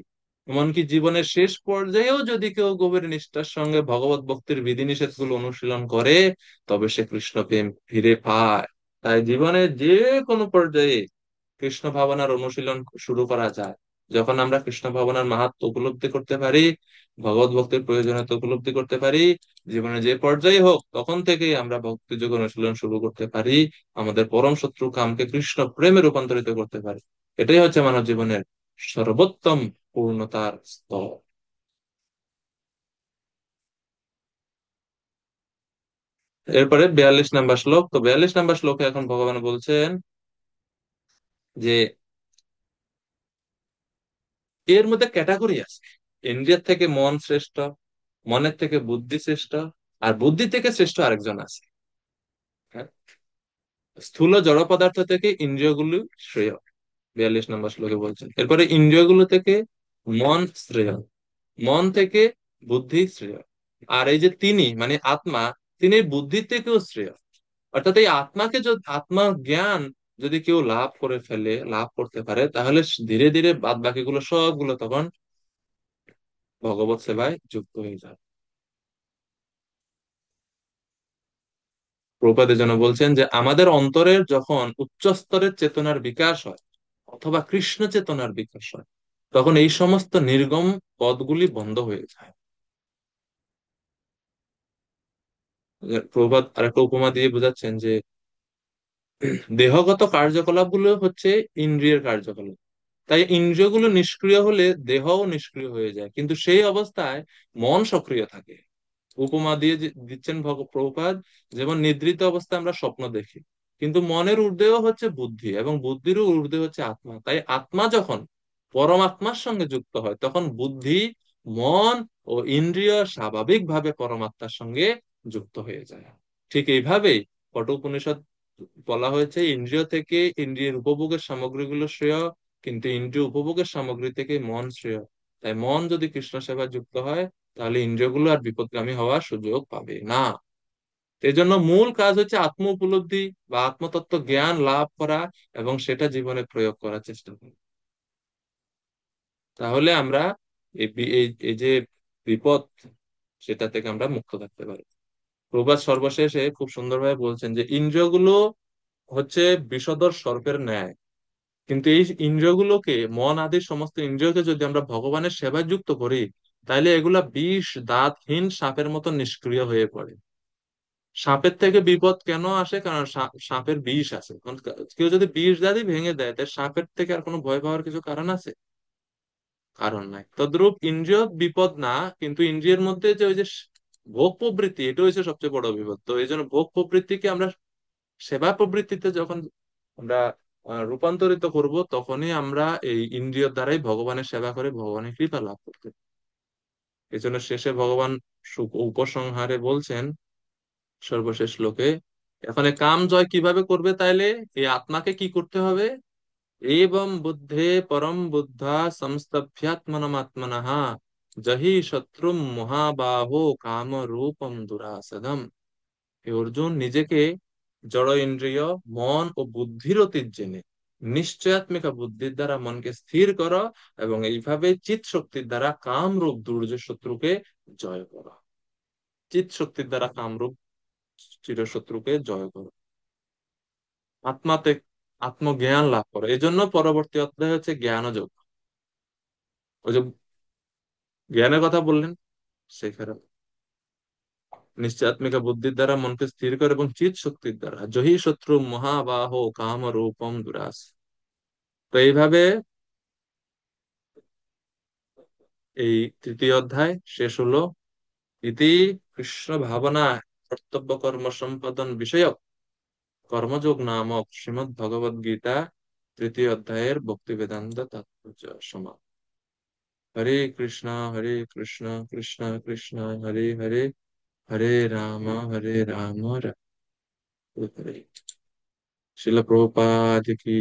এমনকি জীবনের শেষ পর্যায়েও যদি কেউ গভীর নিষ্ঠার সঙ্গে ভগবত ভক্তির বিধিনিষেধ গুলো অনুশীলন করে, তবে সে কৃষ্ণ প্রেম ফিরে পায়। তাই জীবনের যে কোনো পর্যায়ে কৃষ্ণ ভাবনার অনুশীলন শুরু করা যায়। যখন আমরা কৃষ্ণ ভাবনার মাহাত্ম্য উপলব্ধি করতে পারি, ভগবত ভক্তির প্রয়োজনীয়তা উপলব্ধি করতে পারি, জীবনে যে পর্যায়ে হোক, তখন থেকেই আমরা ভক্তি যোগ অনুশীলন শুরু করতে পারি, আমাদের পরম শত্রু কামকে কৃষ্ণ প্রেমে রূপান্তরিত করতে পারি। এটাই হচ্ছে মানব জীবনের সর্বোত্তম পূর্ণতার স্তর। এরপরে 42 নম্বর শ্লোক। তো 42 নম্বর শ্লোকে এখন ভগবান বলছেন যে এর মধ্যে ক্যাটাগরি আছে। ইন্দ্রিয়ের থেকে মন শ্রেষ্ঠ, মনের থেকে বুদ্ধি শ্রেষ্ঠ, আর বুদ্ধি থেকে শ্রেষ্ঠ আরেকজন আছে। হ্যাঁ, স্থূল জড় পদার্থ থেকে ইন্দ্রিয়গুলো শ্রেয়, 42 নম্বর শ্লোকে বলছেন। এরপরে ইন্দ্রিয়গুলো থেকে মন শ্রেয়, মন থেকে বুদ্ধি শ্রেয়, আর এই যে তিনি মানে আত্মা, তিনি বুদ্ধির থেকেও শ্রেয়। অর্থাৎ এই আত্মাকে যদি, আত্মা জ্ঞান যদি কেউ লাভ করে ফেলে, লাভ করতে পারে, তাহলে ধীরে ধীরে বাদ বাকিগুলো সবগুলো তখন ভগবত সেবায় যুক্ত হয়ে যায়। প্রভুপাদ যেন বলছেন যে আমাদের অন্তরের যখন উচ্চ স্তরের চেতনার বিকাশ হয় অথবা কৃষ্ণ চেতনার বিকাশ হয়, তখন এই সমস্ত নির্গম পথগুলি বন্ধ হয়ে যায়। প্রভুপাদ আরেকটা উপমা দিয়ে বোঝাচ্ছেন যে দেহগত কার্যকলাপগুলো হচ্ছে ইন্দ্রিয়ের কার্যকলাপ। তাই ইন্দ্রিয়গুলো নিষ্ক্রিয় হলে দেহও নিষ্ক্রিয় হয়ে যায়, কিন্তু সেই অবস্থায় মন সক্রিয় থাকে। উপমা দিয়ে দিচ্ছেন প্রভুপাদ, যেমন নিদ্রিত অবস্থায় আমরা স্বপ্ন দেখি, কিন্তু মনের ঊর্ধ্বেও হচ্ছে বুদ্ধি এবং বুদ্ধিরও ঊর্ধ্বে হচ্ছে আত্মা। তাই আত্মা যখন পরমাত্মার সঙ্গে যুক্ত হয়, তখন বুদ্ধি, মন ও ইন্দ্রিয় স্বাভাবিকভাবে পরমাত্মার সঙ্গে যুক্ত হয়ে যায়। ঠিক এইভাবেই কঠোপনিষদ বলা হয়েছে, ইন্দ্রিয় থেকে ইন্দ্রিয়ের উপভোগের সামগ্রীগুলো শ্রেয়, কিন্তু ইন্দ্রিয় উপভোগের সামগ্রী থেকে মন শ্রেয়। তাই মন যদি কৃষ্ণ সেবায় যুক্ত হয়, তাহলে ইন্দ্রিয়গুলো আর বিপদগামী হওয়ার সুযোগ পাবে না। এই জন্য মূল কাজ হচ্ছে আত্ম উপলব্ধি বা আত্মতত্ত্ব জ্ঞান লাভ করা এবং সেটা জীবনে প্রয়োগ করার চেষ্টা করা। তাহলে আমরা এই যে বিপদ, সেটা থেকে আমরা মুক্ত থাকতে পারি। প্রভাত সর্বশেষে খুব সুন্দরভাবে বলছেন যে ইন্দ্রিয়গুলো হচ্ছে বিষধর সর্পের ন্যায়, কিন্তু এই ইন্দ্রিয়গুলোকে, মন আদি সমস্ত ইন্দ্রিয়কে যদি আমরা ভগবানের সেবায় যুক্ত করি, তাহলে এগুলা বিষ দাঁতহীন সাপের মতো নিষ্ক্রিয় হয়ে পড়ে। সাপের থেকে বিপদ কেন আসে? কারণ সাপের বিষ আছে। কারণ কেউ যদি বিষ দাঁতি ভেঙে দেয়, তাই সাপের থেকে আর কোনো ভয় পাওয়ার কিছু কারণ আছে? কারণ নাই। তদ্রূপ ইন্দ্রিয় বিপদ না, কিন্তু ইন্দ্রিয়ের মধ্যে যে ওই যে ভোগ প্রবৃত্তি, এটা হচ্ছে সবচেয়ে বড় বিপদ। তো এই জন্য ভোগ প্রবৃত্তিকে আমরা সেবা প্রবৃত্তিতে যখন আমরা রূপান্তরিত করব, তখনই আমরা এই ইন্দ্রিয় দ্বারাই ভগবানের সেবা করে ভগবানের কৃপা লাভ করতে পারি। এই জন্য শেষে ভগবান উপসংহারে বলছেন, সর্বশেষ শ্লোকে, এখন এই কাম জয় কিভাবে করবে? তাইলে এই আত্মাকে কি করতে হবে? এবং বুদ্ধে পরম বুদ্ধা সংস্তভ্যাত্মনমাত্মনঃ জহি শত্রুম মহাবাহো কাম রূপম দুরাসদম। হে অর্জুন, নিজেকে জড় ইন্দ্রিয়, মন ও বুদ্ধির অতীত জেনে নিশ্চয়াত্মিকা বুদ্ধির দ্বারা মনকে স্থির করো, এবং এইভাবে চিৎ শক্তির দ্বারা কামরূপ দুর্য শত্রুকে জয় করো। চিৎ শক্তির দ্বারা কামরূপ চিরশত্রুকে জয় করো, আত্মাতে আত্মজ্ঞান লাভ করো। এই জন্য পরবর্তী অধ্যায় হচ্ছে জ্ঞানযোগ। ওই যে জ্ঞানের কথা বললেন, সেখানে নিশ্চয়াত্মিকা বুদ্ধির দ্বারা মনকে স্থির করে এবং চিৎ শক্তির দ্বারা জহি শত্রু মহাবাহ কাম রূপম দুরাস। তো এইভাবে এই তৃতীয় অধ্যায় শেষ হলো। ইতি কৃষ্ণ ভাবনা কর্তব্য কর্ম সম্পাদন বিষয়ক কর্মযোগ নামক শ্রীমদ্ ভগবদ গীতা তৃতীয় অধ্যায়ের ভক্তি বেদান্ত তাৎপর্য সমাপ্ত। হরে কৃষ্ণ কৃষ্ণ কৃষ্ণ হরে হরে, হরে রাম হরে রাম, রাম হরে। শিল প্রভুপাদ কি